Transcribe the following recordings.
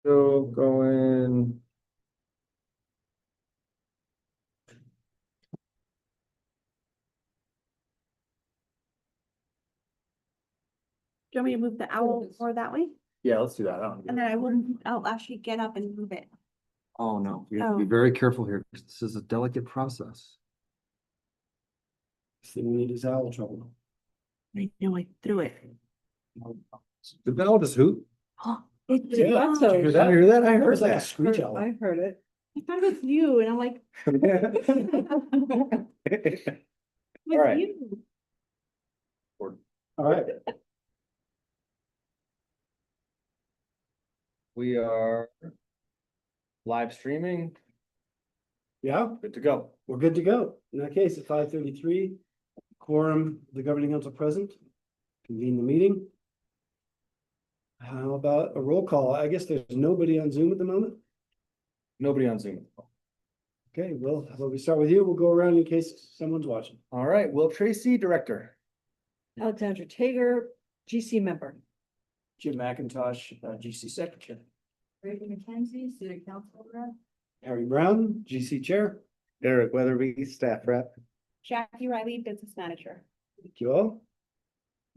Still going. Do you want me to move the owl more that way? Yeah, let's do that. And then I'll actually get up and move it. Oh, no, you have to be Oh. very careful here. 'Cause this is a delicate process. This thing we need is owl trouble. I know, I threw it. The bell just hoot. It Yeah, did. that's Oh, a- Did you hear that? I hear that? I It heard was like a that. screech owl. I heard it. I thought it was you, and I'm like, All right. you. All right, We are live streaming. yeah, Good to go. we're good to go. In that case, at 5:33, quorum, the governing council present, convene the meeting. How about a roll call? I guess there's nobody on Zoom at the moment. Nobody on Zoom. Okay, well, how about we start with you? We'll go around in case someone's watching. All right, Will Tracy, Director. Alexandra Tager, GC member. Jim McIntosh, GC Secretary. Brady McKenzie, City Council rep. Harry Brown, GC Chair. Eric Weatherby, staff rep. Jackie Riley, business manager. Thank you all.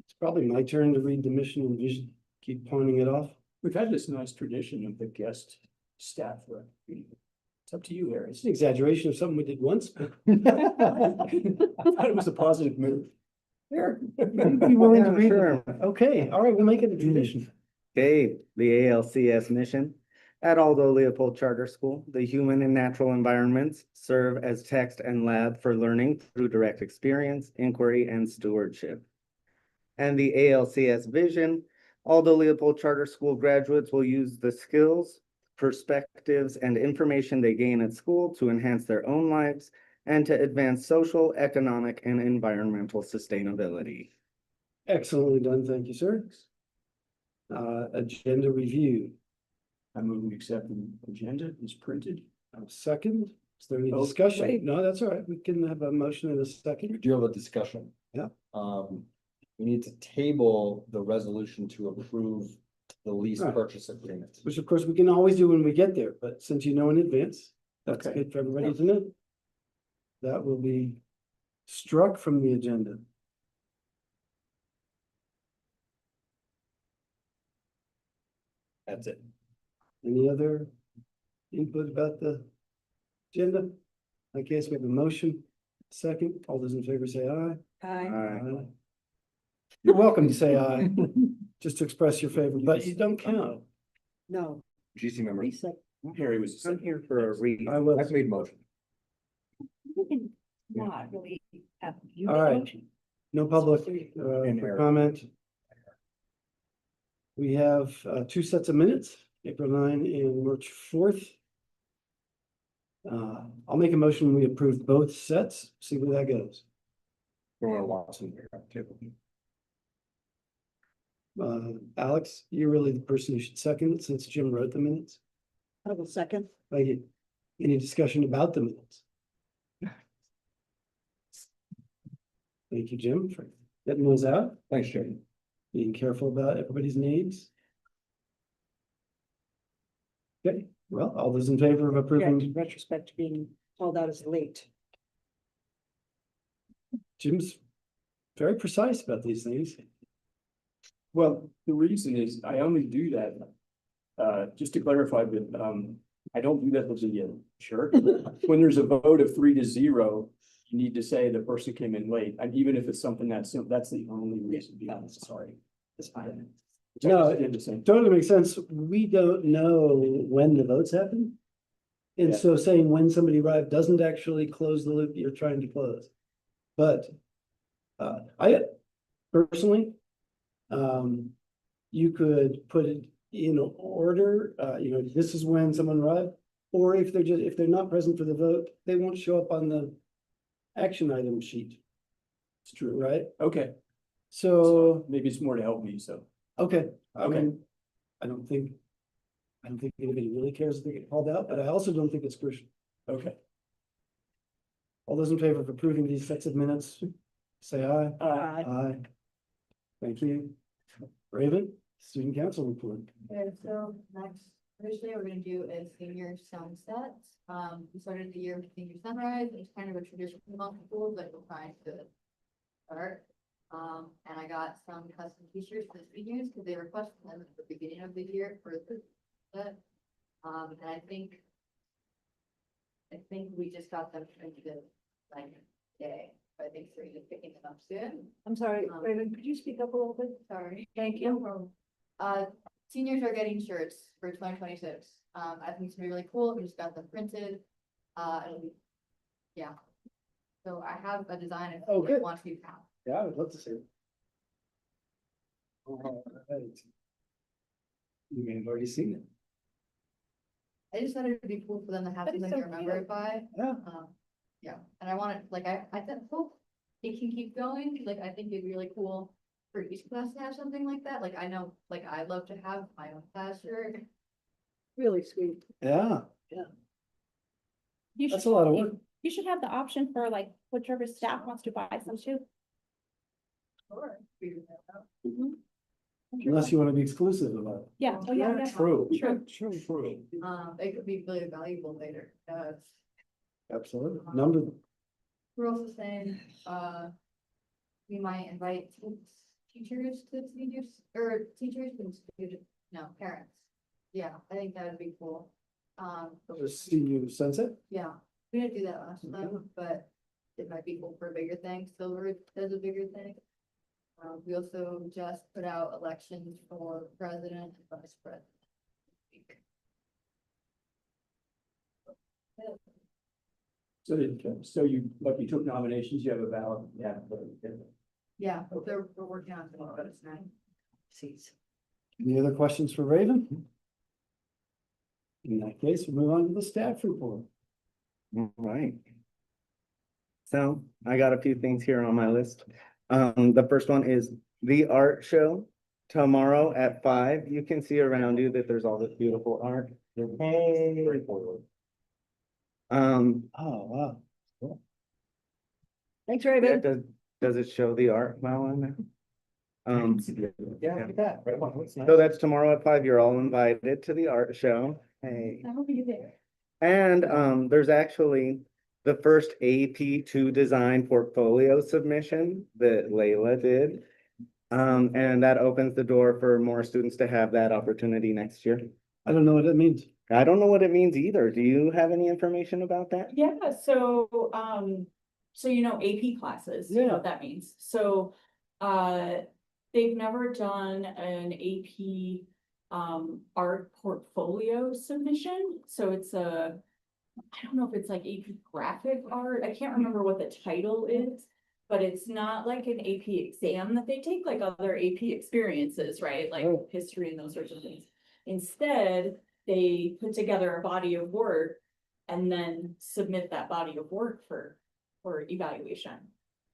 It's probably my turn to read the mission and vision. Keep pointing it off. We've had this nice tradition of the guest staff rep. It's up to you, Harry. It's an exaggeration of something we did once, but I thought it was a positive move. Sure. Be willing to read Sure. it. Okay, all right, we'll make it a tradition. Okay, the ALCS mission. At Aldo Leopold Charter School, the human and natural environments serve as text and lab for learning through direct experience, inquiry, and stewardship. And the ALCS vision, Aldo Leopold Charter School graduates will use the skills, perspectives, and information they gain at school to enhance their own lives and to advance social, economic, and environmental sustainability. Excellently done, thank you, sir. Agenda review. I move we accept the agenda as printed. Second, is there any Oh, discussion? wait. No, that's all right. We can have a motion in a We second. do have a discussion. Yeah. We need to table the resolution to approve the lease Right. purchase agreement. Which of course we can always do when we get there, but since you know in advance, that's Okay. good for everybody to know. That will be struck from the agenda. That's it. Any other input about the agenda? I guess we have a motion. Second, all those in favor say aye. Aye. Aye. You're welcome to say aye, just to express your favor, but you don't count. No, GC member. Lisa, Harry was. I'm here for a read. I will. I've made motion. You can not really have you. All right. motion. No public And Eric. comment. We have two sets of minutes, April 9 and March 4th. I'll make a motion, we approve both sets, see where that goes. Roy Watson here too. Alex, you're really the person who should second it since Jim wrote the minutes. I will second. Like, any discussion about the minutes? Thank you, Jim, for getting those out, Thanks, Jim. being careful about everybody's names. Okay, well, all those in favor of Yeah, approving in retrospect, being called out as late. Jim's very precise about these things. Well, the reason is I only do that, just to clarify, but, I don't do that with the shirt. When there's a vote of 3-0, you need to say the person came in late, and even if it's something that's the only reason, to be honest, sorry. That's fine. No, Did the same. Totally makes sense. We don't know when the votes happen. And Yeah. so saying when somebody arrived doesn't actually close the loop you're trying to close. But I personally, you could put it in order, this is when someone arrived. Or if they're not present for the vote, they won't show up on the action item sheet, It's true, right? okay, So, maybe it's more to help me, so. okay, I Okay. mean, I don't think anybody really cares if they get called out, but I also don't think it's crucial. Okay. All those in favor of approving these sets of minutes, say aye. Aye. Aye. Thank you. Raven, student council report. Okay, so next Thursday, we're gonna do a senior sunset. We started the year with senior sunrise. It's kind of a traditional among schools, but we're trying to start. And I got some custom t-shirts for the seniors because they requested them at the beginning of the year for the set. And I think we just got them printed like today. I think Serena's picking them up soon. I'm sorry, Raven, could you speak up a little bit? Sorry. Thank you. Seniors are getting shirts for 2026. I think it's gonna be really cool. We just got them printed. It'll be, yeah. So I have a design if Oh, you good. want to have. Yeah, I would love to see it. All right. You may have already seen it. I just thought it'd be cool for them to have That is something to so remember cute. it by. Yeah. Yeah, and I want it, like, I said, hope it can keep going. Like, I think it'd be really cool for each class to have something like that. Like, I know, like, I love to have my own class shirt. Really sweet. Yeah, You that's should a lot of have- work. You should have the option for like whichever staff wants to buy some too. Or figure that out. Unless you want to be exclusive about it. Yeah, oh yeah, yeah. True. True. True. It could be really valuable later. Absolutely. Number them. We're also saying, we might invite teachers to seniors, or teachers and students, no, parents. Yeah, I think that would be cool. The senior sunset. Yeah, we didn't do that last time, but it might be cool for a bigger thing. Silver does a bigger thing. We also just put out elections for president and vice president. So you, like, you took nominations, you have a ballot, yeah. Yeah, we're working on it, but it's not. Seats. Any other questions for Raven? In that case, we'll move on to the staff report. All right. So I got a few things here on my list. The first one is the art show tomorrow at 5. You can see around you that there's all this beautiful art. Hey. Oh, wow. Thanks, Yeah, Raven. does it show the art while I'm there? Yeah, look at that. Right on. That's nice. So that's tomorrow at 5. You're all invited to the art show. Hey. I hope you're there. And there's actually the first AP2 design portfolio submission that Layla did. And that opens the door for more students to have that opportunity next year. I don't know what that means. I don't know what it means either. Do you have any information about that? Yeah, so you know AP classes, you know Yeah. what that means. So they've never done an AP art portfolio submission. So it's I don't know if it's like AP graphic art. I can't remember what the title is. But it's not like an AP exam that they take like other AP experiences, right? Like Oh. history and those sorts of things. Instead, they put together a body of work and then submit that body of work for evaluation.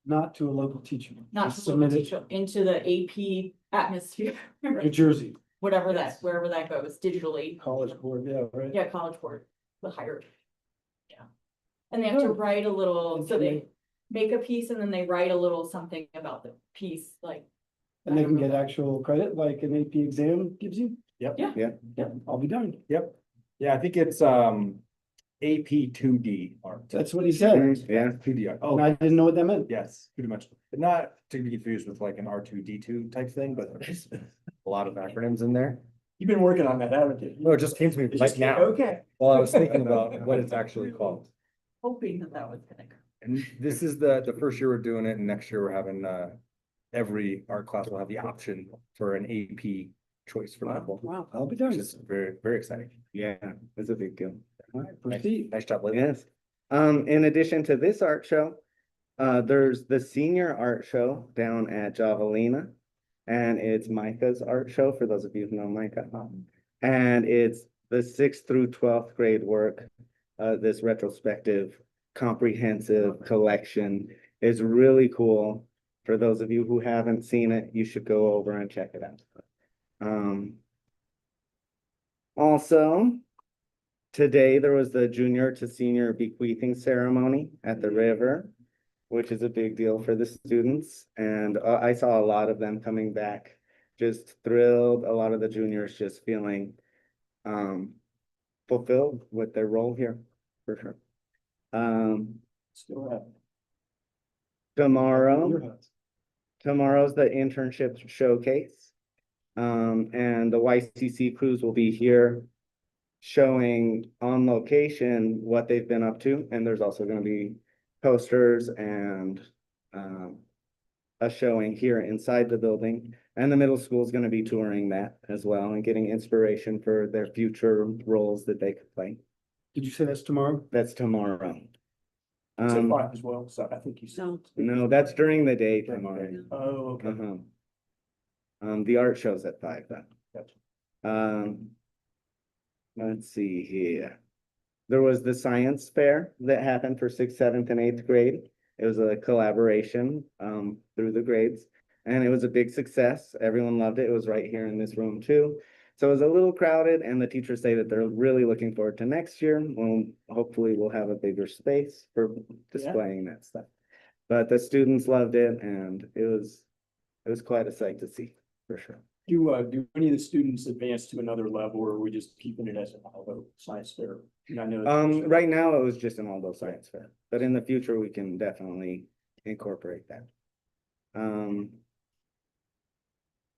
Not to a local teacher. Not Just to local submit it teacher, into the AP atmosphere, to New Jersey, whatever that, wherever that goes digitally. College Board, yeah, right. Yeah, College Board, the higher. Yeah. And they have to write a little, so they make a piece and then they write a little something about the piece, like. And they can get actual credit like an AP exam gives you? Yep. Yeah. Yep, I'll be darned. Yep. Yeah, I think it's AP 2D art. That's what he said. Yeah. 2D art. And Oh, I didn't know what that meant. yes, pretty much. But not to be confused with like an R2D2 type thing, but there's a lot of acronyms in there. You've been working on that, haven't you? No, it just came to me It right just came- now Okay. while I was thinking about what it's actually called. Hoping that was gonna go. And this is the first year we're doing it, and next year we're having every art class will have the option for an AP choice for people. Wow, I'll be Which darned. is very, very exciting. Yeah, it's a big deal. All right, proceed. Nice job, Lily. Yes. In addition to this art show, there's the senior art show down at Javelina. And it's Micah's art show, for those of you who know Micah. And it's the 6th through 12th grade work. This retrospective, comprehensive collection is really cool. For those of you who haven't seen it, you should go over and check it out. Also, today there was the junior to senior bequeathing ceremony at the river, which is a big deal for the students. And I saw a lot of them coming back, just thrilled. A lot of the juniors just feeling fulfilled with their role here, for sure. Still have. Tomorrow, tomorrow's the internship showcase. And the YCC crews will be here showing on location what they've been up to. And there's also gonna be posters and a showing here inside the building. And the middle school is gonna be touring that as well and getting inspiration for their future roles that they could play. Did you say that's tomorrow? That's tomorrow. It's at Um, 5 as well, so I think you said. No. no, that's during the day During the tomorrow. day. Oh, okay. Uh-huh. The art show's at 5 then. Gotcha. Let's see here. There was the science fair that happened for sixth, seventh, and eighth grade. It was a collaboration, through the grades. And it was a big success. Everyone loved it. It was right here in this room too. So it was a little crowded and the teachers say that they're really looking forward to next year. When hopefully we'll have a bigger space for displaying that stuff. But the students loved it and it was quite a sight to see, for sure. Do any of the students advance to another level or are we just keeping it as an Aldo science fair? And I know. Right now it was just an all-day science fair, but in the future we can definitely incorporate that.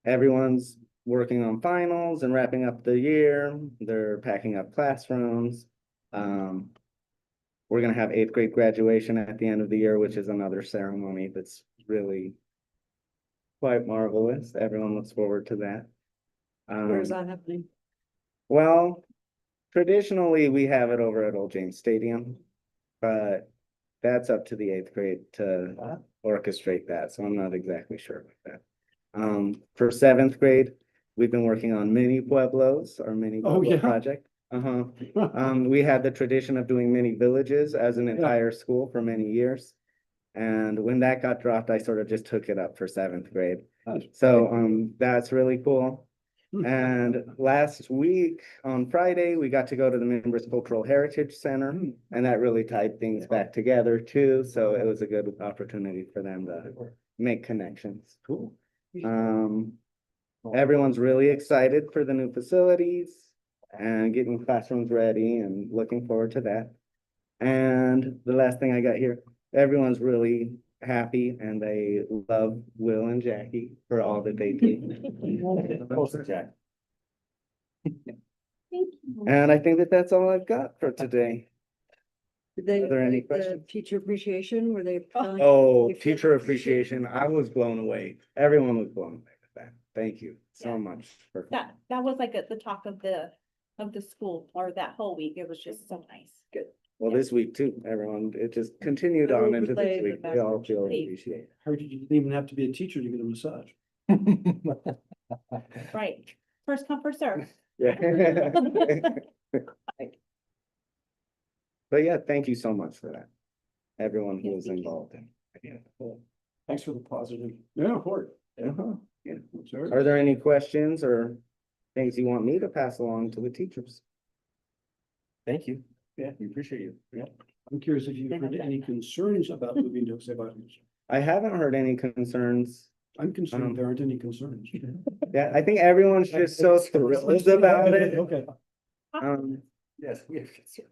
Everyone's working on finals and wrapping up the year. They're packing up classrooms. We're gonna have eighth grade graduation at the end of the year, which is another ceremony that's really quite marvelous. Everyone looks forward to that. Where's that happening? Well, traditionally, we have it over at Old James Stadium, but that's up to the eighth grade to orchestrate that, so I'm not exactly sure about that. For seventh grade, we've been working on mini pueblos, our mini Oh, pueblo yeah? project. We had the tradition of doing mini villages as an Yeah. entire school for many years. And when that got dropped, I sort of just took it up for seventh grade. So, that's really cool. And last week on Friday, we got to go to the Members Cultural Heritage Center and that really tied things back together too. So it was a good opportunity for them to make connections. Cool. Everyone's really excited for the new facilities and getting classrooms ready and looking forward to that. And the last thing I got here, everyone's really happy and they love Will and Jackie for all that they do. Jack. And I think that that's all I've got for today. Did they, Are there any the questions? teacher appreciation, were they? telling- Oh, you feel teacher appreciated? appreciation. I was blown away. Everyone was blown away with that. Thank you so Yeah. much. for- That was like at the talk of the school or that whole week. It was just so nice. Good. Well, this week too, everyone, it just continued The on into overlay, this the week. We all feel background. appreciated. Heard you didn't even have to be a teacher to get a massage. Right. First come, first serve. Yeah. But yeah, thank you so much for that. Everyone who Yeah, was thank you. involved in. it. Thanks for the positive. Yeah, report. Uh-huh. Sorry. Are there any questions or things you want me to pass along to the teachers? Thank you. Yeah, we appreciate you. Yeah. I'm curious if you've heard any concerns about moving to Exeter. I haven't heard any concerns. I'm concerned there aren't any concerns. Yeah, I think everyone's just so thrilled about it. Okay. Yes, we have concerns.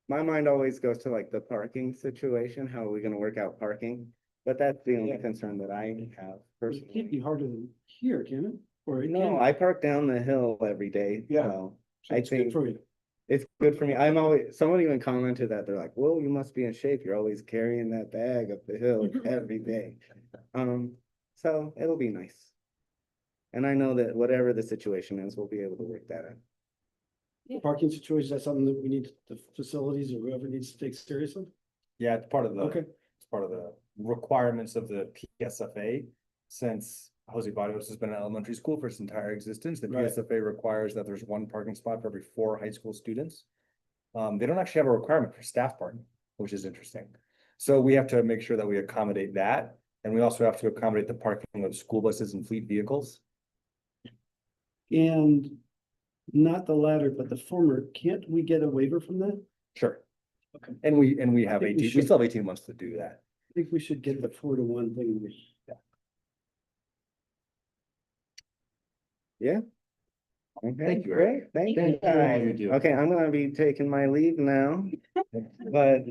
My mind always goes to like the parking situation. How are we gonna work out parking? But that's the only Yeah. concern that I have It can't be personally. harder than here, can it? Or it No, can? I park down the hill every day. Yeah. So So I it's good think for you. it's good for me. I'm always, someone even commented that they're like, well, you must be in shape. You're always carrying that bag up the hill every day. So it'll be nice. And I know that whatever the situation is, we'll be able to work that out. The parking situation, that's something that we need, the facilities or whoever needs to take seriously? Yeah, it's part of the. Okay. It's part of the requirements of the PSFA. Since Jose Barrios has been an elementary school for its entire existence, the Right. PSFA requires that there's one parking spot for every 4 high school students. They don't actually have a requirement for staff parking, which is interesting. So we have to make sure that we accommodate that. And we also have to accommodate the parking of school buses and fleet vehicles. And not the latter, but the former, can't we get a waiver from that? Sure. Okay. And we have I think we 18, we should. still have 18 months to do that. I think we should get the 4-to-1 thing. Yeah. Okay, Thank you, great, thank you. Thank you for all you do. Okay, I'm gonna be taking my leave now, but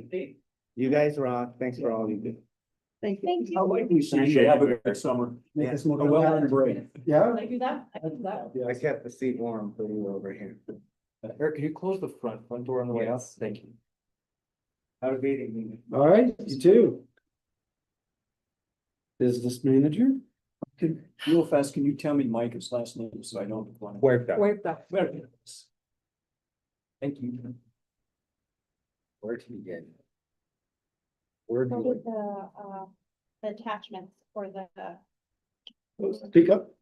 you guys rock. Thanks for all you do. Thank you. Thank How you. like we see you. Have a good summer. Make Yeah. us more. A well-earned break. Yeah. Can I do that? I can do that. I kept the seat warm for you over here. Eric, can you close the front door on the way out? Yes. Thank you. Have a good evening. All right, you too. Business manager? Real fast, can you tell me Mike's last name so I don't? Where that? Wait, that. Thank you. Where to begin? Where do What you are the attachments for the Speak up.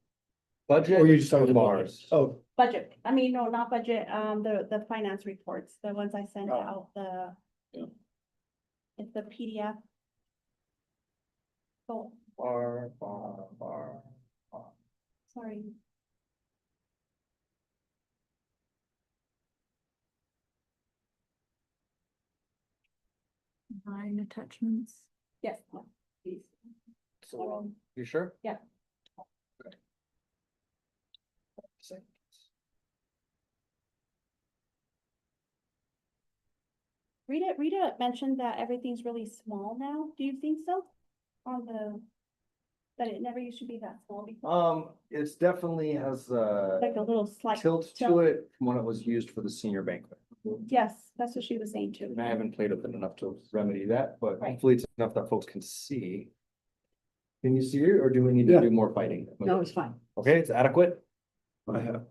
budget Or you just talking or about bars? Oh, budget? I mean, no, not budget, the finance reports, the ones I sent Oh. out, Yeah. it's the PDF. Oh, Bar. sorry. Nine attachments. Yes, please. So, you sure? Yeah. Okay. Rita mentioned that everything's really small now. Do you think so? That it never used to be that small before, It's definitely has like a little slight. tilt to it from when it was used for the senior banquet. Yes, that's what she was saying too. And I haven't played with it enough to remedy that, but Right. hopefully it's enough that folks can see. Can you see it, or do we need Yeah. to do more fighting? No, it's fine. Okay, it's adequate. I have.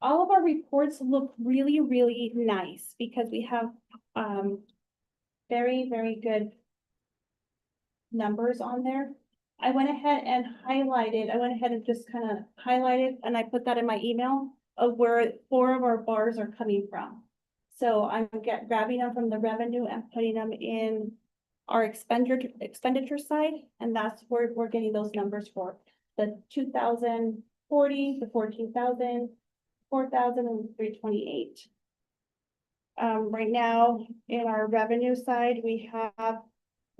All of our reports look really, really nice because we have, very, very good numbers on there. I went ahead and just kind of highlighted, and I put that in my email of where 4 of our bars are coming from. So I'm grabbing them from the revenue and putting them in our expenditure side, and that's where we're getting those numbers for. The 2,040, the 14,000, 4,000 and 328. Right now, in our revenue side, we have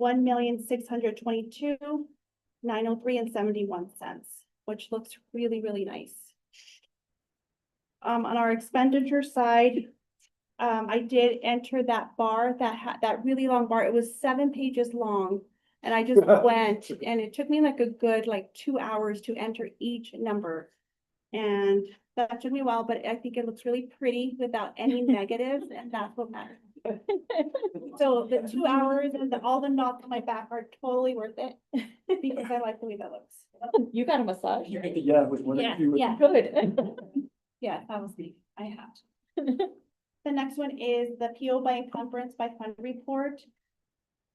1,622,903 and 71 cents, which looks really, really nice. On our expenditure side, I did enter that bar that had that really long bar. It was 7 pages long. And I just went, and it took me like a good 2 hours to enter each number. And that took me a while, but I think it looks really pretty without any negatives, and that's what matters. So the 2 hours and all the knots on my back are totally worth it, because I like the way that looks. You got a massage? Yeah, with one Yeah, of you. yeah. Good. Yeah, that was me. I have. The next one is the PO by encumbrance by fund report.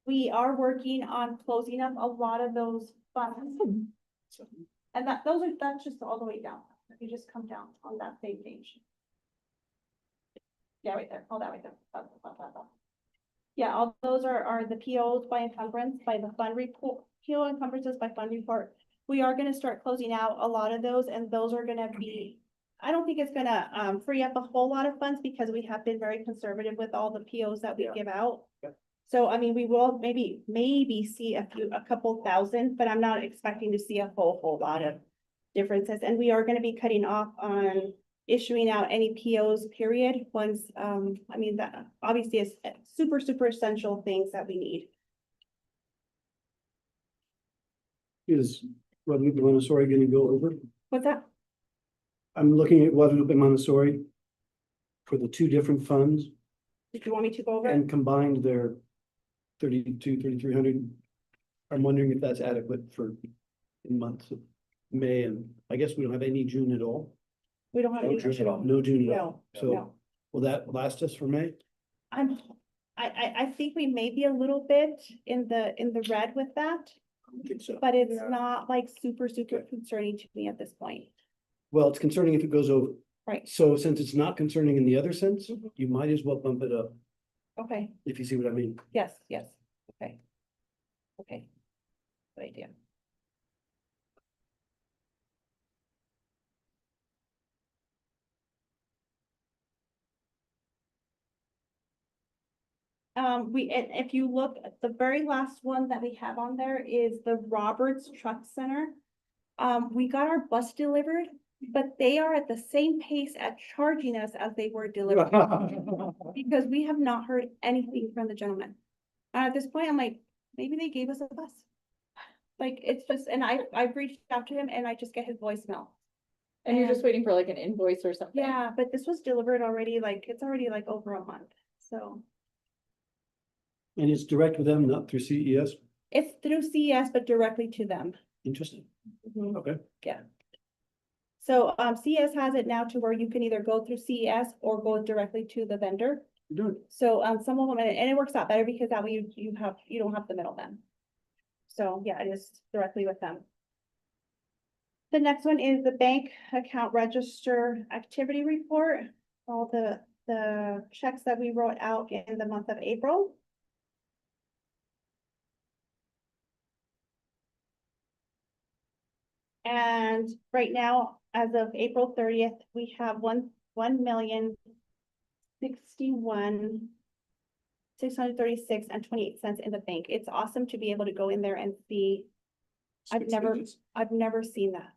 We are working on closing up a lot of those funds. And that's just all the way down. If you just come down on that same page. Yeah, right there, all that right there. Yeah, all those are the POs by encumbrance by the fund report, PO encumbrances by fund report. We are gonna start closing out a lot of those, and those are gonna be, I don't think it's gonna free up a whole lot of funds because we have been very conservative with all the POs that we give out. Yeah. So I mean, we will maybe see a couple thousand, but I'm not expecting to see a whole lot of differences. And we are gonna be cutting off on issuing out any POs, period, once, I mean, that obviously is super essential things that we need. Is Guadalupe Montessori gonna go over? What's that? I'm looking at Guadalupe Montessori for the 2 different funds Did you want me to go over? it? and combined their 3,300. I'm wondering if that's adequate for in months of May, and I guess we don't have any June at all. We don't have No any. June at all. No June at all. No, So no. will that last us for May? I think we may be a little bit in the red with that, I think so. but it's Yeah. not like super concerning to me at this point. Well, it's concerning if it goes over. Right. So since it's not concerning in the other sense, Mhm. you might as well bump it up, Okay, if you see what I mean. yes, okay. Okay. Good idea. If you look at the very last one that we have on there is the Roberts Truck Center. We got our bus delivered but they are at the same pace at charging us as they were delivering. Because we have not heard anything from the gentleman. And at this point, I'm like, maybe they gave us a bus. Like, it's just, and I've reached out to him and I just get his voicemail. And you're just waiting for like an invoice or something? Yeah, but this was delivered already, like, it's already like over a month, so. And it's direct with them, not through CES. It's through CES, but directly to them. Interesting. Mhm. Okay. So, CES has it now to where you can either go through CES or go directly to the vendor. You're doing. So, some of them, and it works out better because that way you don't have the middleman. So, yeah, it is directly with them. The next one is the bank account register activity report. All the checks that we wrote out in the month of April. And right now, as of April 30th, we have 1,061,636.28 in the bank. It's awesome to be able to go in there and see. I've never seen that.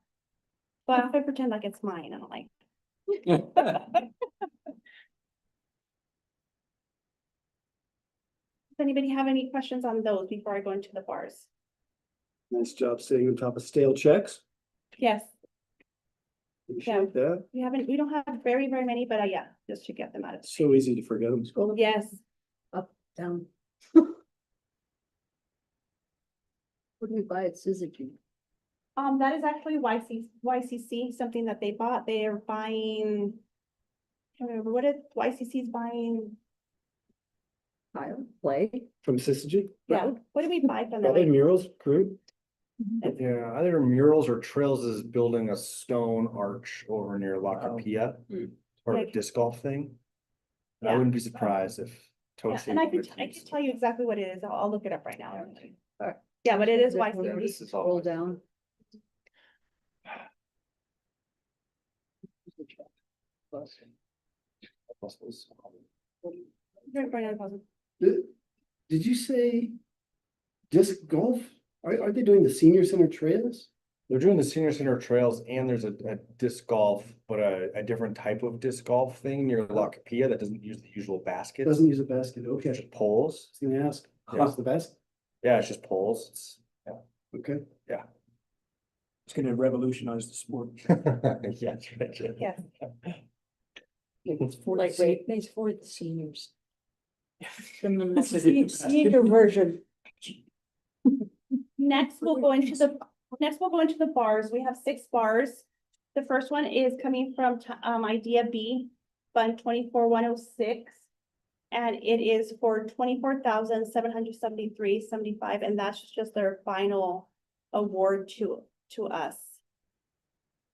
But I pretend like it's mine, and I'm like. Does anybody have any questions on those before I go into the bars? Nice job staying on top of stale checks. Yes, Appreciate that. we don't have very many, but yeah, just to get them out of. So easy to forget them. Yes, Down. What do we buy at Suzuki? that is actually YCC, something that they bought. They are buying. I can't remember what YCC is buying. Play. From Syzygy? Yeah, what did we buy from them? Probably murals, crew. Yeah, either murals or Trails is building a stone arch over near La Capilla. Or a Like- disc golf thing. I Yeah. wouldn't be surprised if Yeah, Toshi. and I can tell you exactly what it is. I'll look it up right now. Yeah, but it is YCC. This is all. down. Right, right on puzzle. Did you say disc golf? Are they doing the senior center trails? They're doing the senior center trails and there's a disc golf, but a different type of disc golf thing near La Capilla that doesn't use the usual baskets. Doesn't use a basket, okay. Just poles. I was gonna ask, Yeah. how's the best? Yeah, it's just poles. It's, Okay. It's gonna revolutionize the sport. yeah. That's right. Yes. It's for Lightweight. it's for the seniors. Senior version. Next, we'll go into the bars. We have 6 bars. The first one is coming from Idea B, Fund 24106. And it is for 24,773.75, and that's just their final award to us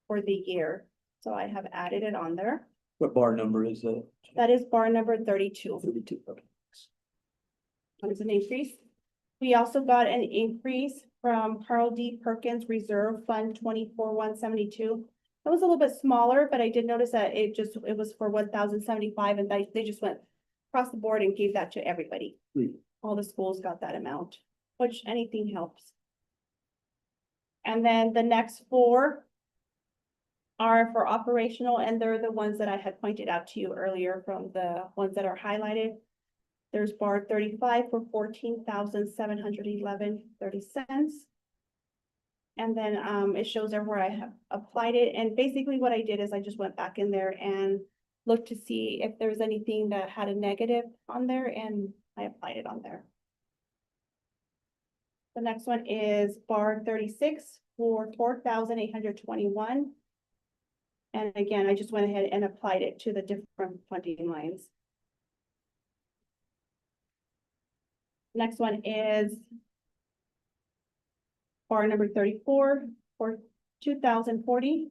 for the year. So I have added it on there. What bar number is that? That is bar number 32. 32, okay. That is an increase. We also got an increase from Carl D. Perkins Reserve Fund 24172. That was a little bit smaller, but I did notice that it was for 1,075, and they just went across the board and gave that to everybody. All the schools got that amount, which anything helps. And then the next 4 are for operational, and they're the ones that I had pointed out to you earlier from the ones that are highlighted. There's bar 35 for 14,711.30. And then it shows everywhere I have applied it. And basically what I did is I just went back in there and looked to see if there was anything that had a negative on there, and I applied it on there. The next one is bar 36 for 4,821. And again, I just went ahead and applied it to the different funding lines. Next one is bar number 34 for 2,040.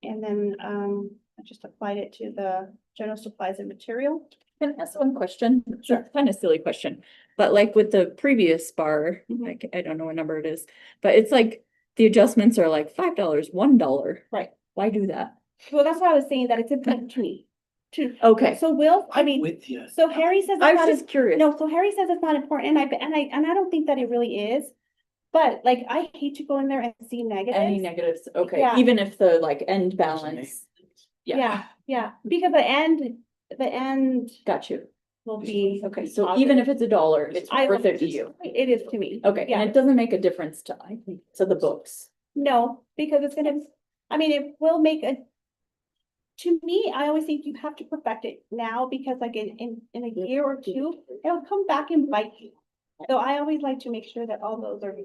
And then I just applied it to the general supplies and material. Can I ask one question? Sure. Kind of silly question, but like with the previous bar, Mhm. like, I don't know what number it is, but it's like the adjustments are like $5, $1. Right. Why do that? Well, that's why I was saying that it's important to me. Okay, So With you. so Harry says I it's was not, just curious. no, so Harry says it's not important, and I don't think that it really is. But like, I hate to go in there and see Any negatives. negatives, okay, Yeah. even if the like end balance. Yeah, because the end Got you. will be. Okay, so even if it's $1, it's I worth will- it to you. It is to me. Okay, Yeah. and it doesn't make a difference to, I think, to the books. No, because it's gonna, I mean, it will make a. To me, I always think you have to perfect it now, because like in a year or two, it'll come back and bite you. So I always like to make sure that all those are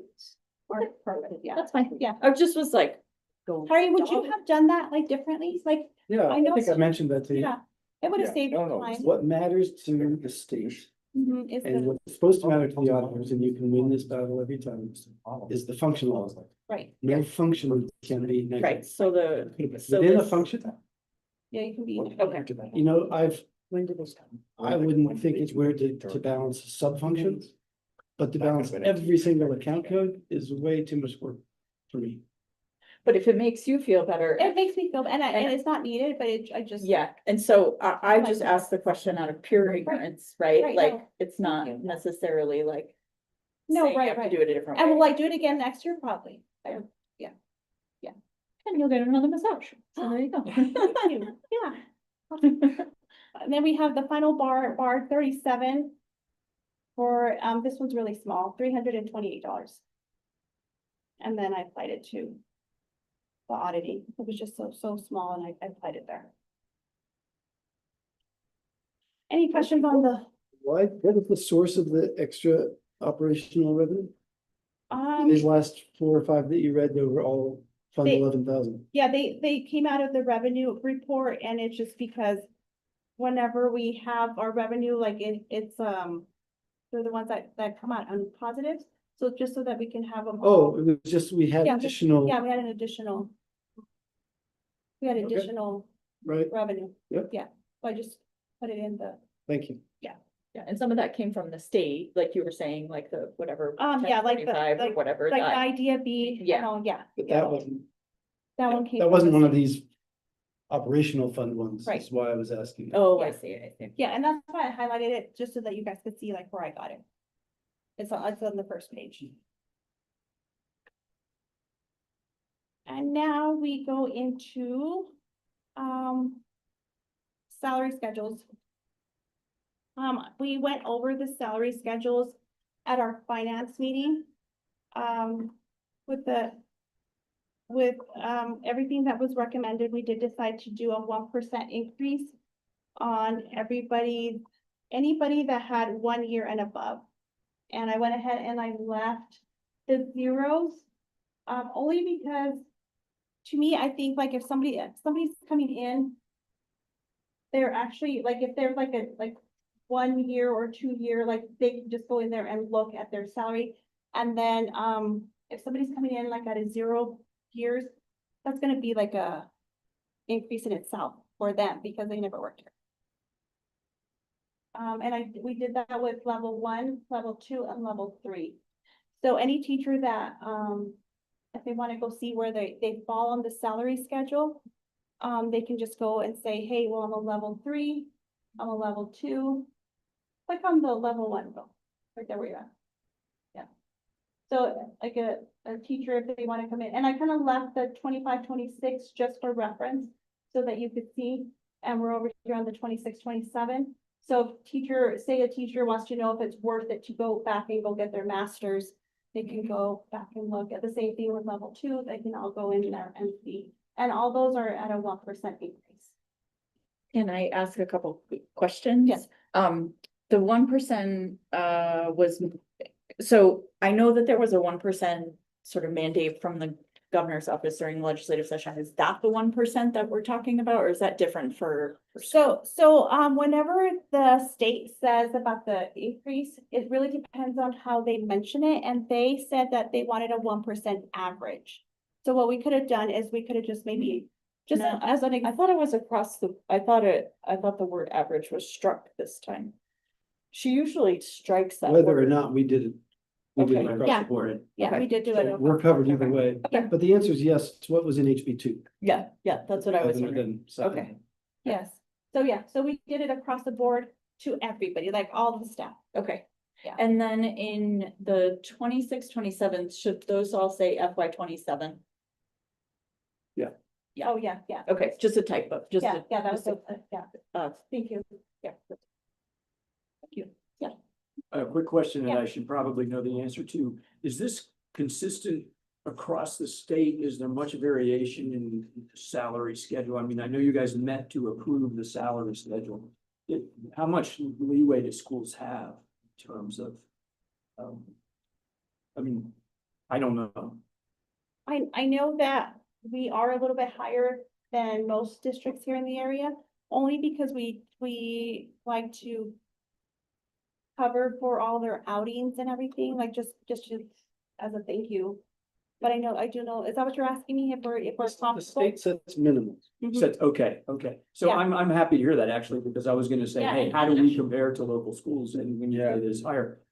perfect, yeah. That's fine. Yeah. I just was like. go- Harry, would you have done that like differently? Like, Yeah, I I know think I some- mentioned that to you. yeah, it would have Yeah, saved no, no, time. What matters to the state Is and the, what's supposed to matter to the auditors, and you can win this battle every time, is the functional. right, No function can be Right, negative. so the. so Within a this- function, yeah, you can be. Okay. you know, I wouldn't think it's weird to balance sub-functions. But to balance every single account code is way too much work for me. But if it makes you feel better. It makes me feel, and it's not needed, but I just. Yeah, and so I just asked the question out of pure ignorance, right? Right, Like, no. it's not Thank you. necessarily like. No, saying you right, have to right. do it a different And will way. I do it again next year? Probably. And you'll get another massage. So there you go. Yeah. And then we have the final bar 37. For, this one's really small, $328. And then I applied it to the auditing. It was just so small, and I applied it there. Any questions on the, What is the source of the extra operational revenue? These last 4 or 5 that you read, they were all fund They- 11,000. yeah, they came out of the revenue report, and it's just because whenever we have our revenue, like it's, they're the ones that come out on positives. So just so that we can have them. Oh, it was just, we had Yeah, additional, Yeah, we had an additional. We had Okay. additional right? revenue. Yep. Yeah, so I just put it in the, Thank you. Yeah, and some of that came from the state, like you were saying, like the whatever. yeah, like the, 1045 or like, whatever. like the that- idea be, Yeah. yeah. But yeah, that wasn't, That one came. that from wasn't the one of state. these operational fund ones. Right. That's why I was asking. Oh, I Yeah. see, I see. Yeah, and that's why I highlighted it, just so that you guys could see like where I got it. It's on the first page. And now we go into, salary schedules. We went over the salary schedules at our finance meeting. With everything that was recommended, we did decide to do a 1% increase on anybody that had 1 year and above. And I went ahead and I left the zeros, only because to me, I think like if somebody's coming in, they're actually, like, if they're like 1 year or 2 year, like they can just go in there and look at their salary. And then, if somebody's coming in like at a 0 years, that's gonna be like a increase in itself for them because they never worked here. And we did that with level 1, level 2, and level 3. So any teacher that, if they wanna go see where they fall on the salary schedule, they can just go and say, hey, well, I'm a level 3, I'm a level 2. Click on the level 1, go, right there where you're at. Yeah. So like a teacher, if they wanna come in, and I kind of left the 25, 26 just for reference, so that you could see, and we're over here on the 26, 27. So say a teacher wants to know if it's worth it to go back and go get their master's, they can go back and look at the same thing with level 2, they can all go in there and see. And all those are at a 1% increase. Can I ask a couple quick questions? Yes. The 1% was, so I know that there was a 1% sort of mandate from the governor's office during the legislative session. Is that the 1% that we're talking about, or is that different for? So, whenever the state says about the increase, it really depends on how they mention it, and they said that they wanted a 1% average. So what we could have done is we could have just maybe, just No. as an, I thought it was across the, I thought the word average was struck this time. She usually strikes that Whether or word. not we did it. We did it Okay. across Yeah. the board. yeah, Okay. we did do So it. we're covered either way. Okay. But the answer is yes, it's what was in HB 2. Yeah, that's what I was Other wondering. than second. Okay. Yes, so yeah, so we did it across the board to everybody, like all the staff. Okay, And then in the 26, 27, should those all say FY 27? Yeah. Oh, yeah, yeah, Okay, just a typo, just yeah, a. yeah, that was, just yeah, thank you. Yeah. Thank you. A quick question that Yeah. I should probably know the answer to. Is this consistent across the state? Is there much variation in the salary schedule? I mean, I know you guys met to approve the salary schedule. How much leeway do schools have in terms of? I mean, I don't know. I know that we are a little bit higher than most districts here in the area, only because we like to cover for all their outings and everything, like just as a thank you. But I do know, is that what you're asking me, if we're The comfortable? state sets minimums. Mhm. So, okay. So Yeah. I'm happy to hear that actually, because I was gonna say, Yeah, hey, and- how do we compare to local schools? And when you Yeah. say this higher.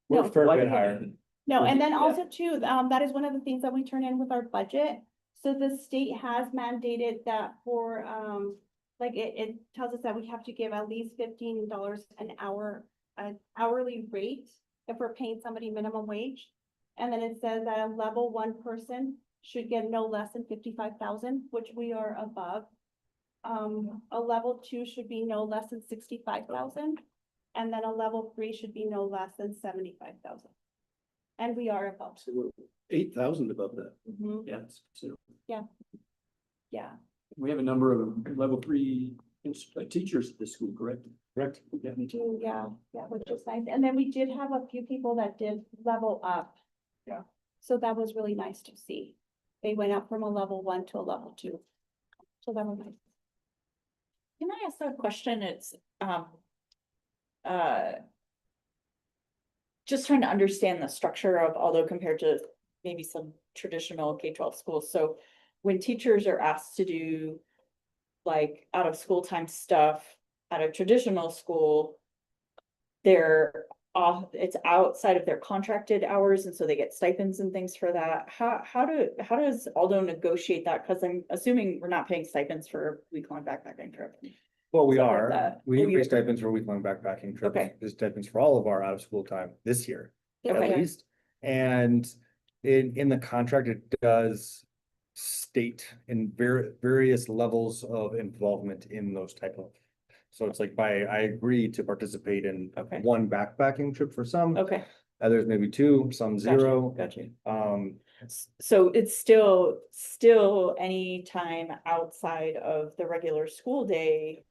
We're No. a fair Like- bit higher. No, and then Yeah. also too, that is one of the things that we turn in with our budget. So the state has mandated that for, like it tells us that we have to give at least $15 an hour, an hourly rate if we're paying somebody minimum wage. And then it says that a level 1 person should get no less than 55,000, which we are above. A level 2 should be no less than 65,000. And then a level 3 should be no less than 75,000. And we are above. So we're 8,000 above that. Mhm. Yeah, it's considerable. Yeah, We have a number of level 3 teachers at the school, correct? Correct. Yeah. we do, yeah, which is nice. And then we did have a few people that did level up. Yeah. So that was really nice to see. They went up from a level 1 to a level 2. So that was nice. Can I ask a question? It's, uh, just trying to understand the structure of, although compared to maybe some traditional K-12 schools. So when teachers are asked to do like out of school time stuff at a traditional school, they're off, it's outside of their contracted hours, and so they get stipends and things for that. How does Aldo negotiate that? Because I'm assuming we're not paying stipends for a week-long backpacking trip. Well, we Stuff like are. that. We Oh, you- pay stipends for week-long backpacking trips. Okay. There's stipends for all of our out-of-school time this year, at Okay. least. And in the contract, it does state in various levels of involvement in those type of. So it's like I agree to participate in Okay. one backpacking trip for some, Okay, others maybe two, some zero. gotcha. So So it's still any time outside of the regular school day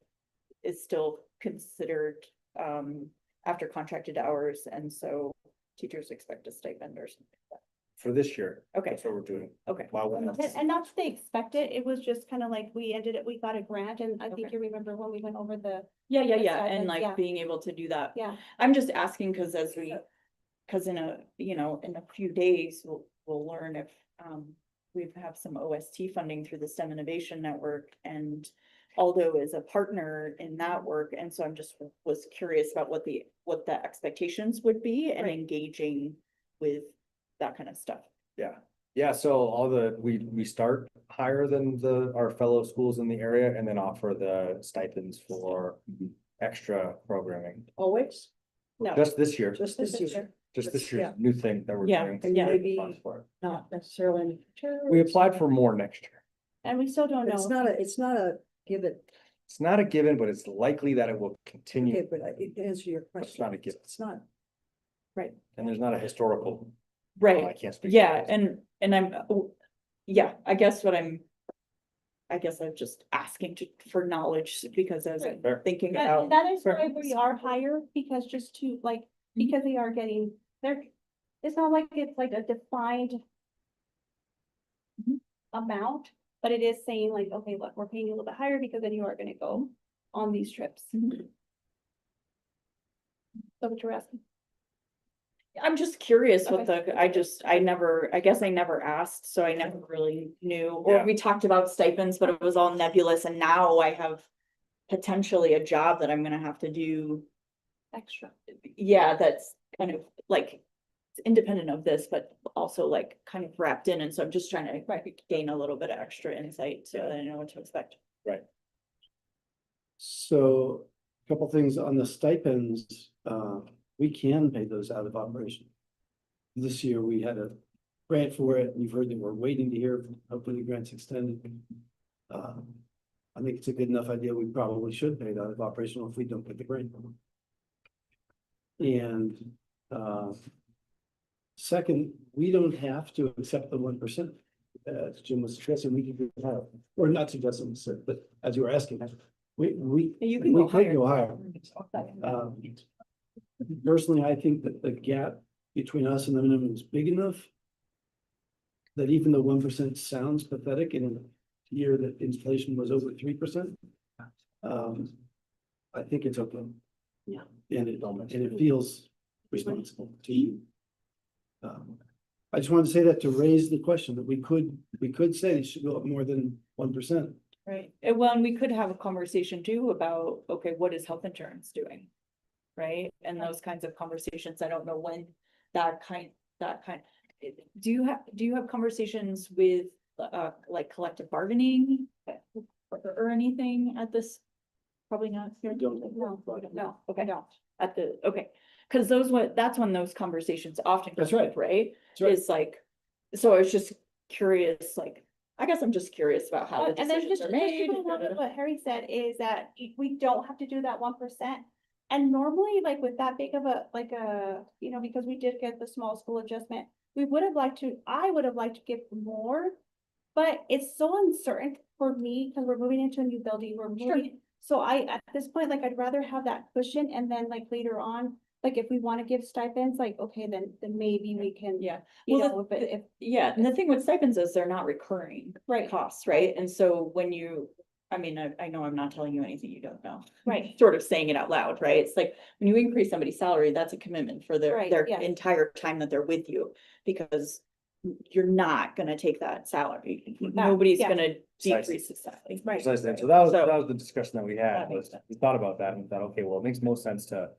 is still considered after contracted hours, and so teachers expect a stipend or something like for this year, Okay. that's what we're doing. Okay. Wow. And not that they expect it, it was just kind of like we got a grant, and I think Okay. you remember when we went over the, that. Yeah, and stipends, like yeah. being able to do that. yeah. I'm just asking because because in a few days, we'll learn if we have some OST funding through the STEM Innovation Network, and Aldo is a partner in that work, and so I'm just was curious about what the expectations would be and Right. engaging with that kind of stuff. Yeah, so we start higher than our fellow schools in the area and then offer the stipends for extra programming. Always? No. Just this year, Just this year, just this yeah. year's new thing that we're Yeah, doing. and Yeah. maybe Funds for it. not necessarily in the future. We applied for more next year. And we still don't know. It's not a give it, It's not a given, but it's likely that it will okay, continue, but it answer your question. not a given. It's not, and there's not a historical. Right. I can't speak. to Yeah, this. and I'm, I guess I'm just asking for knowledge because as I'm Fair. thinking But about. that is for- why we are higher, because just to like, because they are getting, it's not like it's like a defined Mhm. amount, but it is saying like, okay, look, we're paying you a little bit higher because then you are gonna go on these trips. Mhm. So what you're asking? I'm just curious what Okay. I guess I never asked, so I never really knew, or Yeah. we talked about stipends, but it was all nebulous, and now I have potentially a job that I'm gonna have to do. Extra. Yeah, that's kind of like it's independent of this, but also like kind of wrapped in, and so I'm just trying to gain a little bit of extra insight so that I know what to expect. So a couple things on the stipends. we can pay those out of operation. This year, we had a grant for it, we've heard that we're waiting to hear, hopefully the grant's extended. I think it's a good enough idea, we probably should pay it out of operational if we don't get the grant. And, second, we don't have to accept the 1%. As Jim was suggesting, we could go, or not suggesting, but as you were asking, we You can we go could higher. go higher. Personally, I think that the gap between us and the minimum is big enough that even though 1% sounds pathetic in a year that inflation was over 3%, I think it's okay. Yeah. And it feels responsible to you. I just wanted to say that to raise the question that we could say it should go up more than 1%. Right, and well, and we could have a conversation too about, okay, what is health insurance doing? Right, and those kinds of conversations, I don't know when that kind, do you have conversations with, like collective bargaining? Or anything at this? Probably not here. No, okay, okay, cause that's when those conversations often. That's come right. up, Right? That's right. It's like, so I was just curious, like, I guess I'm just curious about how the And then decisions just are to made. go along with what Harry said is that we don't have to do that 1%. And normally, like with that big of a, like a, because we did get the small school adjustment, I would have liked to give more. But it's so uncertain for me because we're moving into a new building, so at this point, like, I'd rather have that cushion and then like later on, like if we want to give stipends, like, okay, then maybe we can. Yeah, You well, know, if yeah, and the thing with stipends is they're not recurring Right. costs, right? And so when I mean, I know I'm not telling you anything you don't know. Right. Sort of saying it out loud, right? It's like, when you increase somebody's salary, that's a commitment for their Right, yes. entire time that they're with you. Because you're not gonna take that salary, nobody's yeah. gonna Precisely. decrease the salary. Right. Precisely. And so that So- was the discussion that we had, That makes was sense. we thought about that and thought, okay, well, it makes most sense to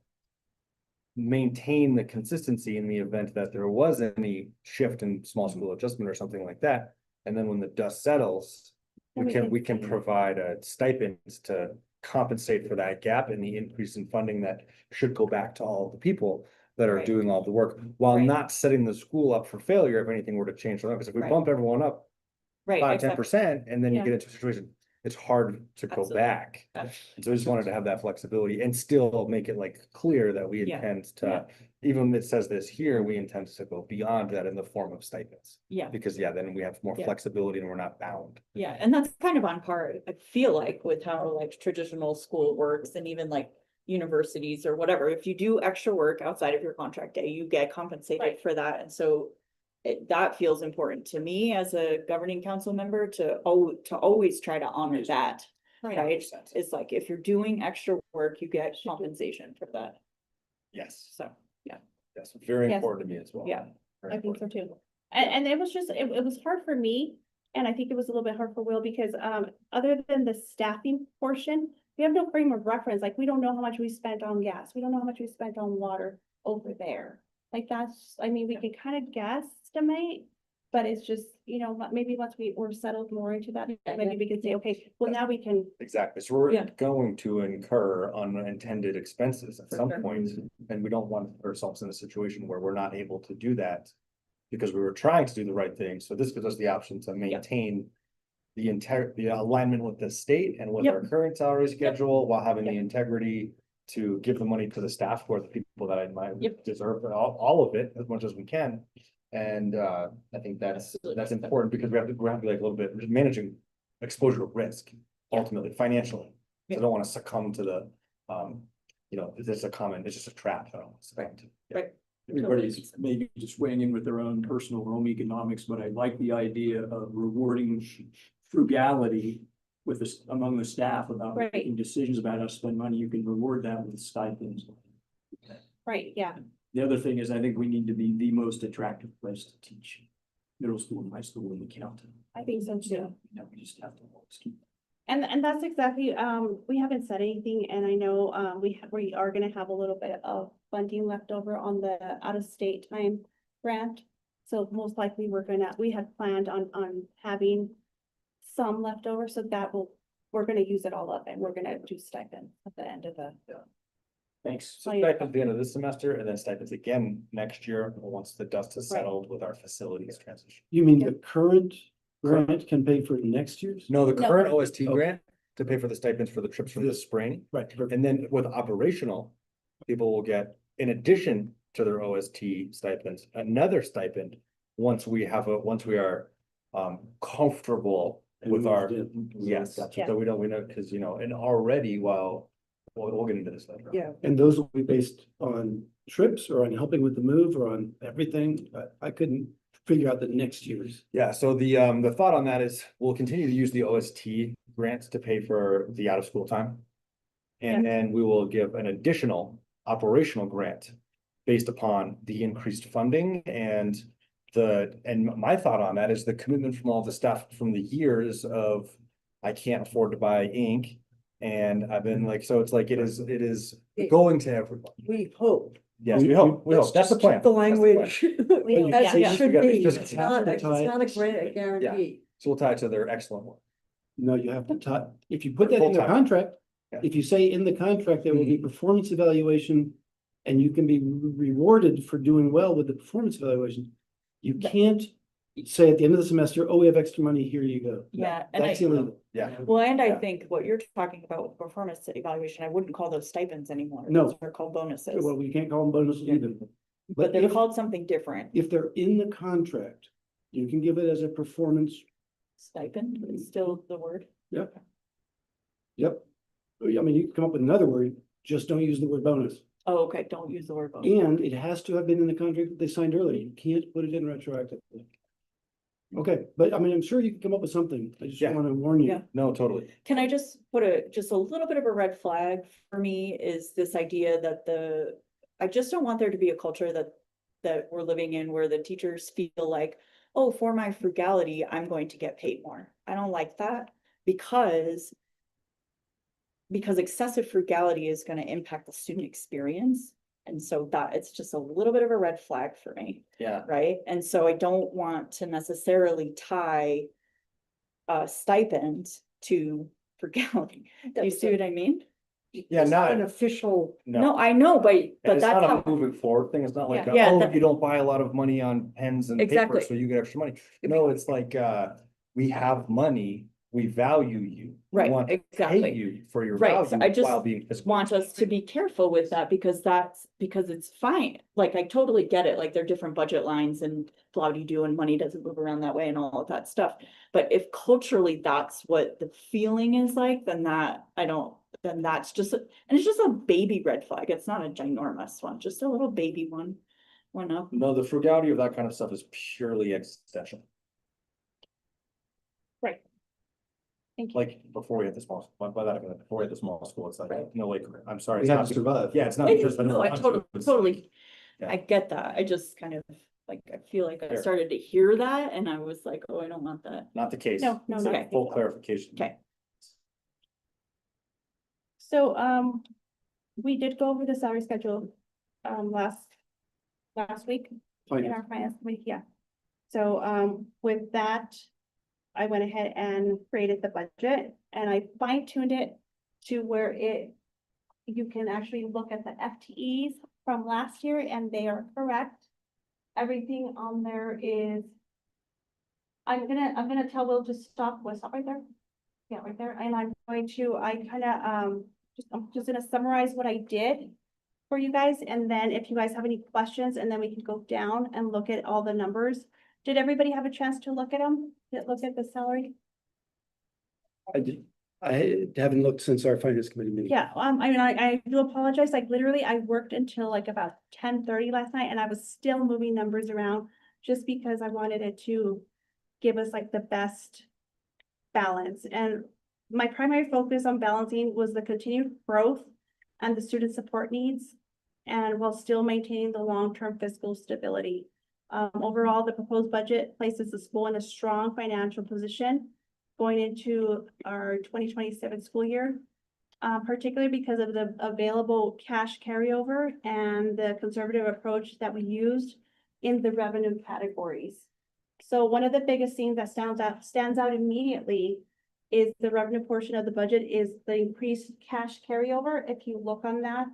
maintain the consistency in the event that there was any shift in small school adjustment or something like that. And then when the dust settles, Then we can see. provide a stipend to compensate for that gap and the increase in funding that should go back to all the people that are Right. doing all the work, while Right. not setting the school up for failure if anything were to change. Because if we Right. bump everyone up Right, 5–10%, and then you Yeah. get into a situation, it's hard to go Absolutely. back. And so I just wanted to have that flexibility and still make it like clear that we Yeah. intend to, even if it says this here, we intend to go beyond that in the form of stipends. Yeah, Because then we have more Yeah. flexibility and we're not bound. yeah, and that's kind of on par, I feel like, with how like traditional school works and even like universities or whatever. If you do extra work outside of your contract day, you get compensated Right. for that. And so that feels important to me as a governing council member to always try to honor that, right? It's like, if you're doing extra work, you get compensation for that, Yes, so, yeah. yes, very Yes. important to me as well. Yeah. Very I think so important. too. And it was just, it was hard for me, and I think it was a little bit hard for Will, because other than the staffing portion, we have no frame of reference, like, we don't know how much we spent on gas, we don't know how much we spent on water over there. Like, I mean, we can kind of guesstimate, but it's just, maybe once we're settled more into that, maybe we could say, okay, well, now we can. Exactly, so we're Yeah. going to incur unintended expenses at some Sure. point, and we don't want ourselves in a situation where we're not able to do that. Because we were trying to do the right thing, so this gives us the option to maintain the alignment with the state and with Yep. our current salary schedule, while having the Yep. integrity to give the money to the staff, who are the people that I might Yep. deserve all of it as much as we can. And I think that's important, because we have to be like a little bit managing exposure to risk, ultimately financially. So I don't want to succumb to the, it's just a trap. I don't want to succumb to. Yeah. Right. Everybody's maybe just weighing in with their own personal home economics, but I like the idea of rewarding frugality with this among the staff about Right. making decisions about how to spend money. You can reward that with stipends. Right, yeah. The other thing is, I think we need to be the most attractive place to teach middle school and high school in the county. I think so too. We just have to always keep. And that's exactly, we haven't said anything, and I know, we are gonna have a little bit of funding left over on the out-of-state time grant. So most likely we had planned on having some left over, so we're gonna use it all up, and we're gonna do stipend at the end of the. Thanks. So stipends at the end of this semester and then stipends again next year, once the dust is Right. settled with our facilities transition. You mean the current grant can pay for next year's? No, the No. current OST Oh. grant to pay for the stipends for the trips for the spring. Right. And then with operational, people will get, in addition to their OST stipends, another stipend. Once we are comfortable with our, yes, that's Yeah. so we know, because and already while, we'll get into this later. Yeah, And those will be based on trips or on helping with the move or on everything. I couldn't figure out the next year's. Yeah, so the thought on that is we'll continue to use the OST grants to pay for the out of school time. And then we will give an additional operational grant based upon the increased funding and my thought on that is the commitment from all the staff from the years of I can't afford to buy ink. And I've been like, so it's like it is going to everybody. we hope. Yes, we hope, that's the plan. The That's plan. language, We- as yeah. it should Yeah. be, Just- it's not a grant guarantee. So we'll tie it to their excellent work. No, you have to tie, if you put that in the Full-time. contract, Yeah. if you say in the contract, there will be performance evaluation. And you can be rewarded for doing well with the performance evaluation. You can't say at the end of the semester, oh, we have extra money, here you go. Yeah, and That's I, illegal. Yeah. well, and I Yeah. think what you're talking about with performance evaluation, I wouldn't call those stipends anymore. No. Those are called bonuses, Well, we can't call them bonuses either. but they're if- called something different. If they're in the contract, you can give it as a performance. Stipend is still the word. Yep. Yep. I mean, you can come up with another word, just don't use the word bonus. Oh, okay, don't use the word bonus. And it has to have been in the contract that they signed earlier. You can't put it in retroactively. Okay, but I mean, I'm sure you can come up with something. I just Yeah. want to warn you. Yeah. No, totally. Can I just put just a little bit of a red flag for me is this idea that I just don't want there to be a culture that we're living in where the teachers feel like, oh, for my frugality, I'm going to get paid more. I don't like that because excessive frugality is going to impact the student experience. And so that it's just a little bit of a red flag for me. Yeah. Right? And so I don't want to necessarily tie a stipend to frugality. Do you see what I mean? Yeah, It's not not- an official, No, I know, but And that's it's not how, a moving forward thing. It's not like, Yeah, oh, that- you don't buy a lot of money on pens and paper, Exactly. so you get extra money. No, it's like, we have money, we value you. We Right, want to pay exactly. you for your Right, so value I just while being fiscal. want us to be careful with that because it's fine. Like, I totally get it. Like, there are different budget lines and blah-de-do and money doesn't move around that way and all of that stuff. But if culturally that's what the feeling is like, then that's just, and it's just a baby red flag. It's not a ginormous one, just a little baby one. Up. No, the frugality of that kind of stuff is purely existential. Right. Thank you. Like before we hit the small, by that, I mean, before we hit the small school, it's like, no way, I'm sorry. We it's have not to because- survive. Yeah, it's not I because. no, I totally, Yeah. I get that. I just kind of, like, I feel like I Fair. started to hear that and I was like, oh, I don't want that. Not the case. No, It's not a the full case. clarification. Okay. So, we did go over the salary schedule, last week in our finance committee, yeah. So, with that, I went ahead and created the budget and I fine tuned it to where you can actually look at the FTEs from last year and they are correct. Everything on there is. I'm gonna tell Will just stop right there. Yeah, right there, and I'm just gonna summarize what I did for you guys, and then if you guys have any questions, and then we can go down and look at all the numbers. Did everybody have a chance to look at them? Look at the salary? I haven't looked since our finance committee meeting. Yeah, I mean, I do apologize, like literally, I worked until like about 10:30 last night, and I was still moving numbers around just because I wanted it to give us like the best balance. And my primary focus on balancing was the continued growth and the student support needs, and while still maintaining the long-term fiscal stability. Overall, the proposed budget places the school in a strong financial position going into our 2027 school year, particularly because of the available cash carryover and the conservative approach that we used in the revenue categories. So one of the biggest things that stands out immediately is the revenue portion of the budget is the increased cash carryover. If you look on that,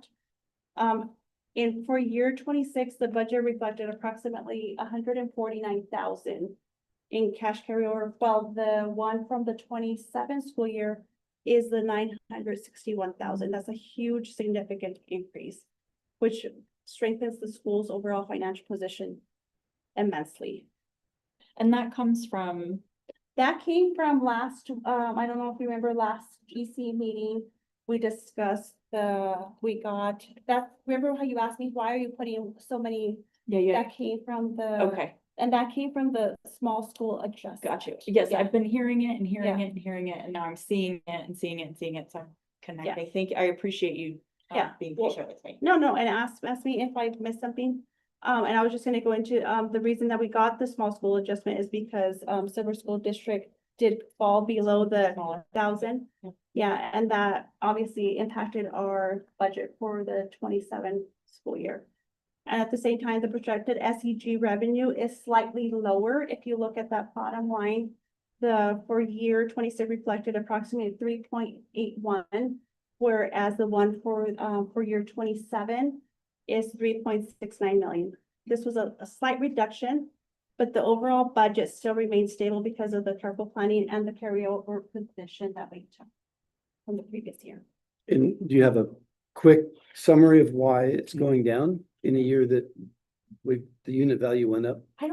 For year 26, the budget reflected approximately 149,000 in cash carryover, while the one from the 27 school year is the 961,000. That's a huge significant increase, which strengthens the school's overall financial position immensely. And that comes from, That came from last, I don't know if you remember last GC meeting, we discussed remember how you asked me, why are you putting so many? yeah, That came from the. okay, And that came from the small school adjustment. got you. Yes, Yeah. I've been hearing it and hearing Yeah. it and hearing it, and now I'm seeing it and seeing it and seeing it, so I'm connecting. Yes. Thank you, I appreciate you Yeah, being well, patient with me. No, and ask me if I missed something. And I was just gonna go into, the reason that we got the small school adjustment is because, Silver School District did fall below the Smaller. 1,000. Yeah. Yeah, and that obviously impacted our budget for the 27 school year. And at the same time, the projected SEG revenue is slightly lower. If you look at that bottom line, for year 26 reflected approximately 3.81, whereas the one for year 27 is 3.69 million. This was a slight reduction, but the overall budget still remains stable because of the careful planning and the carryover position that we took from the previous year. And do you have a quick summary of why it's going down in a year that the unit value went up? I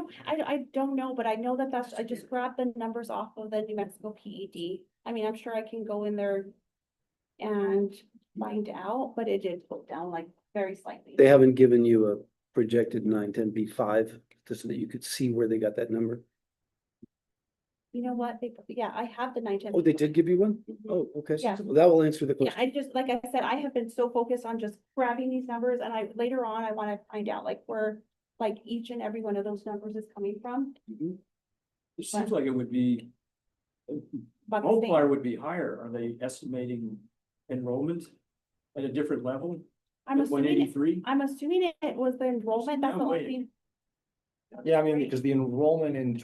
don't know, but I know that I just grabbed the numbers off of the New Mexico PED. I mean, I'm sure I can go in there and find out, but it did go down like very slightly. They haven't given you a projected 910B5 just so that you could see where they got that number? You know what? Yeah, I have the 910. Oh, they did give you one? Mhm. Oh, okay. Yeah. Well, that will answer the Yeah, question. I just, like I said, I have been so focused on just grabbing these numbers and later on, I want to find out like where like each and every one of those numbers is coming from. It seems like it would be, But the multiplier would be higher. Are they estimating enrollment at a different level? I'm One assuming, eighty-three? it was the enrollment, that's the No only way. thing. Yeah, I mean, because the enrollment in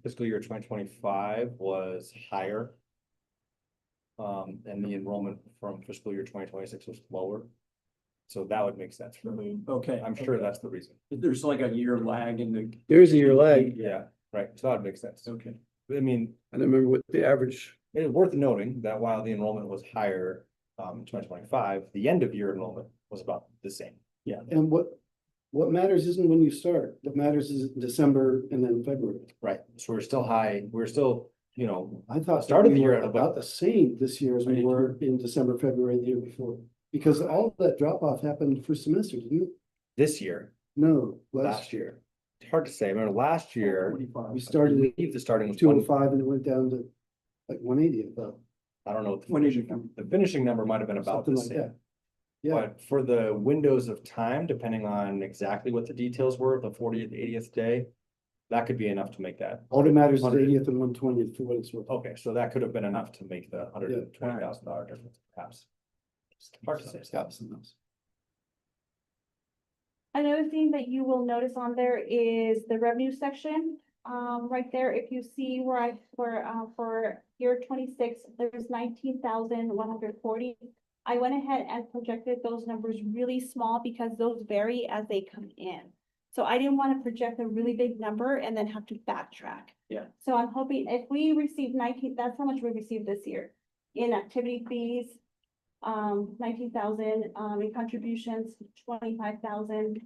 fiscal year 2025 was higher. And the enrollment from fiscal year 2026 was lower. So that would make sense for me. Okay. I'm sure that's the reason. There's like a year lag in the. There's a year lag. Yeah, right. So that would make sense. Okay. I mean, I don't remember what the average, it is worth noting that while the enrollment was higher, in 2025, the end of year enrollment was about the same. Yeah. and what matters isn't when you start. What matters is December and then February. Right. So we're still high. We're still, I thought. Start of we the year were at about the same this year as I we did were in December, February the year before. Because all of that drop off happened first semester, didn't it? this year, No, last year. It's hard to say. I remember last year, We I started at believe the starting was 205 and it went down to like 180, I thought. I don't know. what the 180. finishing number might have been about Something the like same. that. Yeah, But for the windows of time, depending on exactly what the details were, the 40th, 80th day, that could be enough to make that. all that matters is 100. 80th and 120th for what it's worth. Okay, so that could have been enough to make the $120,000 difference, perhaps. Hard to say. Another thing that you will notice on there is the revenue section. Right there, if you see where for year 26, there's 19,140. I went ahead and projected those numbers really small because those vary as they come in. So I didn't want to project a really big number and then have to backtrack. Yeah. So I'm hoping if we receive 19, that's how much we received this year in activity fees. 19,000, in contributions, 25,000.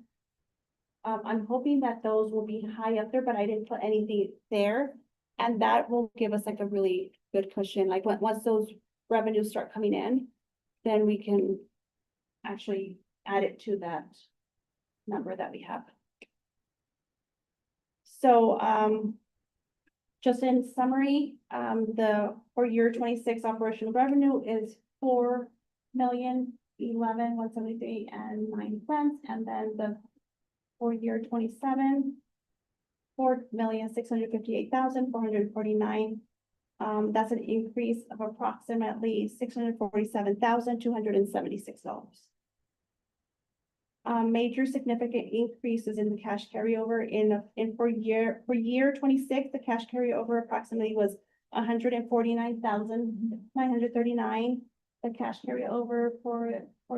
I'm hoping that those will be high up there, but I didn't put anything there. And that will give us like a really good cushion, like once those revenues start coming in, then we can actually add it to that number that we have. So, just in summary, for year 26 operational revenue is 4,011,173.09, and then for year 27, 4,658,449. That's an increase of approximately $647,276. Major significant increases in the cash carryover for year 26, the cash carryover approximately was 149,939. The cash carryover for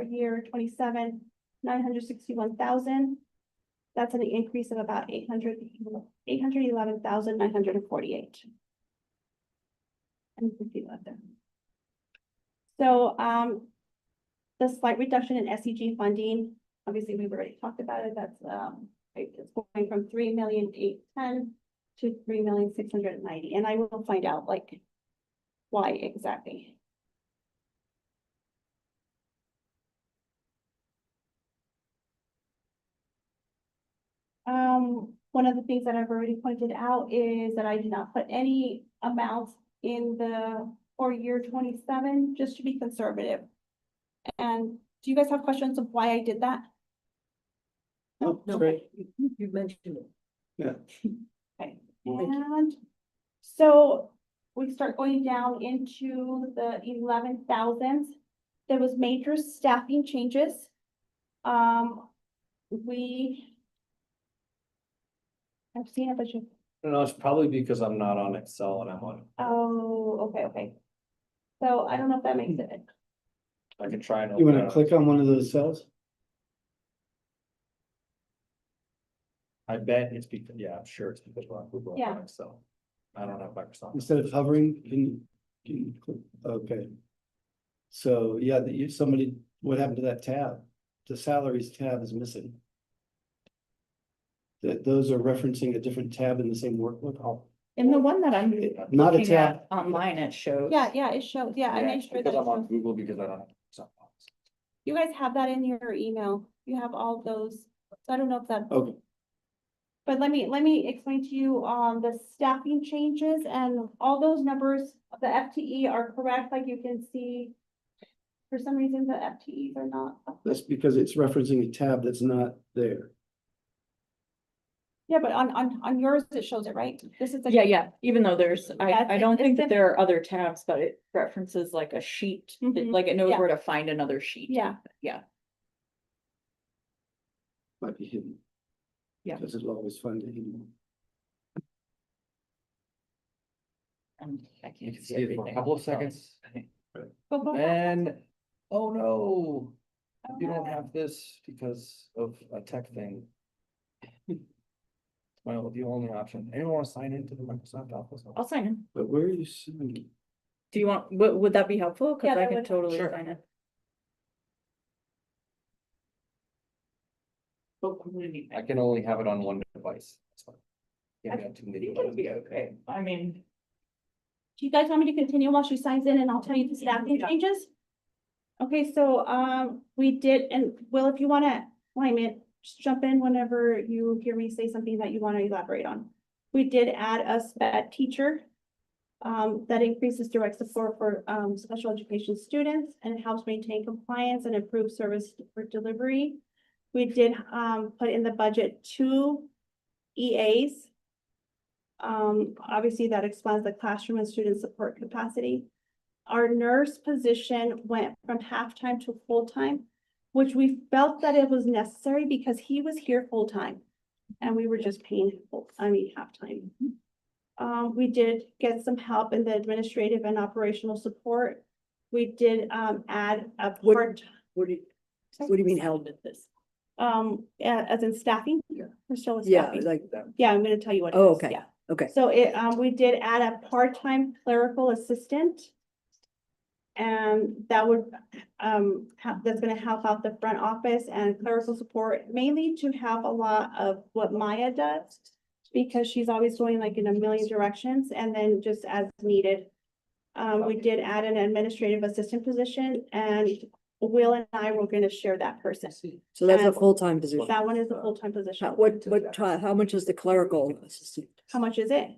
year 27 961,000. That's an increase of about 811,948. And 50 left there. So, the slight reduction in SEG funding, obviously, we've already talked about it, that's, it's going from 3,810,000 to 3,690,000, and I will find out, like, why exactly. One of the things that I've already pointed out is that I did not put any amounts in the for year 27, just to be conservative. And do you guys have questions of why I did that? Oh, No. great. You mentioned it. Yeah. Okay, you. and so we start going down into the 11,000s. There was major staffing changes. I've seen a bunch of, No, it's probably because I'm not on Excel and I'm on, oh, okay. So I don't know if that makes it. I can try and. You open wanna it up. click on one of those cells? I bet it's because, yeah, I'm sure it's because we're on Google. Yeah. So I don't have Microsoft. Instead of hovering, can you click? Okay. So, yeah, somebody, what happened to that tab? The salaries tab is missing. Those are referencing a different tab in the same workbook. Oh, In the one that I'm not a looking tab. at online, it shows. Yeah, it shows, yeah, I Yeah, made it's sure because that. I'm on Google because I don't have Microsoft. You guys have that in your email. You have all those. So I don't know if that. Okay. But let me explain to you, the staffing changes and all those numbers, the FTE are correct, like you can see. For some reason, the FTEs are not. That's because it's referencing a tab that's not there. Yeah, but on yours, it shows it, right? This is. Yeah, even though there's, Yeah, I don't it's think that diff- there are other tabs, but it references like a sheet, Mhm. like it knows Yeah. where to find another sheet. Yeah. Might be hidden. Yeah. Because it'll always find it hidden. I You can't can see it for a couple of seconds Go back. and, oh no, you don't have this because of a tech thing. Well, the only option, anyone want to sign into the Microsoft Office? I'll sign in. But where are you seeing? Do you want, would that be helpful? Cause Yeah, I that can would. totally Sure. sign in. I can only have it on one device. That's fine. I Can't have too many think it'll be devices. okay. I mean, Do you guys want me to continue while she signs in and I'll tell you the staffing changes? Okay, so, we did, and Will, if you wanna chime in, just jump in whenever you hear me say something that you wanna elaborate on. We did add a sped teacher. That increases direct support for, special education students and helps maintain compliance and improve service for delivery. We did, put in the budget 2 EAs. Obviously that expands the classroom and student support capacity. Our nurse position went from half-time to full-time, which we felt that it was necessary because he was here full-time. And we were just paying, half-time. We did get some help in the administrative and operational support. We did, add a What- part. What do you mean held? this. As in staffing? Yeah. We're still with Yeah, staffing. like, Yeah, I'm gonna tell you what. it Oh, is, okay. Yeah. okay. So we did add a part-time clerical assistant. And that would, that's gonna help out the front office and clerical support, mainly to have a lot of what Maya does. Because she's always going like in a million directions and then just as needed. We did add an administrative assistant position and Will and I were gonna share that person. So that's a And- full-time position. That one is a full-time position. How much is the clerical assistant? How much is it?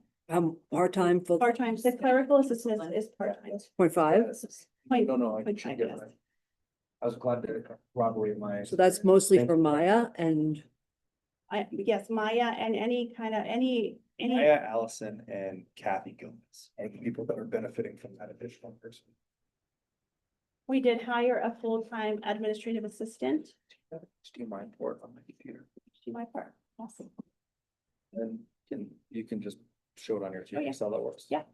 Part-time, full, Part-time, the clerical assistant is part-time. 0.5? No, I Point should five, get yes. that. I was glad to corroborate my. So that's mostly for Maya and, Yes, Maya and any kind of, any. Maya, Allison, and Kathy Gomez are the people that are benefiting from that additional person. We did hire a full-time administrative assistant. Do you mind for it on my computer? She my part. Awesome. And you can just show it on your Oh, yeah. Excel that works. Yeah.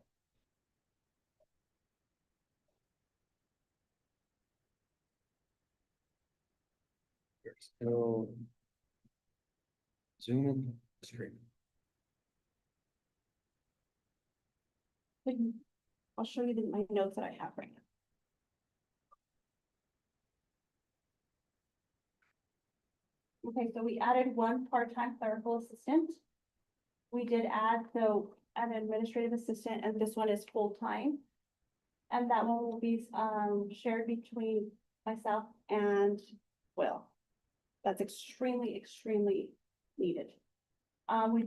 So. Zoom in screen. I'll show you my notes that I have right now. Okay, so we added one part-time clerical assistant. We did add, though, an administrative assistant, and this one is full-time. And that one will be, shared between myself and Will. That's extremely, extremely needed.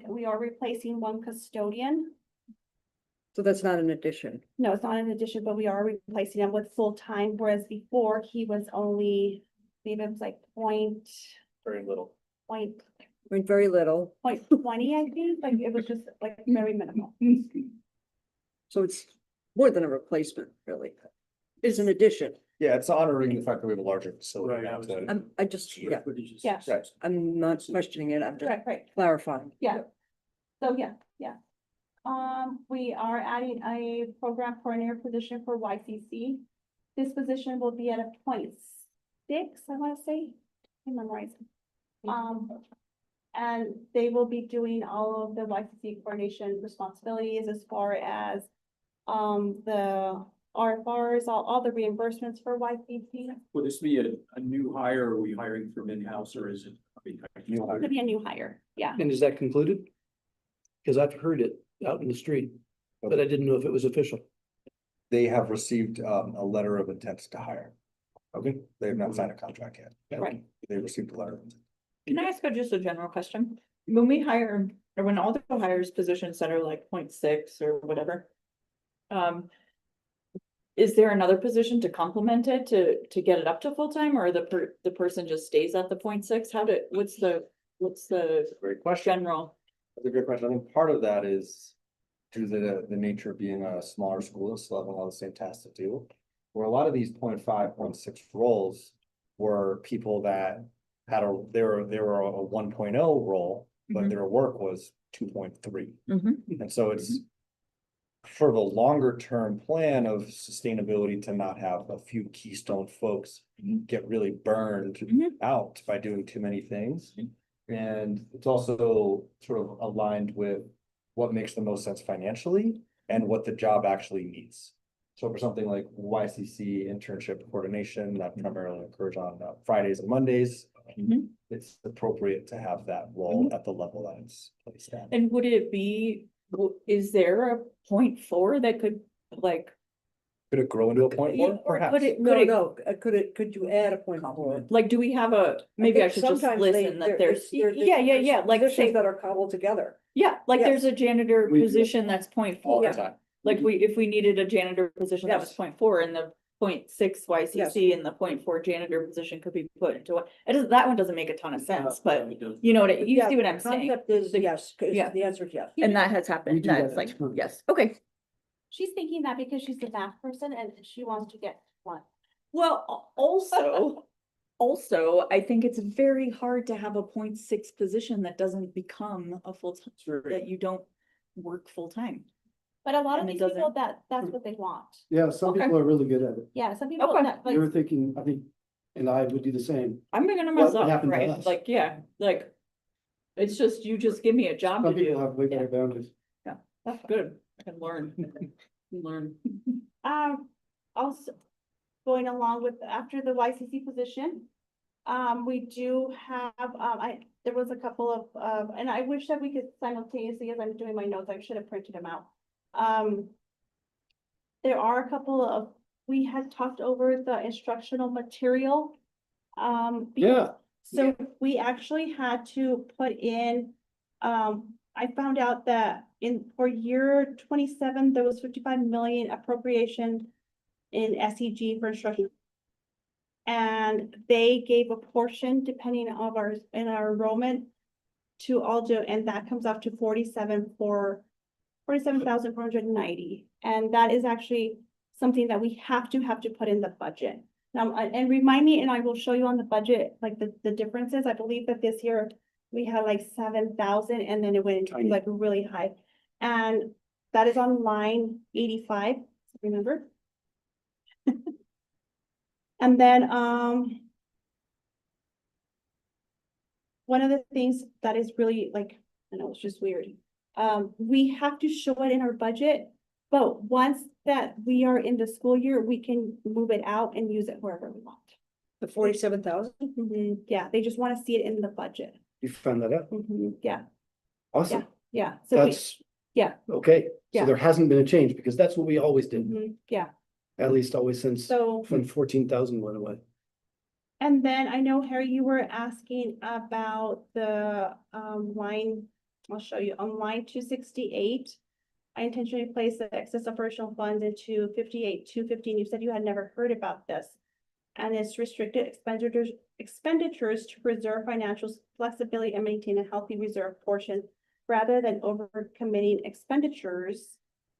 We are replacing one custodian. so that's not an addition. No, it's not an addition, but we are replacing him with full-time, whereas before he was only, I believe it was like Very little. point I mean, very little, 20, I think, like it was just like very minimal. so it's more than a replacement, really. It's an addition. Yeah, it's honoring the fact that we have a larger facility. Right, I now was- to- I just, yeah, Yeah. Right. I'm not questioning it, I'm just Right. clarifying. Yeah. So, yeah. We are adding a program coordinator position for YCC. This position will be at a 0.6, I wanna say, I memorize. And they will be doing all of the YCC coordination responsibilities as far as, the RFRs, all the reimbursements for YCC. Will this be a new hire? Are we hiring from in-house or is it? New hire. Could be a new hire, yeah. And is that concluded? Because I've heard it out in the street, but I didn't know if it was official. They have received a letter of intent to hire. Okay, they have not signed a contract yet. Right. They received a letter of intent. Can I ask just a general question? When we hire, or when Aldo hires positions that are like 0.6 or whatever. Is there another position to complement it to get it up to full time, or the person just stays at the 0.6? What's the Great question. general? That's a good question. I think part of that is due to the nature of being a smaller school and still having all the same tasks to do. Where a lot of these 0.5, 0.6 roles were people that had they were a 1.0 role, but Mhm. their work was 2.3. Mhm. And so it's sort of a longer term plan of sustainability to not have a few keystone folks get really burned Mhm. out by doing too many things. Mhm. And it's also sort of aligned with what makes the most sense financially and what the job actually needs. So for something like YCC internship coordination that primarily occurs on Fridays and Mondays, Mhm. it's appropriate to have that role at the level that it's placed at. And would it be, is there a 0.4 that could like, Could it grow into a point Yeah, four? or Perhaps. could it- No, could you add a point four? like, do we have maybe I think should just sometimes they- listen that there's, there- yeah, like Positions say, that are cobbled together. yeah, like Yes. there's a janitor We- position that's 0.4. All the Yeah. time. Like if we needed a janitor position that was Yes. 0.4 and the 0.6 YCC and the 0.4 janitor position could be put into one. That one doesn't make a ton of sense, but you know what, you Yeah, see what I'm the saying? Concept is yes, Yeah. the answer is yes. And that has We happened. do that That's a like, ton. yes, okay. She's thinking that because she's the math person and she wants to get one. Well, also, I think it's very hard to have a 0.6 position that doesn't become a full-time, that you don't work full-time. But a lot of And it these people, doesn't- that's what they want. Yeah, some Okay. people are really good at it. Yeah, some people Okay. that like, You're thinking, I think, and I would do the same. I'm beginning What myself, happened to right? us? Like, yeah, like. It's just, you just give me a job to Some people do. have way Yeah. better boundaries. That's good. I can learn. Learn. also going along with, after the YCC position. We do have, there was a couple of, and I wish that we could simultaneously, as I'm doing my notes, I should have printed them out. There are a couple of, we had talked over the instructional material. Yeah, So we actually had to put in, I found out that for year 27, there was 55 million appropriation in SEG for instruction. And they gave a portion depending of our enrollment to Aldo, and that comes up to 47,490. And that is actually something that we have to put in the budget. Now, and remind me, and I will show you on the budget, like the differences. I believe that this year we had like 7,000 and then it went into Tiny. like really high. And that is on line 85, remember? And then, one of the things that is really like, I know it's just weird. We have to show it in our budget, but once that we are in the school year, we can move it out and use it wherever we want. The 47,000? Yeah, they just want to see it in the budget. You found that out? Yeah, Awesome. yeah. So we, That's. yeah. Okay, so Yeah. there hasn't been a change because that's what we always did, yeah, at least always since so. when 14,000 went away. And then I know, Harry, you were asking about the line, I'll show you, on line 268. I intentionally placed the excess operational funds into 58,215. You said you had never heard about this. And it's restricted expenditures to preserve financial flexibility and maintain a healthy reserve portion rather than over committing expenditures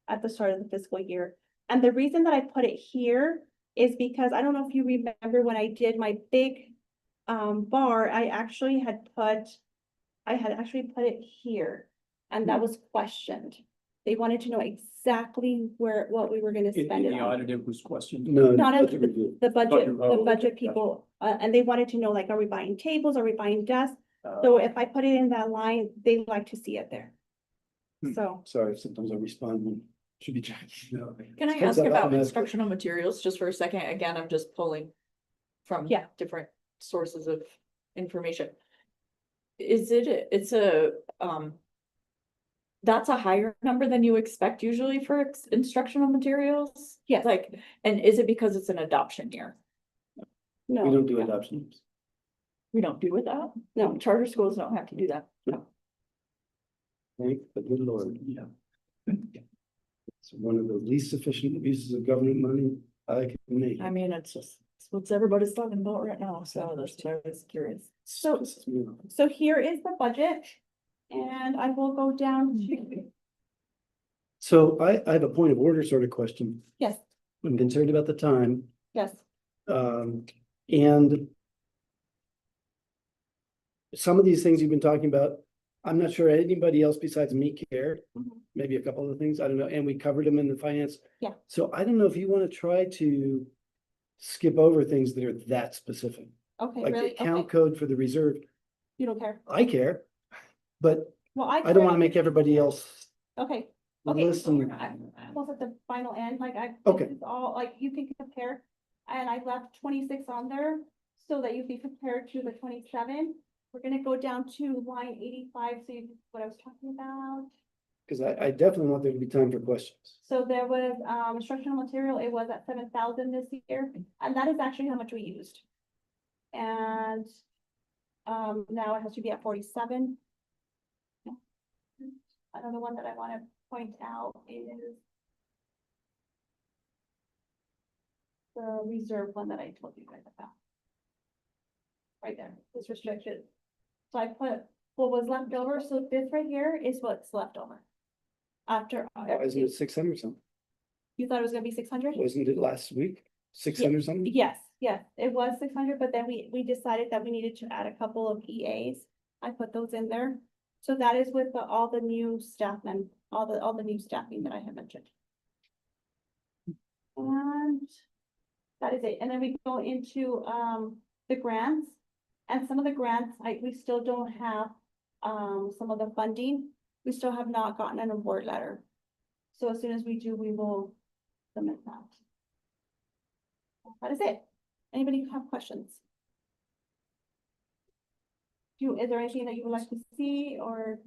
at the start of the fiscal year. And the reason that I put it here is because I don't know if you remember when I did my big bar, I actually put it here, and that was questioned. They wanted to know exactly what we were gonna In spend it the on. audit, it was questioned. No. Not budget in review. the budget, Budget, the oh, budget gotcha. people, and they wanted to know, like, are we buying tables, are we buying desks? So if I put it in that line, they like to see it there. Hmm. So, Sorry, sometimes I respond when should be checking. No. Can I Comes ask out about automatically. instructional materials just for a second? Again, I'm just pulling from Yeah. different sources of information. It's a, that's a higher number than you expect usually for instructional materials? Yes. Like, and is it because it's an adoption year? We no, don't do adoptions. We don't do it that? no, Charter schools don't have to do that. Thank the good Lord. Yeah. It's one of the least efficient uses of government money I can make. I mean, it's what everybody's talking about right now, so that's why I was curious. So- Pisses me off. so here is the budget. And I will go down to, So I have a point of order sort of question. yes, I'm concerned about the time. yes, And some of these things you've been talking about, I'm not sure anybody else besides me cared. Mhm. Maybe a couple of things, I don't know, and we covered them in the finance. Yeah. So I don't know if you want to try to skip over things that are that specific, okay, like the really, account okay, code for the reserve. you don't care. I care, but Well, I don't want to make everybody else Okay, okay, so listen. I was at the final end, like Okay. this is all, like, you can compare. And I left 26 on there so that you can compare to the 27. We're gonna go down to line 85, so you, what I was talking about. Because I definitely want there to be time for questions. So there was, instructional material, it was at 7,000 this year, and that is actually how much we used. And, now it has to be at 47. Another one that I wanna point out is the reserve one that I told you guys about. Right there, it's restricted. So I put what was left over, so this right here is what's left over. After, Isn't it 600 something? you thought it was gonna be 600? Wasn't it last week? 600 something? Yes, yes, it was 600, but then we decided that we needed to add a couple of EAs. I put those in there. So that is with all the new staff and all the new staffing that I have mentioned. And that is it. And then we go into the grants. And some of the grants, we still don't have some of the funding. We still have not gotten an award letter. So as soon as we do, we will submit that. That is it. Anybody have questions? Is there anything that you would like to see or,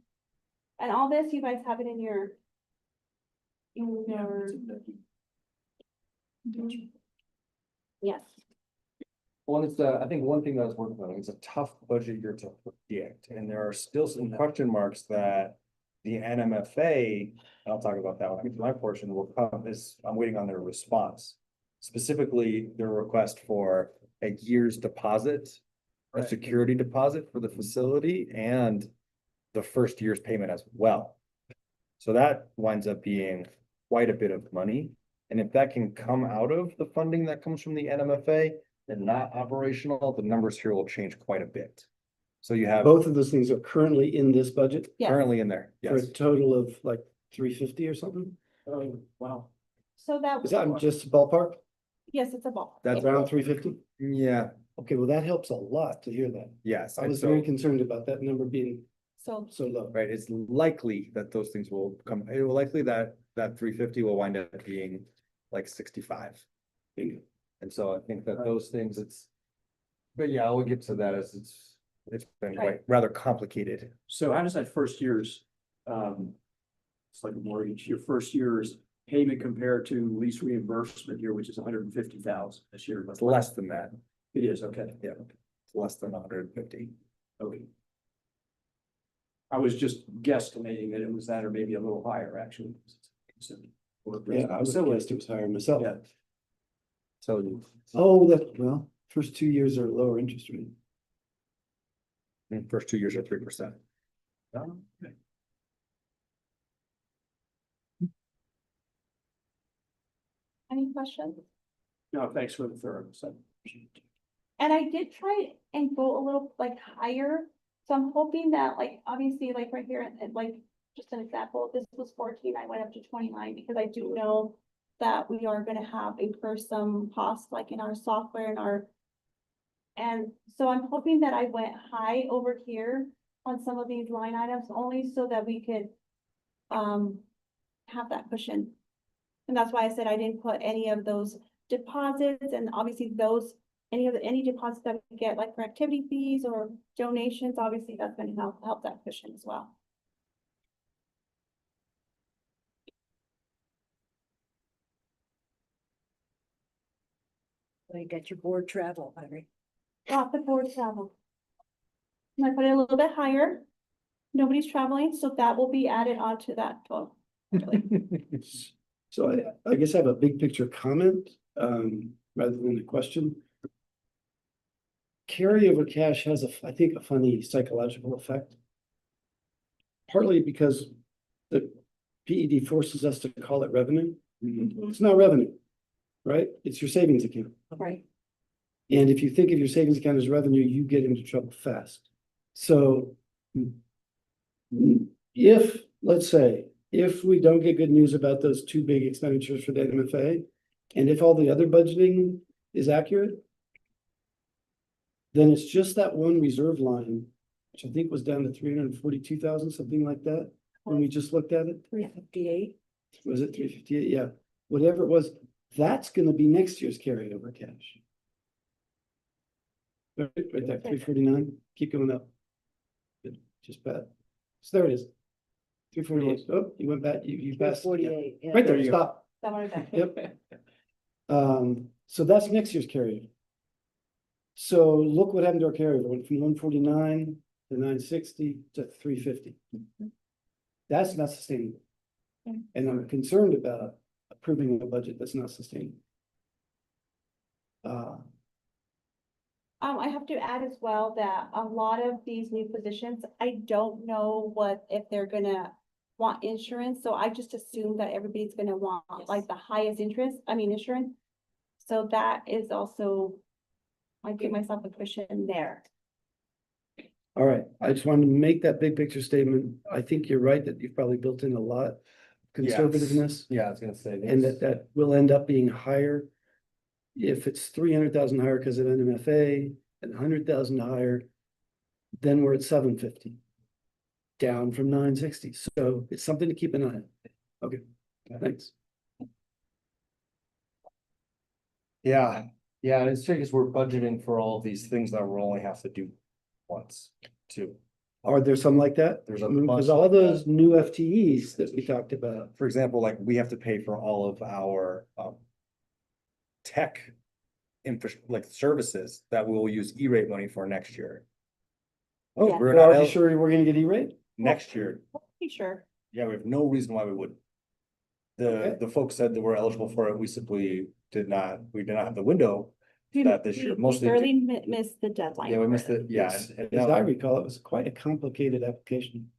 and all this, you guys have it in your. Yes, Well, it's, I think one thing that I was working on, it's a tough budget year to predict, and there are still some question marks that the NMFA, and I'll talk about that when I get to my portion, will come, I'm waiting on their response. Specifically, their request for a year's deposit, a security deposit for the facility, and the first year's payment as well. So that winds up being quite a bit of money, and if that can come out of the funding that comes from the NMFA, and not operational, the numbers here will change quite a bit. So you have Both of those things are currently in this budget yes. currently in there, for a yes. total of like 350 or something. Oh, wow. So that. Is that just ballpark? Yes, it's a ball. That's Around 350? Yeah, Okay, well, that helps a lot to hear that. Yes. I and was so- very concerned about that number being So so low. Right, it's likely that those things will come, it will likely that 350 will wind up being like 65. Bingo. And so I think that those things, but yeah, we'll get to that as it's been quite rather complicated. So how does that first year's, it's like a mortgage, your first year's payment compare to lease reimbursement here, which is 150,000 this year? It's less than that. It is, okay. Yeah. It's less than 150. Okay. I was just guesstimating that it was that or maybe a little higher, actually. Yeah, I was guessed it was higher myself. Yeah. So Oh, well, first 2 years are lower interest rate. the first 2 years are 3%. Okay. any questions? No, thanks for the thoroughness. And I did try and go a little like higher, so I'm hoping that like, obviously, like right here, and like, just an example, this was 14, I went up to 29, because I do know that we are gonna have incur some costs, like in our software and our. And so I'm hoping that I went high over here on some of these line items, only so that we could have that cushion. And that's why I said I didn't put any of those deposits, and obviously those, any deposits that we get, like for activity fees or donations, obviously that's gonna help that cushion as well. You got your board travel, Larry. Lots of board travel. And I put it a little bit higher. Nobody's traveling, so that will be added onto that total. So I guess I have a big picture comment, rather than a question. Carryover cash has I think a funny psychological effect. Partly because the PED forces us to call it revenue. It's not revenue, right? It's your savings account. Right. And if you think of your savings account as revenue, you get into trouble fast. So if, let's say, if we don't get good news about those two big expenditures for the MFA, and if all the other budgeting is accurate, then it's just that one reserve line, which I think was down to 342,000, something like that, when we just looked at it. 358. Was it 358? Yeah, whatever it was, that's gonna be next year's carryover cash. Right there, 349, keep going up. Good, just bad. So there it is. 348. Oh, you went back, you passed. Yeah. 48. Yeah. Right there, stop. That one is that. Yep. So that's next year's carryover. So look what happened to our carryover, went from 149 to 960 to 350. That's not sustainable. Yeah. And I'm concerned about approving a budget that's not sustainable. I have to add as well that a lot of these new positions, I don't know if they're gonna want insurance, so I just assume that everybody's gonna want like the highest insurance. So that is also, I give myself a cushion there. All right, I just wanted to make that big picture statement. I think you're right that you've probably built in a lot of conservativeness. Yeah, I was gonna say. And that will end up being higher. If it's 300,000 higher because of NMFA and 100,000 higher, then we're at 750. Down from 960, so it's something to keep an eye on. Okay, thanks. Yeah, it's because we're budgeting for all of these things that we'll only have to do once, too. Are there some like that? There's a Because bunch all like those new FTEs that we talked about. For example, like we have to pay for all of our tech like services that we will use E-rate money for next year. Oh, Yeah. we're already sure we're gonna get E-rate? Next year, Pretty sure. yeah, we have no reason why we wouldn't. The folks said that we're eligible for it, we simply we did not have the window that this year, We mostly. barely missed the deadline. Yeah, we for missed it. it, yeah. Yes, and as now- I recall, it was quite a complicated application.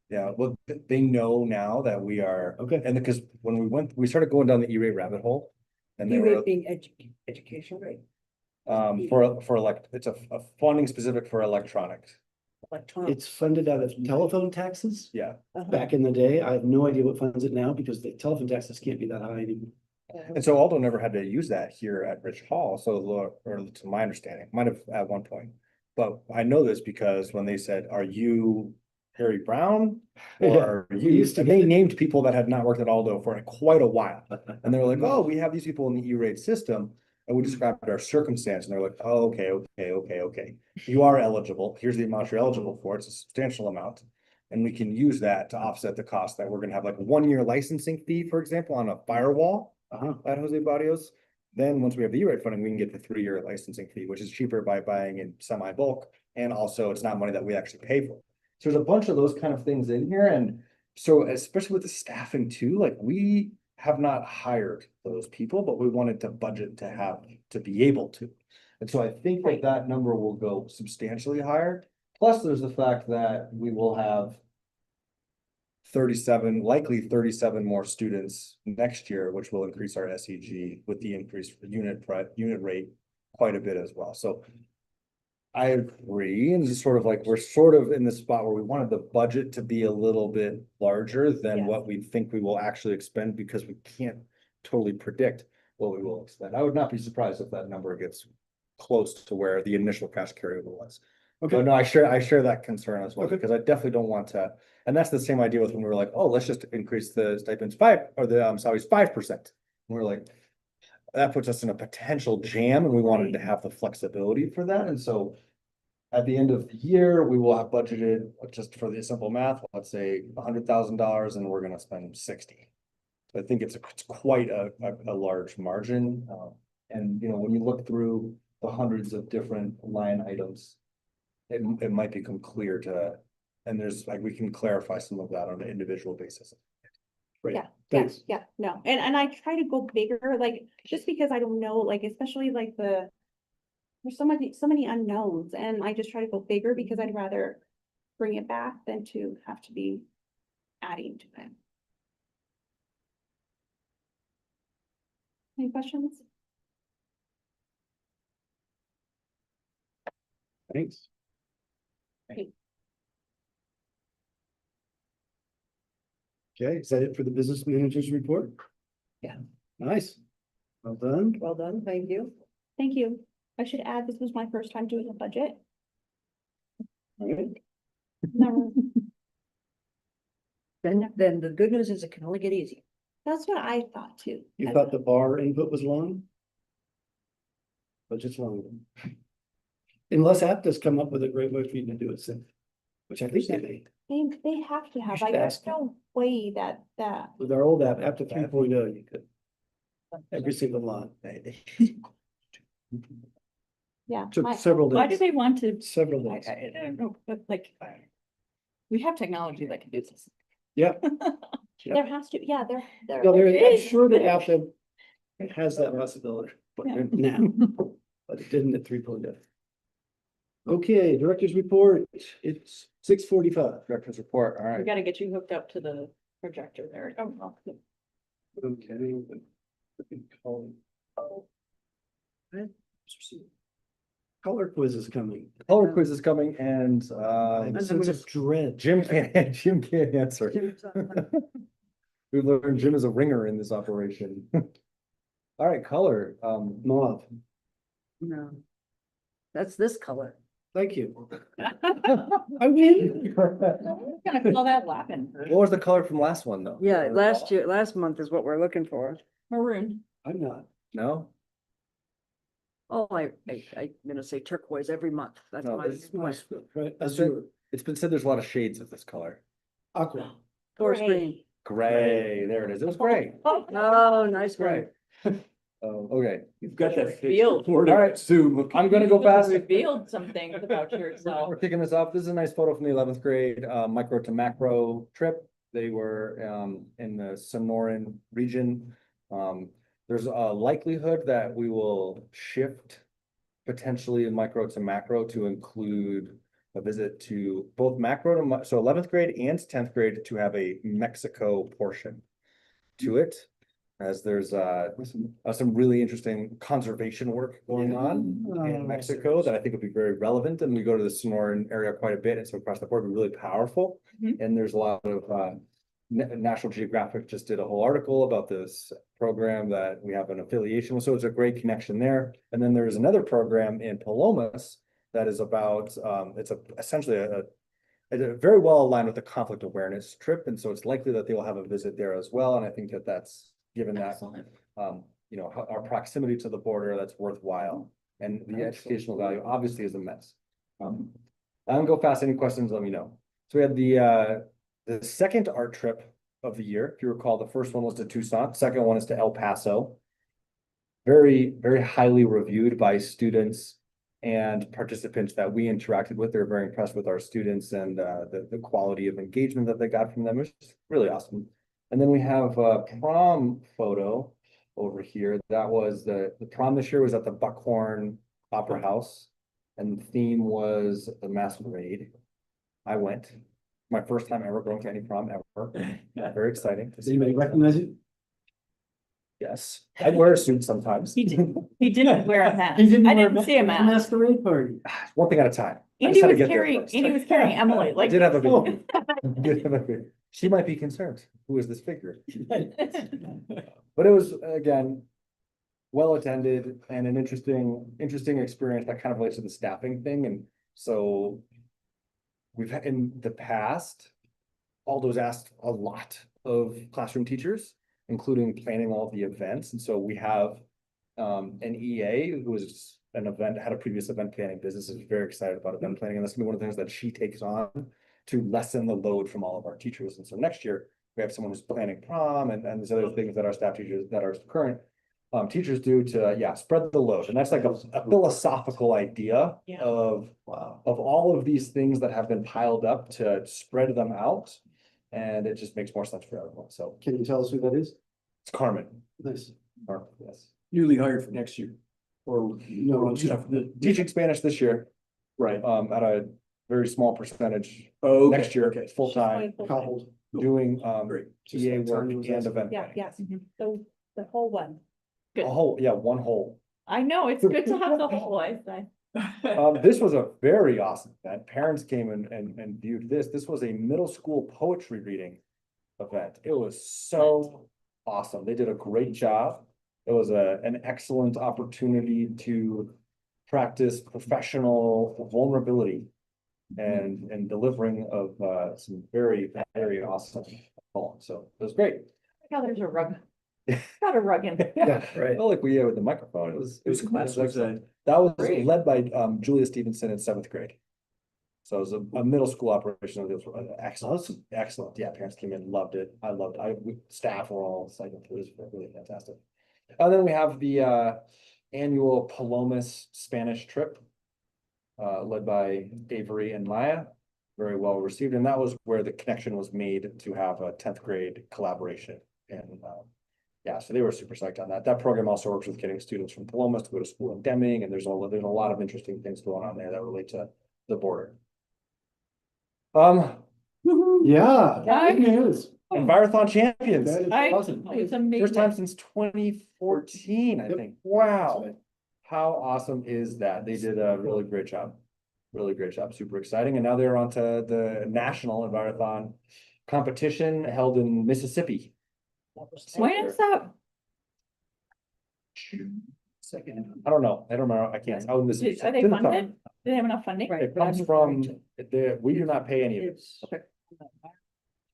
Yeah, well, they know now that we are, Okay. and because when we started going down the E-rate rabbit hole. And they were, E-rate being education rate, for it's a funding specific for electronics, electronic. It's funded out of telephone taxes. yeah. Uh-huh. Back in the day, I have no idea what funds it now because the telephone taxes can't be that high anymore. And so Aldo never had to use that here at Rich Hall, so, or to my understanding, might have at one point. But I know this because when they said, are you Harry Brown? Yeah, Or are we you, used to and they get it. named people that had not worked at Aldo for quite a while. And they were like, oh, we have these people in the E-rate system. And we described our circumstance and they're like, oh, okay. You are eligible. Here's the amount you're eligible for. It's a substantial amount. And we can use that to offset the cost that we're gonna have like a 1 year licensing fee, for example, on a firewall at Jose Barrios. Then once we have the E-rate funding, we can get the 3 year licensing fee, which is cheaper by buying in semi bulk. And also it's not money that we actually pay for. So there's a bunch of those kind of things in here. And so especially with the staffing too, like we have not hired those people, but we wanted to budget to have, to be able to. And so I think that that number will go substantially higher. Plus, there's the fact that we will have 37, likely 37 more students next year, which will increase our SEG with the increased unit rate quite a bit as well. So I agree, and it's sort of like, we're sort of in the spot where we wanted the budget to be a little bit larger than Yes. what we think we will actually expend, because we can't totally predict what we will expend. I would not be surprised if that number gets close to where the initial cash carryover was. Okay. But no, I share that concern as well, Okay. because I definitely don't want to, and that's the same idea with when we were like, oh, let's just increase the stipends 5, or the salaries 5%. We're like, that puts us in a potential jam, and we wanted to have the flexibility for that, and so. At the end of the year, we will have budgeted, just for the simple math, let's say $100,000, and we're gonna spend 60. So I think it's quite a large margin, and you know, when you look through the hundreds of different line items. It might become clear to, and there's like, we can clarify some of that on an individual basis. Great, Yeah, thanks. yeah, no, and I try to go bigger, like, just because I don't know, like, especially like there's so many unknowns, and I just try to go bigger because I'd rather bring it back than to have to be adding to it. Any questions? Thanks. Okay, is that it for the business manager's report? Yeah. Nice. Well done. Well done, thank you. Thank you. I should add, this was my first time doing a budget. All right. Never, Then the good news is it can only get easier. that's what I thought too. You thought the bar input was long? Budget's long. Unless Aptus come up with a great way for you to do it, so, which I think they made. They have to have, should like, there's ask them. no way that. With our old app, Aptus 3.0, you could. Every single line. Yeah. Took my- several Why do days, they want to, several I, days. I don't know, but like. We have technology that can do this. Yeah, There has to, yeah, there. no, there I'm is, sure that but- Aptus has that possibility Yeah. now, but it didn't at 3.0. Okay, director's report, it's 6:45. Director's report, all We right. gotta get you hooked up to the projector there. Oh, well, Okay. Color quiz is coming. Color quiz is coming, and I have a sense of dread. Jim can't answer. We've learned Jim is a ringer in this operation. All right, color, Mauve, No. That's this color. thank you. I win. We're gonna call that laughing. what was the color from last one, though? Yeah, last month is what we're looking for. Maroon. I'm not. No? Oh, I'm gonna say turquoise every month. That's No, my, this is Nice, right, That's azure, It's been said there's a lot of shades of this color. aqua. forest Gray. green. Gray, there it is. It was gray. Oh, nice gray. Oh, okay. You've got that fixed Revealed. report All right. at Zoom. I'm gonna go fast. Revealed something about yourself. We're kicking this off. This is a nice photo from the 11th grade, micro to macro trip. They were, in the Sonoran region. There's a likelihood that we will shift potentially in micro to macro to include a visit to both macro to, so 11th grade and 10th grade to have a Mexico portion to it. As there's some really interesting conservation work going on in Mexico that I think would be very relevant, and we go to the Sonoran area quite a bit, and so across the board, be really powerful. Mhm. And there's a lot of National Geographic just did a whole article about this program that we have an affiliation with, so it's a great connection there. And then there's another program in Palomas that is about, essentially it's very well aligned with the conflict awareness trip, and so it's likely that they will have a visit there as well, and I think that that's, given that, Excellent. our proximity to the border, that's worthwhile. And the educational value obviously is immense. I don't go fast, any questions, let me know. So we had the second art trip of the year. If you recall, the first one was to Tucson, second one is to El Paso. Very, very highly reviewed by students and participants that we interacted with. They're very impressed with our students and the quality of engagement that they got from them. It was really awesome. And then we have a prom photo over here. That was the prom this year was at the Buckhorn Opera House, and the theme was the masquerade. I went. My first time ever going to any prom ever. Very exciting. Does anybody recognize it? Yes, I wear a suit sometimes. He didn't wear a hat. He didn't I wear didn't see a mask. masquerade party. One thing at a time. I Andy just had to was get there carrying, first. Andy was carrying Emily, I like. did have a Oh. baby. Did have a baby. She might be concerned. Who is this figure? But it was, again, well attended and an interesting experience that kind of relates to the staffing thing. And so we've had in the past, Aldo's asked a lot of classroom teachers, including planning all the events. And so we have an EA who is had a previous event planning business, is very excited about event planning. And that's gonna be one of the things that she takes on to lessen the load from all of our teachers. And so next year, we have someone who's planning prom and there's other things that our staff teachers, that our current teachers do to, spread the load. And that's like a philosophical idea Yeah. of all of these things that have been piled up to spread them out. And it just makes more sense for everyone. So Can you tell us who that is? it's Carmen. Nice. Carmen, yes. Newly hired for next year. Or No, on staff. Teaching Spanish this year, Right. at a very small percentage. Oh, okay, Next year, okay. full-time, Coupled. doing Great. Just TA like work Tanya was and asking. event Yeah, planning. yes, the whole one. Good. A whole, one whole. I know, it's good to have the whole, I say. This was a very awesome event. Parents came and viewed this. This was a middle school poetry reading event. It was so awesome. They did a great job. It was an excellent opportunity to practice professional vulnerability and delivering of some very, very awesome poems. So it was great. Yeah, there's a rug. Got a rug in. Yeah, right. Felt like we with the microphone. It was Whose class was excellent. That was Great. led by Julia Stevenson in seventh grade. So it was a middle school operation. It was excellent, excellent. Yeah, parents came in, loved it. I loved it. Staff were all excited. It was really fantastic. And then we have the annual Palomas Spanish trip, led by Avery and Maya. Very well received, and that was where the connection was made to have a 10th grade collaboration. And so they were super psyched on that. That program also works with getting students from Palomas to go to school in Deming, and there's a lot of interesting things going on there that relate to the border. Yeah. Right. Good news. Envirothon champions. That is awesome. It's First time amazing. since 2014, I Yep. think. Wow. How awesome is that? They did a really great job. Really great job. Super exciting. And now they're on to the national Envirothon competition held in Mississippi. When is that? Second. I don't know. I don't remember. I can't. Oh, Mississippi. Are they Didn't tell. funded? Do they have enough funding? Right. It comes from, we do not pay any of it. Okay.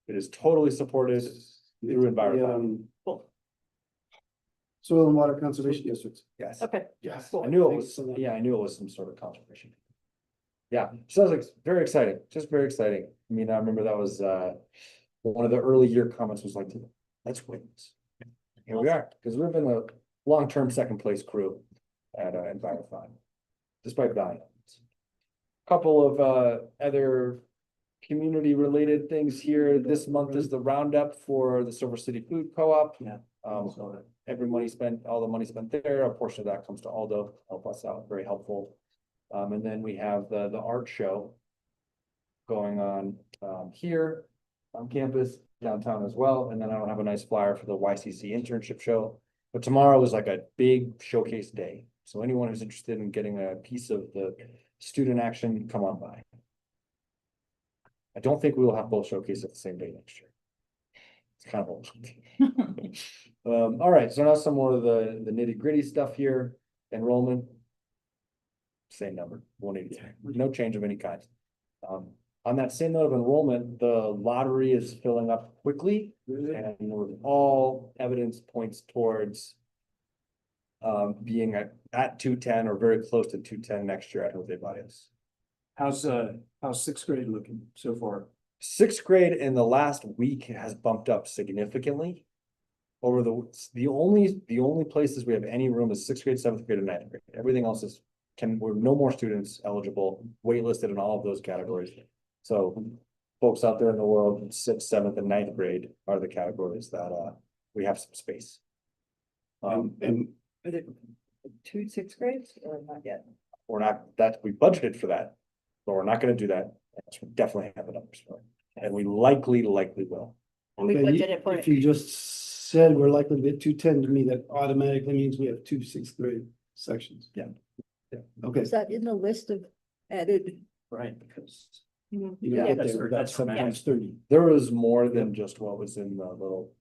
It is totally supported through The, Envirothon. Cool. Soil and Water Conservation District. Yes. Okay. Yes. I knew it Thanks was, so much. yeah, I knew it was some sort of conservation. Yeah, so it was like very exciting, just very exciting. I mean, I remember that was one of the early year comments was like, let's win this. Here we are, because we've been a long-term second place crew at Envirothon, despite valiant efforts. Couple of other community related things here. This month is the roundup for the Silver City Food Co-op. Yeah. All the money spent there, a portion of that comes to Aldo, help us out, very helpful. And then we have the art show going on here on campus, downtown as well. And then I don't have a nice flyer for the YCC internship show. But tomorrow is like a big showcase day. So anyone who's interested in getting a piece of the student action, come on by. I don't think we will have both showcases at the same day next year. It's kind of a lot. All right, so now some more of the nitty gritty stuff here, enrollment. Same number, 183, no change of any kind. On that same note of enrollment, the lottery is filling up quickly, and all evidence points towards being at 210 or very close to 210 next year at Jose Barrios. How's sixth grade looking so far? Sixth grade in the last week has bumped up significantly. Over the only places we have any room is sixth grade, seventh grade, and ninth grade. Everything else is we're no more students eligible, waitlisted in all of those categories. So folks out there in the world, sixth, seventh, and ninth grade are the categories that we have some space. And Are there 2 sixth grades or not yet? We're not, we budgeted for that, but we're not gonna do that. We definitely have the numbers for it, and we likely will. We okay, budgeted for if it. you just said we're likely to get 210, to me, that automatically means we have 2 sixth grade sections. Yeah. Okay, Is that in the list of added? Right, because. you Yeah, know, that's- that's that's 7 times 30. There was more than just what was in the little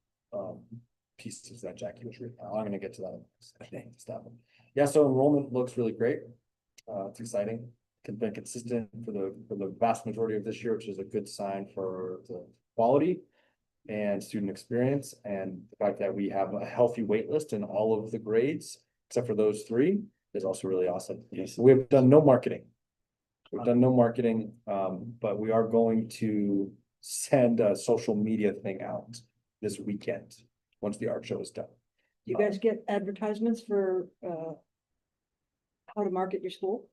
pieces that Jackie was reading. I'm gonna get to that. Stop it. Yeah, so enrollment looks really great. It's exciting. Been consistent for the vast majority of this year, which is a good sign for the quality and student experience, and the fact that we have a healthy wait list in all of the grades, except for those 3, is also really awesome. Yes. We've done no marketing. But we are going to send a social media thing out this weekend, once the art show is done. You guys get advertisements for how to market your school?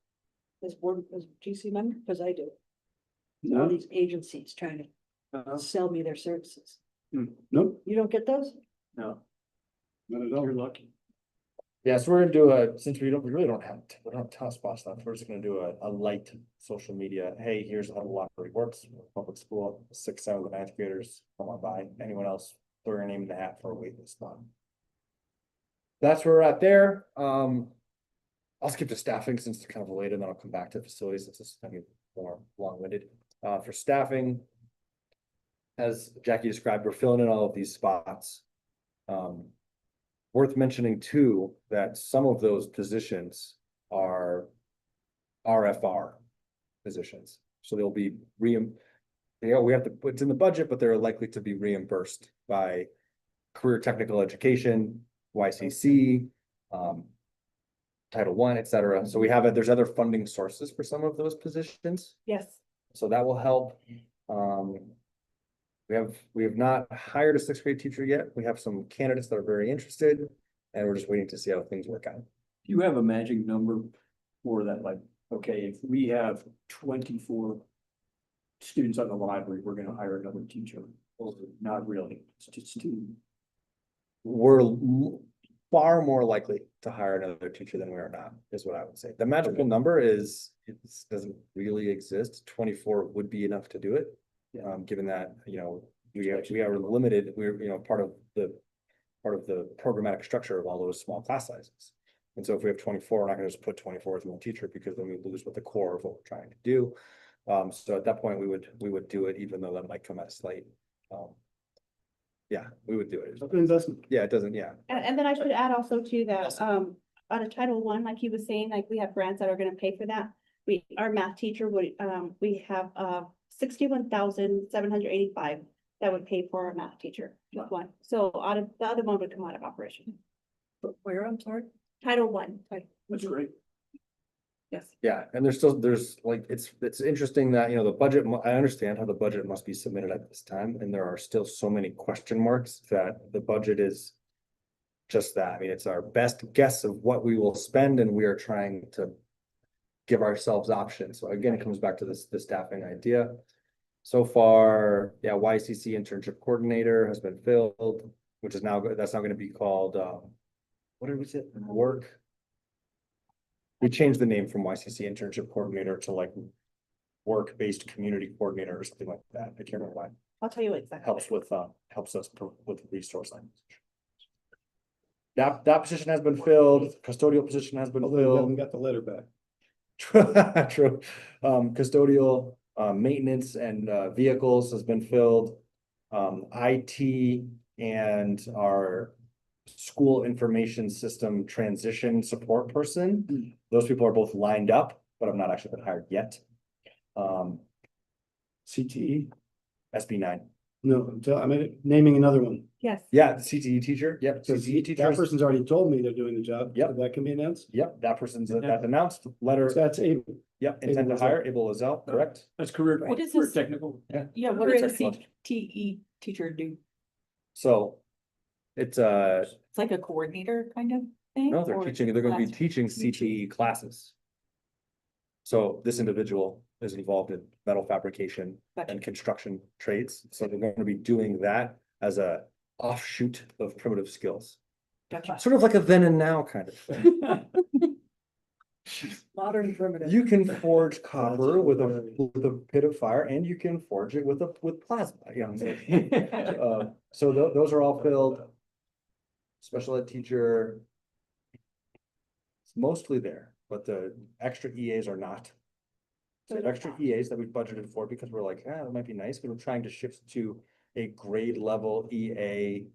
As GC member, because I do. All No, these agencies trying to sell me their services. nope, You don't get those? No, not at all. you're lucky. Yeah, so we're gonna do since we really don't have ton of spot stuff, we're just gonna do a light social media. Hey, here's how the lottery works, public school, 6th, 7th, and 9th graders, come on by, anyone else, throw your name in the hat for a wait list spot. That's where we're at there. I'll skip to staffing since they're kind of related, and then I'll come back to facilities since this is gonna be more long-winded. For staffing, as Jackie described, we're filling in all of these spots. Worth mentioning too, that some of those positions are RFR positions. So they'll be we have to, it's in the budget, but they're likely to be reimbursed by career technical education, YCC, Title I, et cetera. So we have there's other funding sources for some of those positions. Yes. So that will help. We have not hired a 6th grade teacher yet. We have some candidates that are very interested, and we're just waiting to see how things work out. Do you have a magic number for that? Like, okay, if we have 24 students on the library, we're gonna hire another teacher. Well, not really, it's just 2. We're far more likely to hire another teacher than we are not, is what I would say. The magical number is, it doesn't really exist. 24 would be enough to do it. Given that, we are limited, we're, part of the programmatic structure of all those small class sizes. And so if we have 24, we're not gonna just put 24 as one teacher, because then we lose what the core of what we're trying to do. So at that point, we would do it, even though that might come at a slight. Yeah, we would do it. It's an investment. Yeah, it doesn't, yeah. And then I should add also to that, out of Title I, like he was saying, like we have grants that are gonna pay for that. Our math teacher would, we have, 61,785 that would pay for our math teacher, just one. So out of, the other one would come out of operation. Where, I'm sorry? Title I. That's great. Yes. Yeah, and there's like, it's interesting that, the budget, I understand how the budget must be submitted at this time, and there are still so many question marks that the budget is just that. I mean, it's our best guess of what we will spend, and we are trying to give ourselves options. So again, it comes back to the staffing idea. So far, yeah, YCC internship coordinator has been filled, which is that's now gonna be called, what was it? Work. We changed the name from YCC internship coordinator to like work-based community coordinator or something like that. I can't remember why. I'll tell you exactly. Helps us with resource line. That position has been filled. Custodial position has been Although we filled. haven't got the letter back. True. Custodial, maintenance and vehicles has been filled. IT and our school information system transition support person. Those people are both lined up, but have not actually been hired yet. CTE, SB9. no, I'm naming another one. Yes. Yeah, the CTE teacher. Yep, So CTE that teachers. person's already told me they're doing the job. Yep. So that can be announced. Yep, that person's that's announced. Letter. So that's Abel. Yep, intent to Abel hire. Abel Lizelle, correct? That's career, What is career this? technical. Yeah, what Career does a technology. CTE teacher do? So it's It's like a coordinator kind of thing? no, they're or teaching, they're gonna be class- teaching CTE classes. So this individual is involved in metal fabrication Gotcha. and construction trades, so they're gonna be doing that as a offshoot of primitive skills. Gotcha. Sort of like a then and now kind of thing. Modern primitive. You can forge copper with a pit of fire, and you can forge it with plasma, you know. So those are all filled. Special ed teacher. It's mostly there, but the extra EAs are not. So extra EAs that we budgeted for because we're like, that might be nice, but we're trying to shift to a grade level EA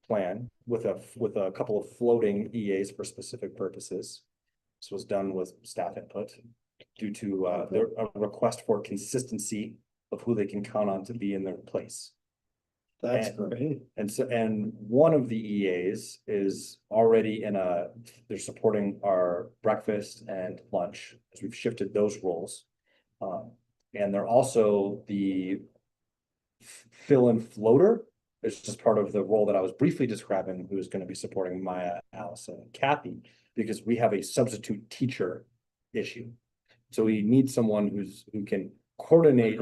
plan with a couple of floating EAs for specific purposes. This was done with staff input due to a request for consistency of who they can count on to be in their place. That's And- great. And one of the EAs is already they're supporting our breakfast and lunch, as we've shifted those roles. And they're also the fill-in floater. It's just part of the role that I was briefly describing, who's going to be supporting Maya, Allison, and Kathy, because we have a substitute teacher issue. So we need someone who can coordinate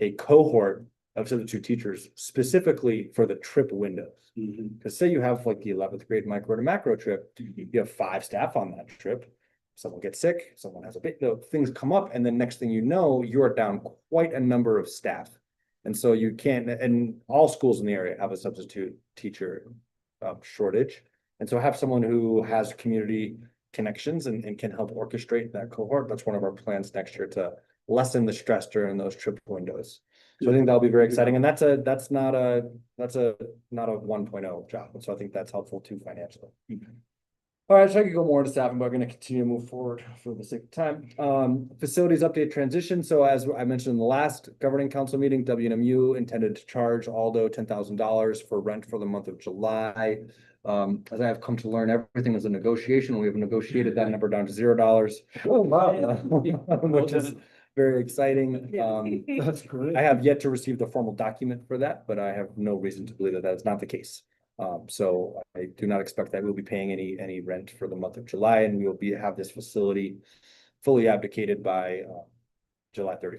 a cohort of substitute teachers specifically for the trip windows. Because say you have like the 11th grade micro to macro trip, you have 5 staff on that trip. Someone gets sick, someone has a bit, things come up, and then next thing you know, you're down quite a number of staff. And so you can't, and all schools in the area have a substitute teacher shortage. And so have someone who has community connections and can help orchestrate that cohort. That's one of our plans next year, to lessen the stress during those trip windows. So I think that'll be very exciting. And that's not a 1.0 job. And so I think that's helpful too financially. All right, so I could go more into staffing, but I'm going to continue to move forward for the sake of time. Facilities update transition. So as I mentioned in the last governing council meeting, WNMU intended to charge Aldo $10,000 for rent for the month of July. As I have come to learn, everything was a negotiation. We have negotiated that number down to $0. Oh, wow. Which is very exciting. That's great. I have yet to receive the formal document for that, but I have no reason to believe that that is not the case. So I do not expect that we'll be paying any rent for the month of July, and we will have this facility fully abdicated by July 31st.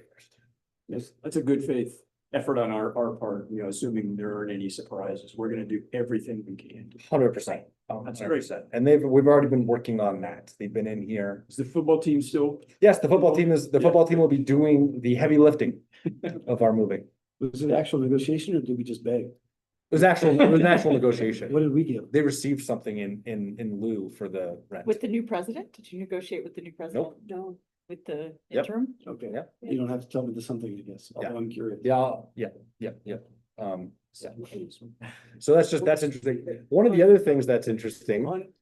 Yes, that's a good faith effort on our part, assuming there aren't any surprises. We're gonna do everything we can. 100%. That's great. 100%. And we've already been working on that. They've been in here. Is the football team still? Yes, the football team will be doing the heavy lifting of our moving. Was it actual negotiation or did we just beg? It was an actual negotiation. What did we give? They received something in lieu for the rent. With the new president? Did you negotiate with the new president? Nope. No, With the Yep. interim? Okay, Yep. you don't have to tell me the something, I guess, Yeah. although I'm curious. Yeah. So that's interesting. One of the other things that's interesting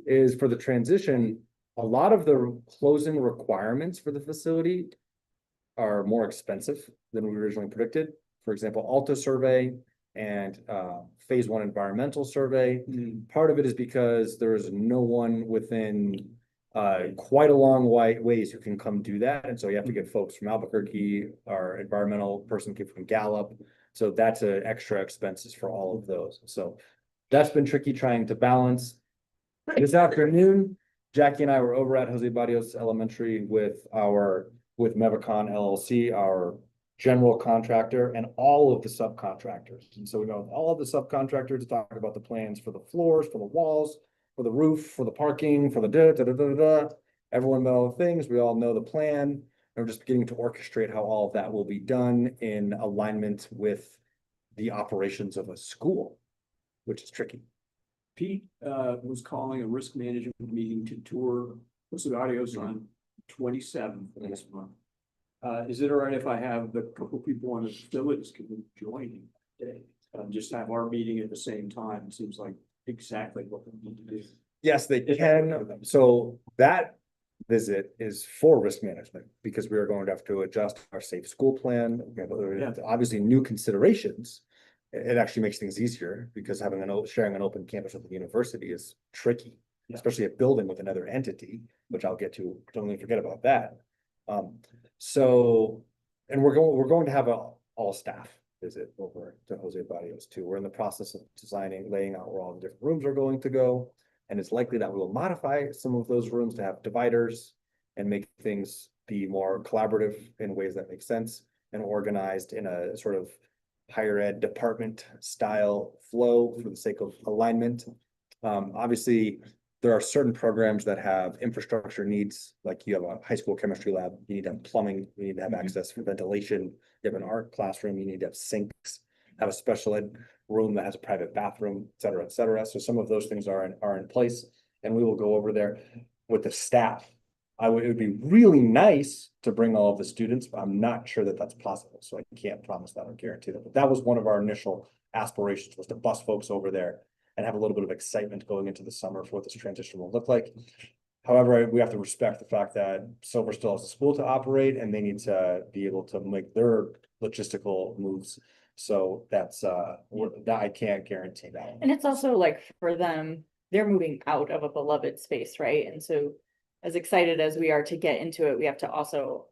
is for the transition, a lot of the closing requirements for the facility are more expensive than we originally predicted. For example, Alta survey and phase 1 environmental survey. Part of it is because there is no one within quite a long ways who can come do that. And so you have to get folks from Albuquerque, our environmental person came from Gallup. So that's extra expenses for all of those. So that's been tricky trying to balance. This afternoon, Jackie and I were over at Jose Barrios Elementary with Mevicon LLC, our general contractor, and all of the subcontractors. And so we met with all of the subcontractors to talk about the plans for the floors, for the walls, for the roof, for the parking, for the Everyone met all the things. We all know the plan. And we're just beginning to orchestrate how all of that will be done in alignment with the operations of a school, which is tricky. Pete was calling a risk management meeting to tour Los Barrios on 27th of this month. Is it all right if I have the couple people on the facilities can join? day. Just have our meeting at the same time, seems like exactly what we need to do. Yes, they can. So that visit is for risk management because we are going to have to adjust our safe school plan. We have obviously new considerations. It actually makes things easier because having sharing an open campus with the university is tricky, especially a building with another entity, which I'll get to. Don't even forget about that. And we're going to have a all staff visit over to Jose Barrios too. We're in the process of laying out where all the different rooms are going to go. And it's likely that we will modify some of those rooms to have dividers and make things be more collaborative in ways that make sense and organized in a sort of higher ed department style flow for the sake of alignment. Obviously, there are certain programs that have infrastructure needs, like you have a high school chemistry lab, you need to have plumbing, you need to have access for ventilation, you have an art classroom, you need to have sinks, have a special ed room that has a private bathroom, et cetera, et cetera. So some of those things are in place, and we will go over there with the staff. It would be really nice to bring all of the students, but I'm not sure that that's possible. So I can't promise that or guarantee that. But that was one of our initial aspirations, was to bus folks over there and have a little bit of excitement going into the summer for what this transition will look like. However, we have to respect the fact that Silver still has a school to operate and they need to be able to make their logistical moves. So that's that I can't guarantee that. And it's also like for them, they're moving out of a beloved space, right? And so as excited as we are to get into it, we have to also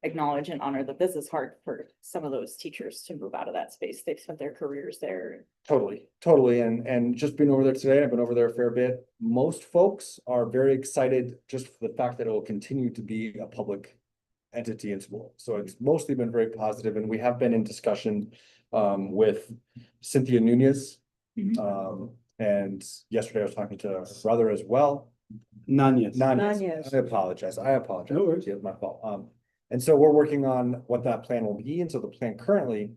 acknowledge and honor that this is hard for some of those teachers to move out of that space. They've spent their careers there. Totally. And just being over there today, I've been over there a fair bit. Most folks are very excited just for the fact that it will continue to be a public entity in school. So it's mostly been very positive, and we have been in discussion with Cynthia Nunez. And yesterday I was talking to her brother as well. Nunez. Nunez. I apologize. No worries. It's my fault. And so we're working on what that plan will be. And so the plan currently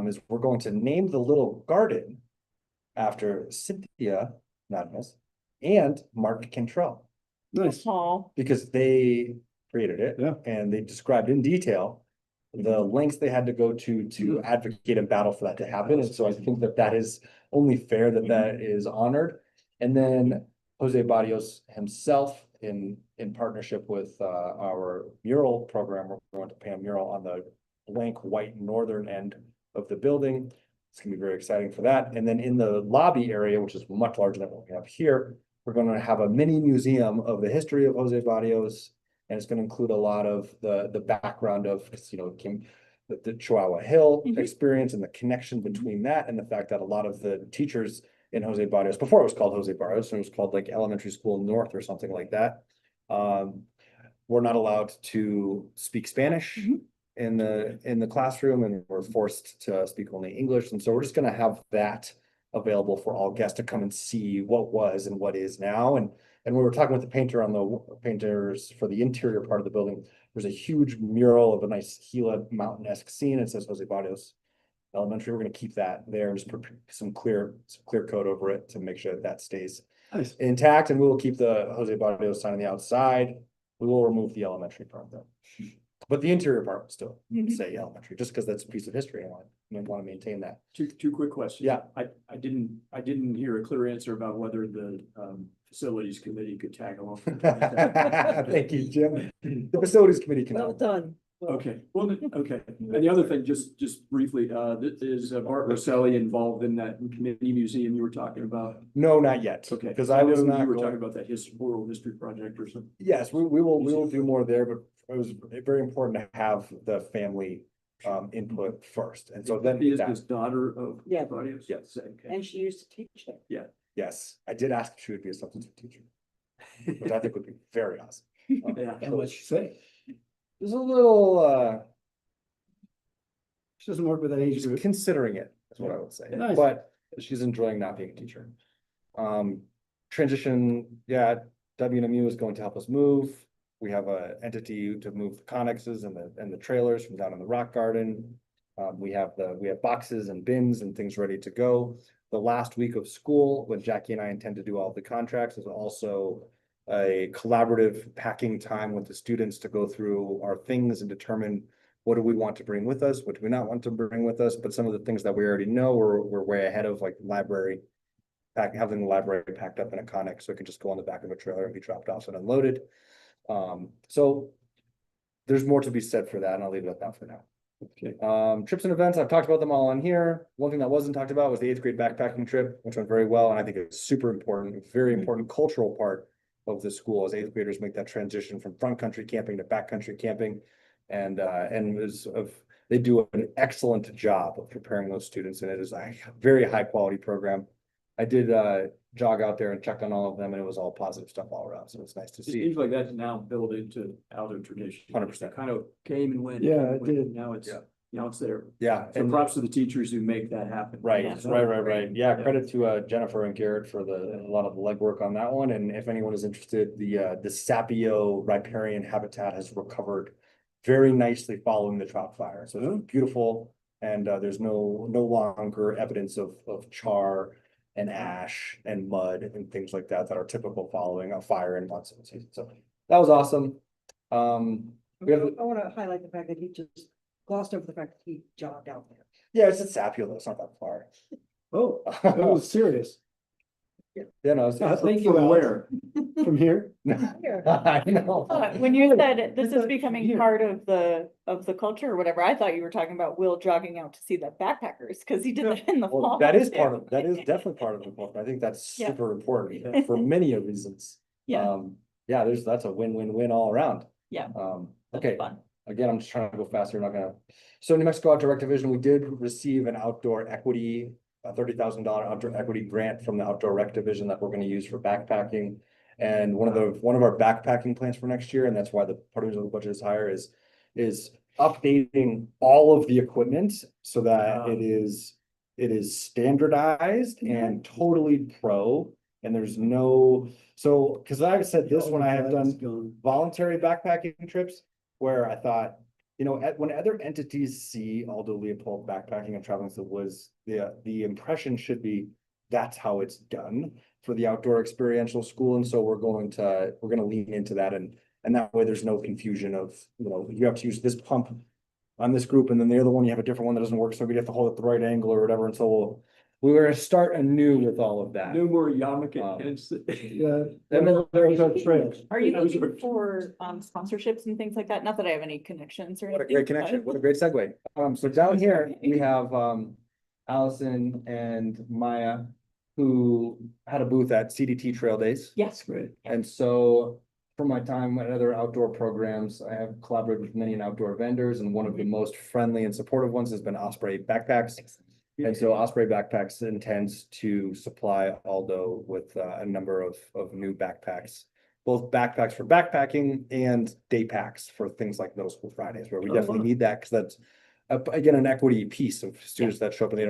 is we're going to name the little garden after Cynthia Nunez and Mark Cantrell, Nice. Oh, because they created it. Yeah. And they described in detail the lengths they had to go to advocate and battle for that to happen. And so I think that is only fair that that is honored. And then Jose Barrios himself, in partnership with our mural program, we're going to paint a mural on the blank white northern end of the building. It's gonna be very exciting for that. And then in the lobby area, which is much larger than what we have here, we're going to have a mini museum of the history of Jose Barrios. And it's going to include a lot of the background of, you know, the Chihuahua Hill experience and the connection between that and the fact that a lot of the teachers in Jose Barrios, before it was called Jose Barrios, it was called like Elementary School North or something like that. We're not allowed to speak Spanish in the classroom, and we're forced to speak only English. And so we're just going to have that available for all guests to come and see what was and what is now. And we were talking with the painters for the interior part of the building. There's a huge mural of a nice Gila mountain-esque scene. It says Jose Barrios Elementary. We're going to keep that there and just put some clear coat over it to make sure that stays Nice. intact. And we will keep the Jose Barrios sign on the outside. We will remove the elementary part though. But the interior part will still say elementary, just because that's a piece of history. I want to maintain that. Two quick questions. Yeah. I didn't hear a clear answer about whether the facilities committee could tag along. Thank you, Jim. The facilities committee can. Well done. Well, Okay, well, okay. And the other thing, just briefly, is Bart Rosselli involved in that committee museum you were talking about? No, not yet. Okay. Because I was know not You were going- talking about that oral history project or something. Yes, we will do more there, but it was very important to have the family input first. And so then Is that- this daughter of? Yeah. Barrios? Yes. Okay. And she used to teach there. yes, I did ask if she would be a substitute teacher, which I think would be very awesome. Yeah. And what'd she say? There's a little She doesn't work with that age she's group. considering it, is what I would say, Nice. but she's enjoying not being a teacher. Transition, yeah, WNMU is going to help us move. We have a entity to move the connexes and the trailers from down in the rock garden. We have boxes and bins and things ready to go. The last week of school, when Jackie and I intend to do all the contracts, is also a collaborative packing time with the students to go through our things and determine what do we want to bring with us? What do we not want to bring with us? But some of the things that we already know, we're way ahead of, like library. Having the library packed up in a Connex, so it can just go on the back of a trailer and be dropped off and unloaded. So there's more to be said for that, and I'll leave it at that for now. Okay. Trips and events, I've talked about them all on here. One thing that wasn't talked about was the 8th grade backpacking trip, which went very well, and I think it's super important, very important cultural part of the school as 8th graders make that transition from front country camping to backcountry camping. And they do an excellent job of preparing those students, and it is a very high quality program. I did jog out there and checked on all of them, and it was all positive stuff all around, so it's nice to It see. seems like that's now built into Aldo tradition. 100%. Kind of came and went. Yeah, came and it went, did. Now it's, Yeah. now it's there. Yeah, So and props to the teachers who make that happen. right, Yeah. right. Yeah, credit to Jennifer and Garrett for a lot of the legwork on that one. And if anyone is interested, the Sapio riparian habitat has recovered very nicely following the trout fire. So it's beautiful, and there's no longer evidence of char and ash and mud and things like that are typical following a fire in monsoon season. So that was awesome. We have, I wanna highlight the fact that he just glossed over the fact that he jogged out there. yeah, it's at Sapio though, it's not that far. Oh, that was serious. Yeah, no, it's, Thank you, From Alex. where? From here? I know. When you said this I is thought becoming here. part of the culture or whatever, I thought you were talking about Will jogging out to see the backpackers, because he did that in the Well, fall. that is too. that is definitely part of the book. I think that's Yeah. super important for many of reasons. Yeah. Yeah, that's a win-win-win all around. Yeah. That's Okay, fun. again, I'm just trying to go faster, not gonna. So New Mexico Outdoor Rec Division, we did receive an outdoor equity, a $30,000 outdoor equity grant from the Outdoor Rec Division that we're gonna use for backpacking. And one of our backpacking plans for next year, and that's why the part of the budget is higher, is updating all of the equipment so that it is standardized and totally pro. And there's no, so, because I've said this when I have done voluntary backpacking trips, where I thought, when other entities see Aldo Leopold backpacking and traveling to the woods, the impression should be that's how it's done for the outdoor experiential school. And so we're gonna lean into that, and that way there's no confusion of, you have to use this pump on this group, and then the other one, you have a different one that doesn't work, so we have to hold it at the right angle or whatever. And so we're gonna start anew with all of that. No more yarmulke. Yeah. And then there's our trails. Are you That was looking a- for sponsorships and things like that? Not that I have any connections or What a anything. great connection, what a great segue. So down here, we have Allison and Maya, who had a booth at CDT Trail Days. Yes. Great. And so from my time at other outdoor programs, I have collaborated with many outdoor vendors, and one of the most friendly and supportive ones has been Osprey Backpacks. And so Osprey Backpacks intends to supply Aldo with a number of new backpacks, both backpacks for backpacking and day packs for things like Middle School Fridays, where we definitely need that, because that's again, an equity piece of students that show up and they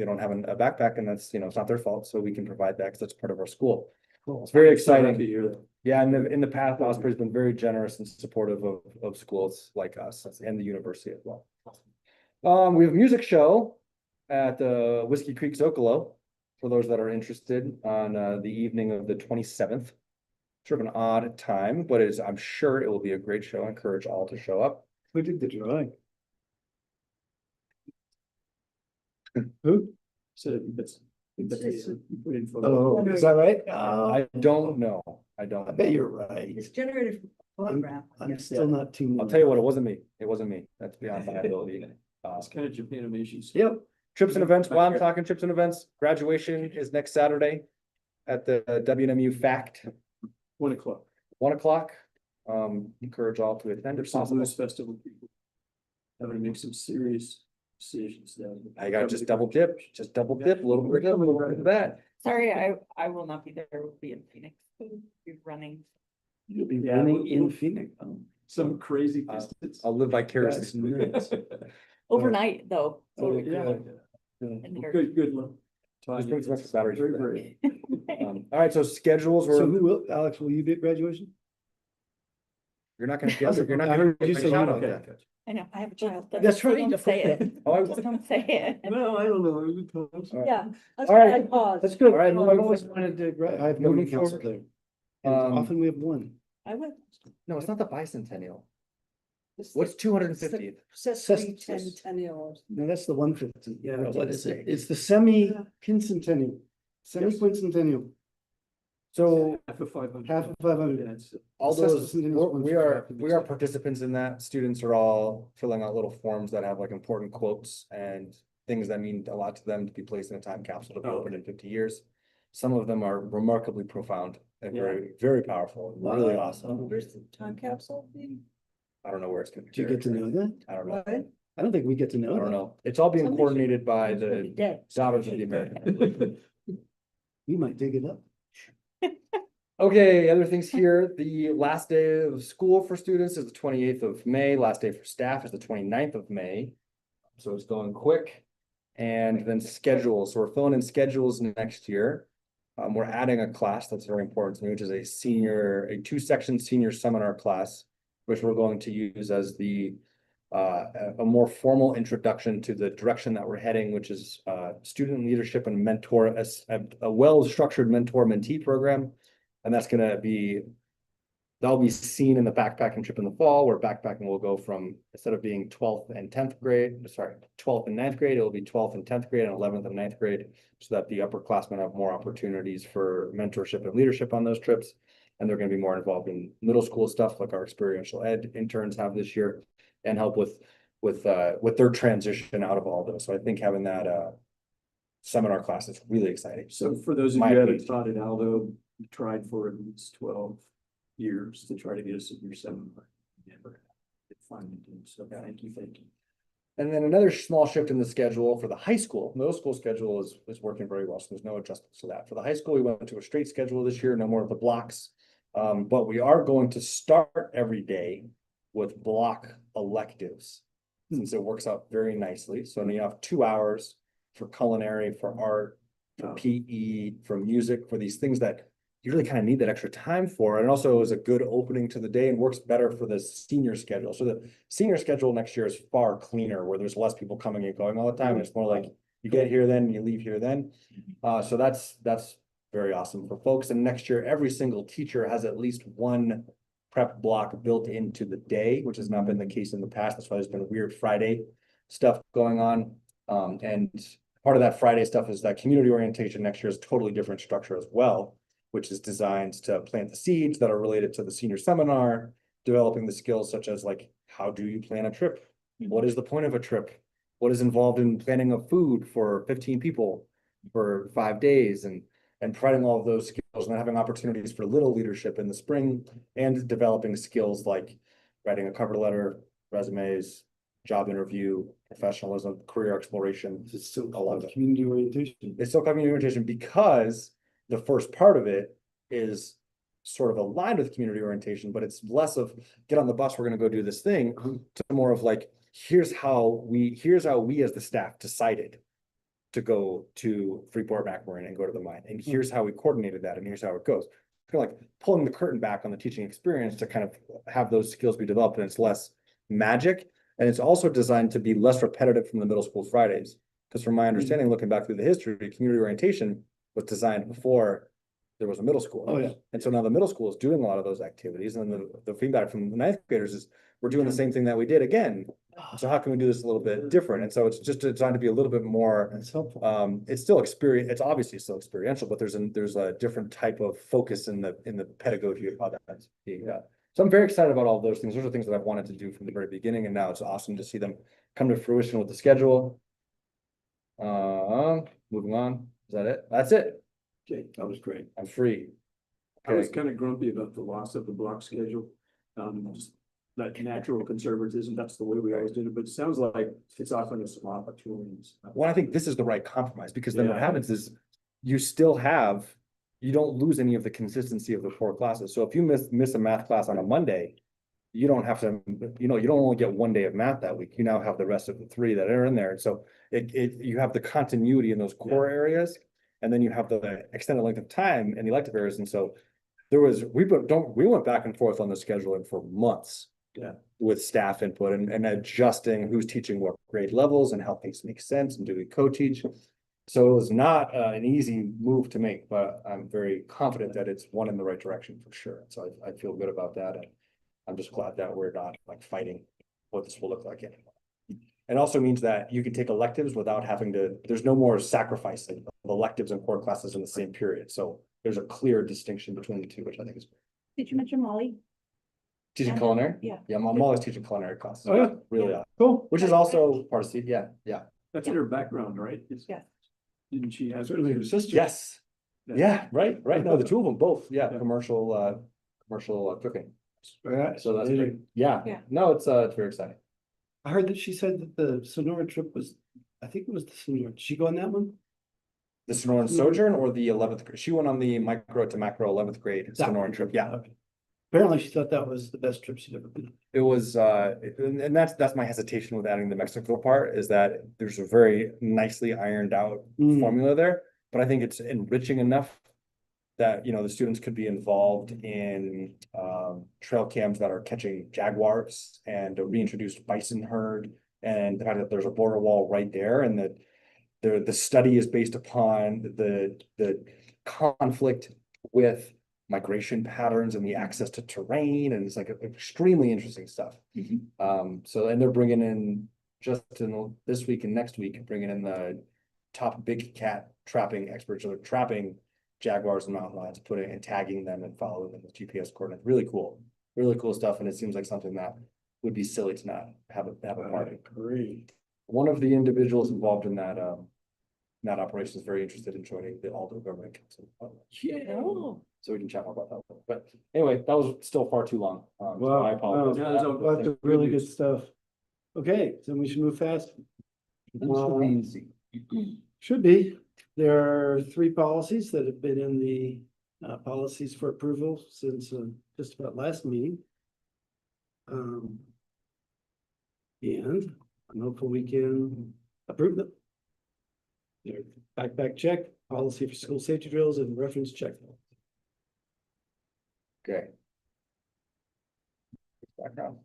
don't have a backpack, and that's, it's not their fault, so we can provide that because that's part of our school. It's very exciting. To hear that. Yeah, in the past, Osprey's been very generous and supportive of schools like us and the university as well. We have a music show at the Whiskey Creek Zocalo, for those that are interested, on the evening of the 27th. Sort of an odd time, but I'm sure it will be a great show. I encourage all to show up. Who did the drawing? Who? So that's. You put in for. Oh, is that right? I don't know. I don't. I bet know. you're right. It's generated from photograph. I'm still not too. I'll tell you what, it wasn't me. It wasn't me. That's beyond my ability. It's kind of Japanimation. Yep. Trips and events, while I'm talking trips and events, graduation is next Saturday at the WNMU FACT, 1:00. 1:00. Encourage all to attend if Some possible. blues festival people. Having to make some serious decisions now. I gotta just double dip, a little bit of that. Sorry, I will not be there. We'll be in Phoenix. Be running. You'll be Yeah, running we'll- in Phoenix. Some crazy distance. I'll live vicariously. That's through nuts. it. Overnight, though. so Oh, we're yeah. going in there. Good luck. Just brings extra batteries Very, for that. very. All right, so schedules So were, who will, Alex, will you be at graduation? you're not gonna guess it, you're not. I heard gonna you get say my shout you out don't. yet. I know. I have a child. That's right. Don't say it. Oh, I- Just don't say it. Well, I don't know. Yeah. That's All why right. I paused. That's good. All right, I've moving always wanted to, I have no moving council forward. there. And Um, often we have one. I went. No, it's not the bicentennial. What's 250th? Sesquicentennial. No, that's the 150. Yeah, Oh, what is it? sake. It's the semi-quincentennial. Semi-quincentennial, So Half of 500. half of 500. Yeah, it's- all Assessment those, centennial is we 150. are participants in that. Students are all filling out little forms that have like important quotes and things that mean a lot to them to be placed in a time capsule to be Oh. opened in 50 years. Some of them are remarkably profound and Yeah. very, very powerful, really Wow. awesome. Where's the time capsule? I don't know where it's gonna be. Do you get to know that? I don't know. What? I don't think we get to I know don't that. know. It's all being Somebody coordinated by It's really the dead. Daughters of the American. We might dig it up. Okay, other things here, the last day of school for students is the 28th of May, last day for staff is the 29th of May. So it's going quick. And then schedules, so we're filling in schedules next year. We're adding a class that's very important to me, which is a 2-section senior seminar class, which we're going to use as the a more formal introduction to the direction that we're heading, which is student leadership and mentor, a well-structured mentor-mentee program. And that's gonna be, that'll be seen in the backpacking trip in the fall, where backpacking will go from, instead of being 12th and 10th grade, 12th and 9th grade, it'll be 12th and 10th grade and 11th and 9th grade. So that the upperclassmen have more opportunities for mentorship and leadership on those trips. And they're gonna be more involved in middle school stuff like our experiential ed interns have this year. And help with their transition out of all this. So I think having that seminar class is really exciting. So for those of My you who haven't opinion. taught at Aldo, we tried for at least 12 years to try to get us a year seminar. Never did finally do, so thank you. And then another small shift in the schedule for the high school, middle school schedule is working very well, so there's no adjustments to that. For the high school, we went to a straight schedule this year, no more of the blocks. But we are going to start every day with block electives. Since it works out very nicely, so you have 2 hours for culinary, for art, for PE, for music, for these things that you really kind of need that extra time for. And also is a good opening to the day and works better for the senior schedule. So the senior schedule next year is far cleaner, where there's less people coming and going all the time. It's more like you get here then, you leave here then. So that's very awesome for folks. And next year, every single teacher has at least one prep block built into the day, which has not been the case in the past. That's why there's been weird Friday stuff going on. And part of that Friday stuff is that community orientation next year is a totally different structure as well, which is designed to plant the seeds that are related to the senior seminar, developing the skills such as like, how do you plan a trip? What is the point of a trip? What is involved in planning a food for 15 people for 5 days, and providing all of those skills, and then having opportunities for little leadership in the spring, and developing skills like writing a cover letter, resumes, job interview, professionalism, career exploration. It's still A lot of called it. community orientation. It's still community orientation because the first part of it is sort of aligned with community orientation, but it's less of get on the bus, we're gonna go do this thing, to more of like, here's how we as the staff decided to go to Freeport McMurray and go to the mine. And here's how we coordinated that, and here's how it goes. Kind of like pulling the curtain back on the teaching experience to kind of have those skills be developed, and it's less magic. And it's also designed to be less repetitive from the middle school Fridays. Because from my understanding, looking back through the history, community orientation was designed before there was a middle school. Oh, yeah. And so now the middle school is doing a lot of those activities, and the feedback from the 9th graders is, we're doing the same thing that we did again. So how can we do this a little bit different? And so it's just designed to be a little bit more, That's helpful. it's still it's obviously still experiential, but there's a different type of focus in the pedagogy of how that's being done. So I'm very excited about all those things. Those are things that I've wanted to do from the very beginning, and now it's awesome to see them come to fruition with the schedule. Moving on, is that it? That's it. Okay, that was great. I'm free. I was Okay. kind of grumpy about the loss of the block schedule. Just that natural conservatism, that's the way we always did it, but it sounds like it's offering us some opportunities. Well, I think this is the right compromise, because then what Yeah. happens is you don't lose any of the consistency of the 4 classes. So if you miss a math class on a Monday, you don't have to, you don't only get 1 day of math that week. You now have the rest of the 3 that are in there. And so you have the continuity in those core areas, and then you have the extended length of time in the elective areas. And so we went back and forth on the scheduling for months. Yeah. With staff input and adjusting who's teaching what grade levels and how things make sense, and do we co-teach. So it was not an easy move to make, but I'm very confident that it's one in the right direction for sure. So I feel good about that, and I'm just glad that we're not like fighting what this will look like anymore. It also means that you can take electives without having to, there's no more sacrificing of electives and core classes in the same period. So there's a clear distinction between the two, which I think is Did you mention Molly? teaching culinary. Yeah. Yeah, I'm always teaching culinary classes. Oh, yeah. Really, are. Cool. Which is also part of C, yeah, yeah. That's in her background, right? Yeah. Didn't she have? Certainly her sister. Yes, yeah, right, no, the two of them both, yeah, Yeah. commercial cooking. Right. So that's great, yeah, Yeah. no, it's very exciting. I heard that she said that the Sonora trip was, I think it was the Sonora. Did she go on that one? The Sonoran Sojourn or the 11th, she went on the micro to macro 11th grade That Sonoran one. trip, yeah. Okay. Apparently she thought that was the best trip she'd ever been on. It was, and that's my hesitation with adding the Mexico part, is that there's a very nicely ironed out Mm. formula there. But I think it's enriching enough that, the students could be involved in trail cams that are catching jaguars and a reintroduced bison herd. And the fact that there's a border wall right there, and that the study is based upon the conflict with migration patterns and the access to terrain, and it's like extremely interesting stuff. So, and they're bringing in just in this week and next week, bringing in the top big cat trapping experts. So they're trapping jaguars and mountain lions, putting and tagging them and following them with GPS coordinates. Really cool stuff. And it seems like something that would be silly to not have a party. Great. One of the individuals involved in that operation is very interested in joining the Aldo government council. Oh. So we can chat more about that. But anyway, that was still far too long. So Wow. I apologize. No, there's Well, that's really good stuff. Okay, so we should move fast. Should be. There are 3 policies that have been in the policies for approval since just about last meeting. And I'm hopeful we can approve them. They're backpack check, policy for school safety drills, and reference check. Okay. Background.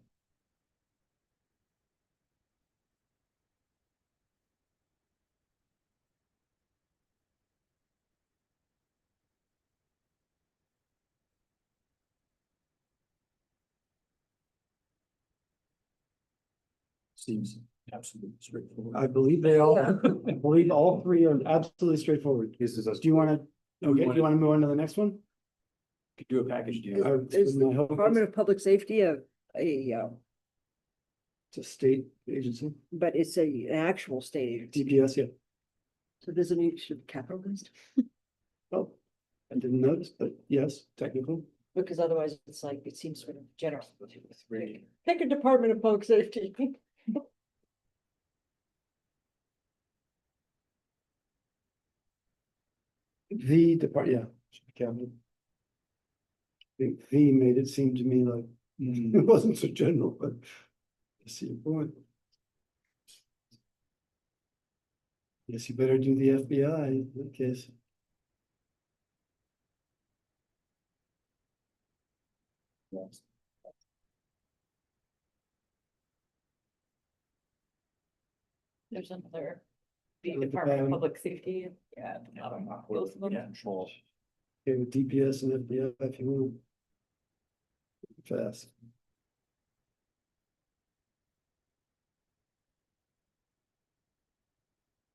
Seems absolutely straightforward. I believe they all, I believe all 3 are absolutely straightforward. This is a. Do you want to, okay, do you want to move on to the next one? Could do a package deal. Is the I hope Department of Public Safety It's a state agency, but it's an actual state agency, DPS, yeah. so does it need, should capitalized? Oh, I didn't notice, but yes, technical. Because otherwise it's like, it seems sort of general. Three. Pick a Department of Public Safety. The depart, yeah. should be cabinet. The made it seem to me like it wasn't so general, but I see your point. Guess you better do the FBI in that case. Yes. There's another. The Like the Department of bottom. Public Safety, yeah, at the bottom, both of them. Control. Okay, with DPS and FBI if you want. Fast.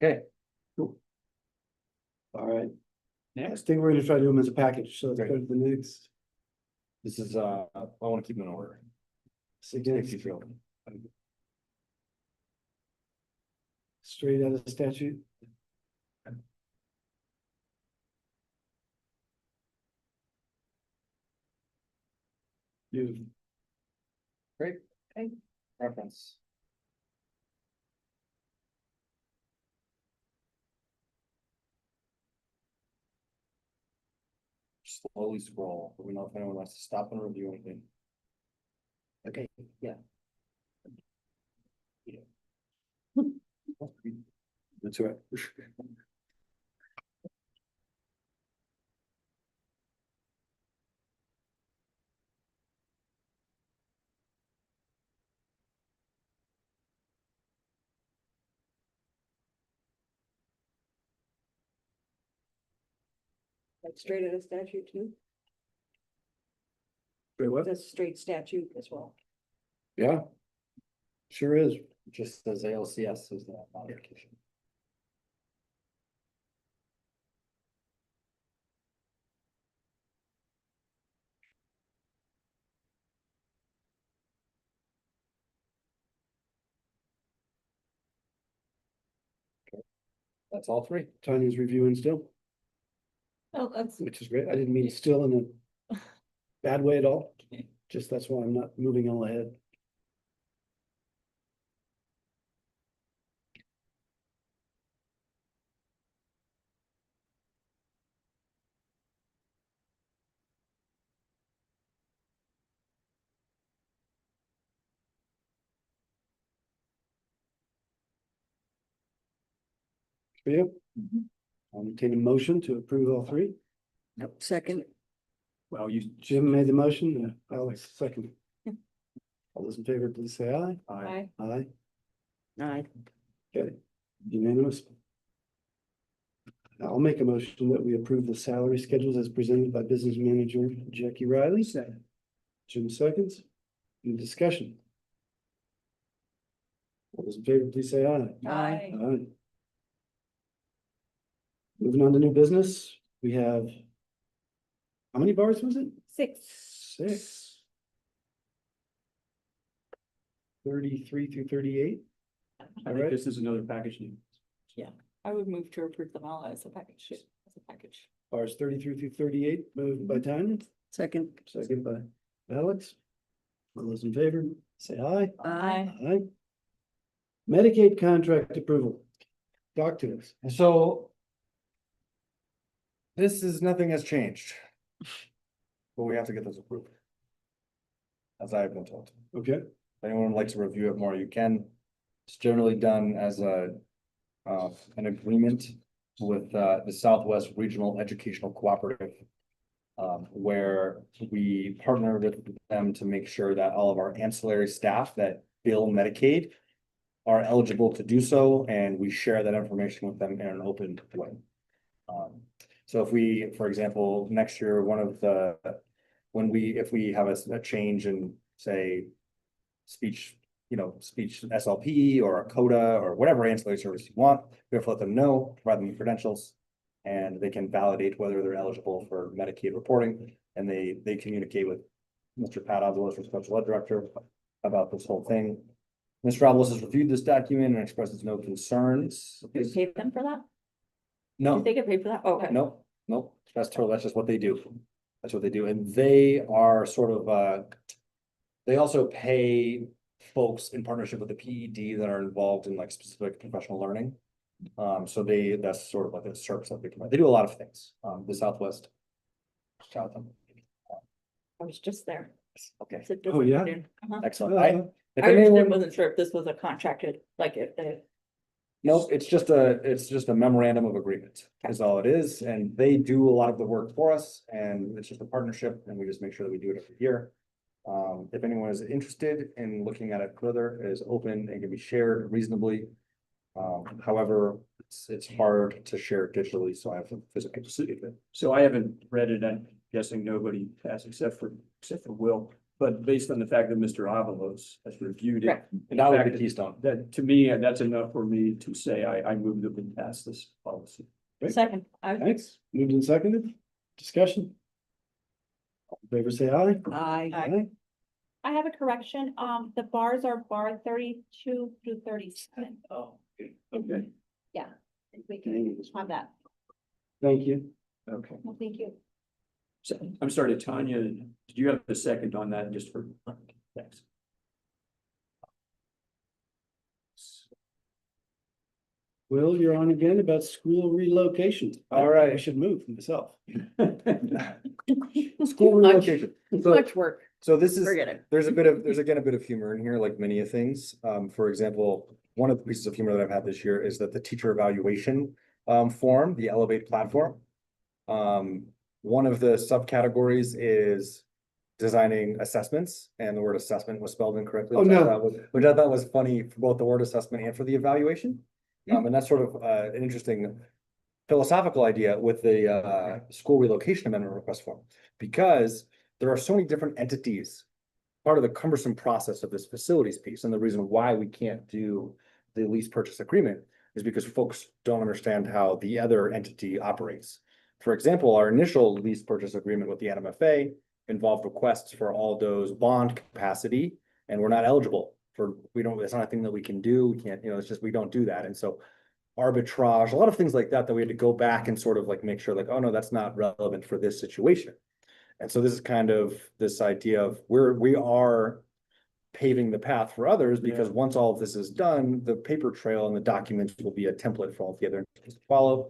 Okay. Cool. All right. Next thing we're gonna try to do them as a package, so let's go to the next. This is, I want to keep them in order. So again, If you feel. straight out of statute. You, Great. Okay. Reference. Slowly scroll, but we know if anyone wants to stop and review anything. Okay, yeah. That's right. That's straight out of statute too, wait, what? that's straight statute as well. Yeah. Sure is. Just says ALCS is the modification. That's all three. Tanya's reviewing still, Oh, that's. which is great. I didn't mean still in a bad way at all. Just that's why I'm not moving all ahead. For you? I'll entertain a motion to approve all three. Nope, second. Well, you. Jim made the motion, and Alex second. All those in favor, please say aye. Aye. Aye. Aye. Okay, unanimous. I'll make a motion that we approve the salary schedules as presented by business manager Jackie Riley. Jim seconds. Any discussion? All those in favor, please say aye. Aye. Aye. Moving on to new business, we have. How many bars was it? 6. 6. 33 through 38. I All think right. this is another package deal. I would move to approve them all as a package, Bars 33 through 38, moved by Tanya, Second. second by Alex. All those in favor, say aye. Aye. Aye. Medicaid contract approval. Talk to us. So. This is, nothing has changed. But we have to get this approved. As I have been told. Okay, If anyone would like to review it more, you can. It's generally done as an agreement with, the Southwest Regional Educational Cooperative. Where we partner with them to make sure that all of our ancillary staff that bill Medicaid are eligible to do so, and we share that information with them in an open way. So if we, for example, next year, if we have a change in, say, speech, speech SLP or a CODA or whatever ancillary service you want, we have to let them know, provide them with credentials. And they can validate whether they're eligible for Medicaid reporting, and they communicate with Mr. Pat Avalos, our special ed director, about this whole thing. Mr. Avalos has reviewed this document and expresses no concerns. Do you pay them for that? No. Did they get paid for that? Oh, okay. No, that's just what they do. That's what they do, and they are sort of, they also pay folks in partnership with the PED that are involved in like specific professional learning. So that's sort of like a service that they provide. They do a lot of things, the Southwest. Shout out them. I was just there. Okay, It's a Oh, different yeah? afternoon. excellent. Uh, If I just anyone, wasn't sure if this was a contracted, like if they. no, it's just a memorandum of agreement is all it is, and they do a lot of the work for us, and it's just a partnership, and we just make sure that we do it every year. If anyone is interested in looking at it further, it is open and can be shared reasonably. However, it's hard to share digitally, so I have to physically see it. So I haven't read it, I'm guessing nobody has except for Will, but based on the fact that Mr. Avalos has reviewed it. Correct. and That the was fact the keystone. That, to me, that's enough for me to say I move that we pass this policy. Second. Thanks. Moved and seconded. Discussion. All in favor, say aye. Aye. Aye. I have a correction. The bars are bar 32 through 37. Oh, okay, Yeah. We can have that. Thank you. okay. Well, thank you. So, I'm sorry, Tanya, did you have a second on that just for, thanks. Will, you're on again about school relocation. All right. We should move myself. School relocation. Much work. So this is, Forget it. there's again a bit of humor in here, like many of things. For example, one of the pieces of humor that I've had this year is that the teacher evaluation form, the Elevate platform. One of the subcategories is designing assessments, and the word assessment was spelled incorrectly. Oh, no. Which I thought was funny for both the word assessment and for the evaluation. And that's sort of an interesting philosophical idea with the school relocation amendment request form, because there are so many different entities part of the cumbersome process of this facilities piece, and the reason why we can't do the lease purchase agreement is because folks don't understand how the other entity operates. For example, our initial lease purchase agreement with the NMFA involved requests for all those bond capacity, and we're not eligible for, it's not a thing that we can do. We can't, it's just, we don't do that. And so arbitrage, a lot of things like that, that we had to go back and sort of like make sure like, oh no, that's not relevant for this situation. And so this is kind of this idea of we are paving the path for others, because once all of this is done, the paper trail and the documents will be a template for all the other entities to follow.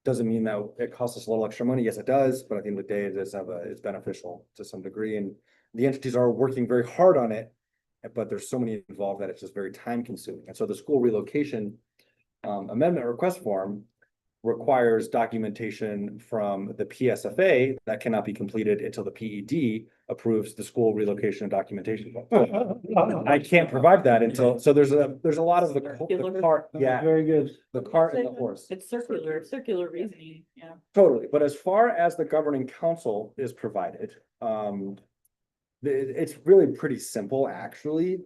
Doesn't mean that it costs us a little extra money. Yes, it does, but at the end of the day, it does have it's beneficial to some degree, and the entities are working very hard on it, but there's so many involved that it's just very time consuming. And so the school relocation amendment request form requires documentation from the PSFA that cannot be completed until the PED approves the school relocation and documentation. I can't provide that until, so there's a lot of the cart, yeah, Very good. the cart and the horse. It's circular reasoning, yeah. Totally, but as far as the governing council is provided, it's really pretty simple, actually.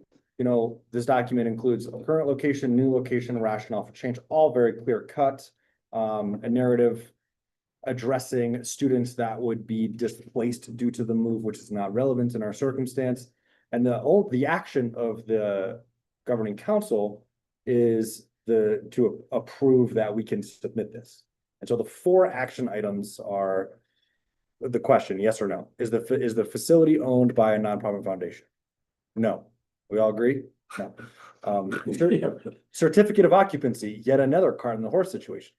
This document includes a current location, new location, rationale for change, all very clear cut. A narrative addressing students that would be displaced due to the move, which is not relevant in our circumstance. And the action of the governing council is to approve that we can submit this. And so the 4 action items are the question, yes or no. Is the facility owned by a nonprofit foundation? No. We all agree? No. Certificate of occupancy, yet another cart in the horse situation.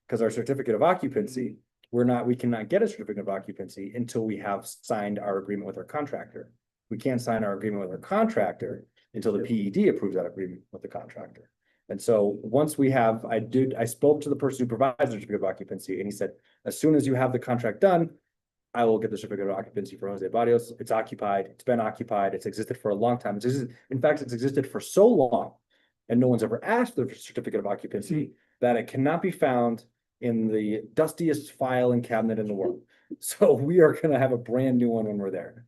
Because our certificate of occupancy, we cannot get a certificate of occupancy until we have signed our agreement with our contractor. We can't sign our agreement with our contractor until the PED approves that agreement with the contractor. And so once we have, I spoke to the person who provides the certificate of occupancy, and he said, as soon as you have the contract done, I will get the certificate of occupancy for Jose Barrios. It's occupied, it's been occupied, it's existed for a long time. In fact, it's existed for so long, and no one's ever asked for the certificate of occupancy, that it cannot be found in the dustiest file and cabinet in the world. So we are gonna have a brand new one when we're there.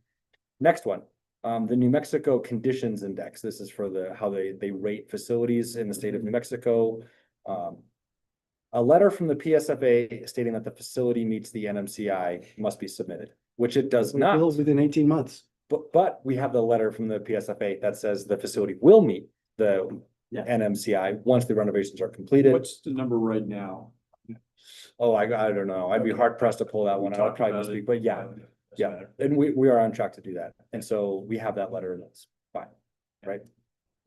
Next one, the New Mexico Conditions Index. This is for how they rate facilities in the state of New Mexico. A letter from the PSFA stating that the facility meets the NMCI must be submitted, which it does not. Within 18 months. But we have the letter from the PSFA that says the facility will meet the NMCI once the renovations are completed. What's the number right now? Oh, I don't know. I'd be hard pressed to pull that one out. I'd probably misspeak, but yeah. And we are on track to do that. And so we have that letter, and that's fine, right?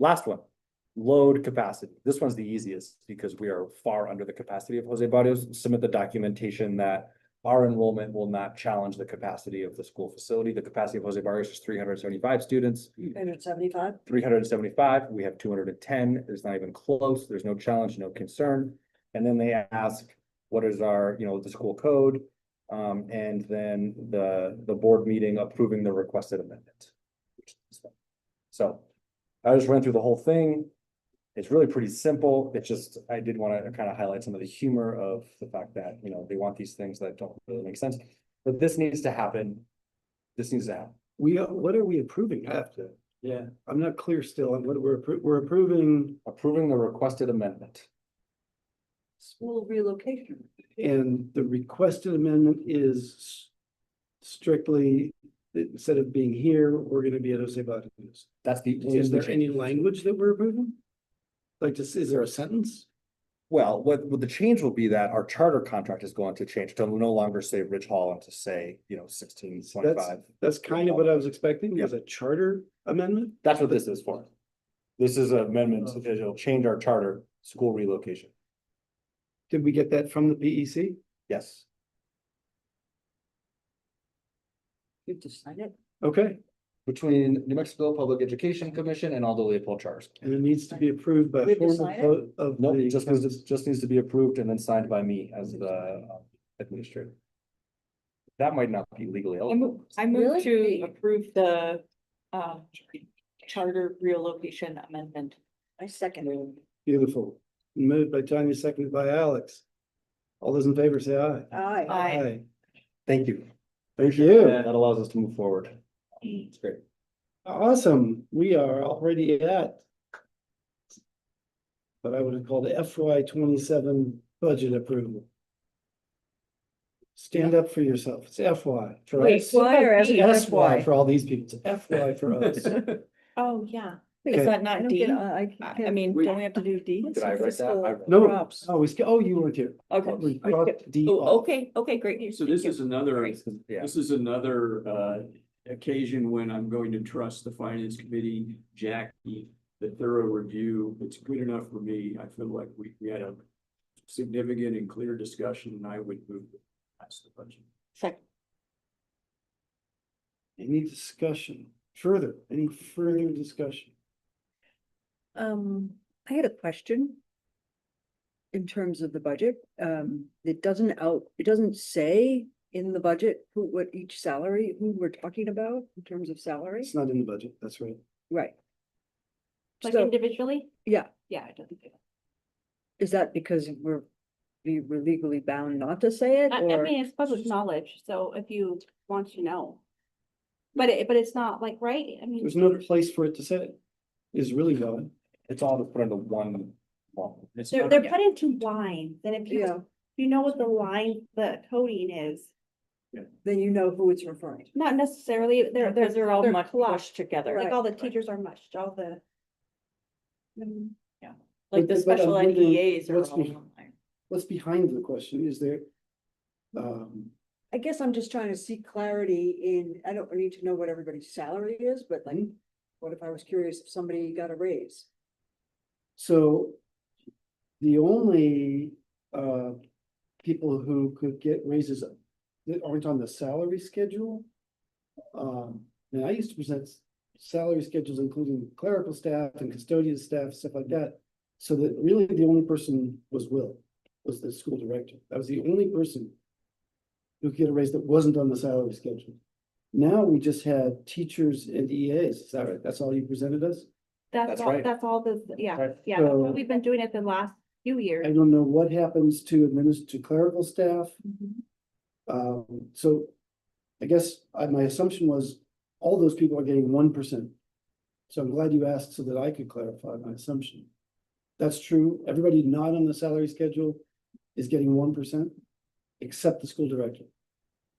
Last one, load capacity. This one's the easiest because we are far under the capacity of Jose Barrios. Submit the documentation that our enrollment will not challenge the capacity of the school facility. The capacity of Jose Barrios is 375 students. 375. 375, we have 210. It's not even close. There's no challenge, no concern. And then they ask, what is our, the school code? And then the board meeting approving the requested amendment. So I just ran through the whole thing. It's really pretty simple. It's just, I did want to kind of highlight some of the humor of the fact that, they want these things that don't really make sense. But this needs to happen. This needs to happen. What are we approving? Yeah. I'm not clear still on what we're approving. Approving the requested amendment. School relocation. And the requested amendment is strictly, instead of being here, we're gonna be at Jose Barrios. That's the. Is there any language that we're approving? Like, is there a sentence? Well, what the change will be that our charter contract is going to change to no longer say Ridge Hall and to say, 1625. That's kind of what I was expecting, was a charter amendment. That's what this is for. This is an amendment. It'll change our charter, school relocation. Did we get that from the PEC? Yes. You just sign it. Okay, Between New Mexico Public Education Commission and Aldo Leopold Charter School. and it needs to be approved by We have to formal sign it? vote of No, the. just needs to be approved and then signed by me as the administrator. That might not be legally eligible. I move Really? to approve the charter relocation amendment. I second it. Beautiful. Moved by Tanya, seconded by Alex. All those in favor say aye. Aye. Aye. Thank you. Thank you. That allows us to move forward. It's great. Awesome, we are already at what I would call the FY 27 budget approval. Stand up for yourself. It's FY for Wait, us. why or as It's a SY FY? for all these people. It's FY for us. Oh, yeah. Is Okay. that I not don't D? get, I mean, don't we have to do D? Did I write that? I- No, Props. oh, oh, you weren't here. Okay. We crossed D Oh, off. okay, great news. So this is another, Yeah. this is another occasion when I'm going to trust the finance committee, Jackie, the thorough review. It's good enough for me. I feel like we had a significant and clear discussion, and I would move past the budget. Second. Any discussion further, any further discussion? I had a question. In terms of the budget, it doesn't say in the budget what each salary, who we're talking about in terms of salary, It's not in the budget, that's right. right? Like So, individually? yeah, Yeah, it doesn't. is that because we're legally bound not to say it, I or? mean, it's public knowledge, so if you want to know. But it's not like, right? I mean, There's no place for it to say. Is really valid. It's all put into one. Well, It's they're, not- they're put into lines, and if Yeah, if you know what the line, the coding is, then you know who it's referring to. not necessarily, They're all much clumped. pushed together. Like all the Right. teachers are mushed, all the. Like the But I'm special ed wondering EAs are what's all be- online. What's behind the question? Is there? I guess I'm just trying to see clarity in, I don't need to know what everybody's salary is, but like, Mhm. what if I was curious if somebody got a raise? So the only people who could get raises that aren't on the salary schedule. And I used to present salary schedules, including clerical staff and custodian staff, stuff like that. So that really the only person was the school director. That was the only person who could get a raise that wasn't on the salary schedule. Now we just had teachers and EAs. Is that right? That's all you presented us? That's That's all, right. that's all the, yeah, Right. yeah, that's So- what we've been doing it the last few years. I don't know what happens to to clerical staff. Mhm. So I guess my assumption was all those people are getting 1%. So I'm glad you asked so that I could clarify my assumption. That's true. Everybody not on the salary schedule is getting 1%, except the school director.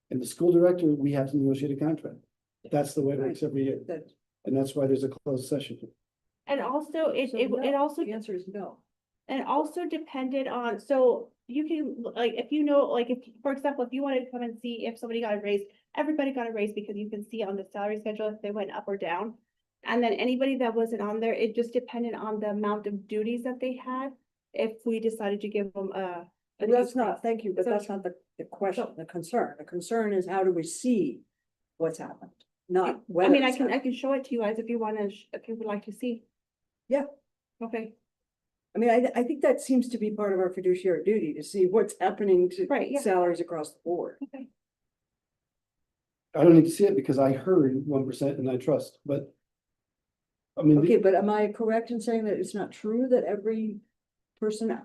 And the school director, we have to negotiate a contract. That's the way it works every year. That, And that's why there's a closed session. And also, it so it no, also, the answer is no. and also depended on, so you can, like, if you know, like, if, for example, if you wanted to come and see if somebody got a raise, everybody got a raise because you can see on the salary schedule if they went up or down. And then anybody that wasn't on there, it just depended on the amount of duties that they had, if we decided to give them a. But that's not, thank you, but So- that's not the question, the concern. The concern is how do we see what's happened? Not I whether. mean, I it's can happened. show it to you guys if you wanna, if you would like to see. Yeah. Okay, I mean, I think that seems to be part of our fiduciary duty to see what's happening to Right, yeah. salaries across the board. okay. I don't need to see it because I heard 1% and I trust, but. I mean, Okay, but am I correct in saying that it's not true that every person,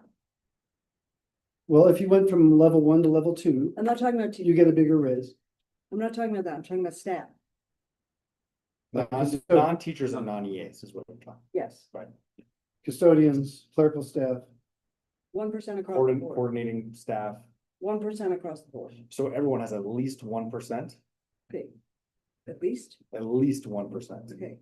well, if you went from level 1 to level 2, I'm not talking about, you get a bigger raise. I'm not talking about that, I'm talking about staff, Non-teachers and non-EAs is what I'm talking. yes, Custodians, clerical staff, 1% across the board, Coordinating staff. 1% across the board, So everyone has at least 1%, okay. At least, at least 1%. okay,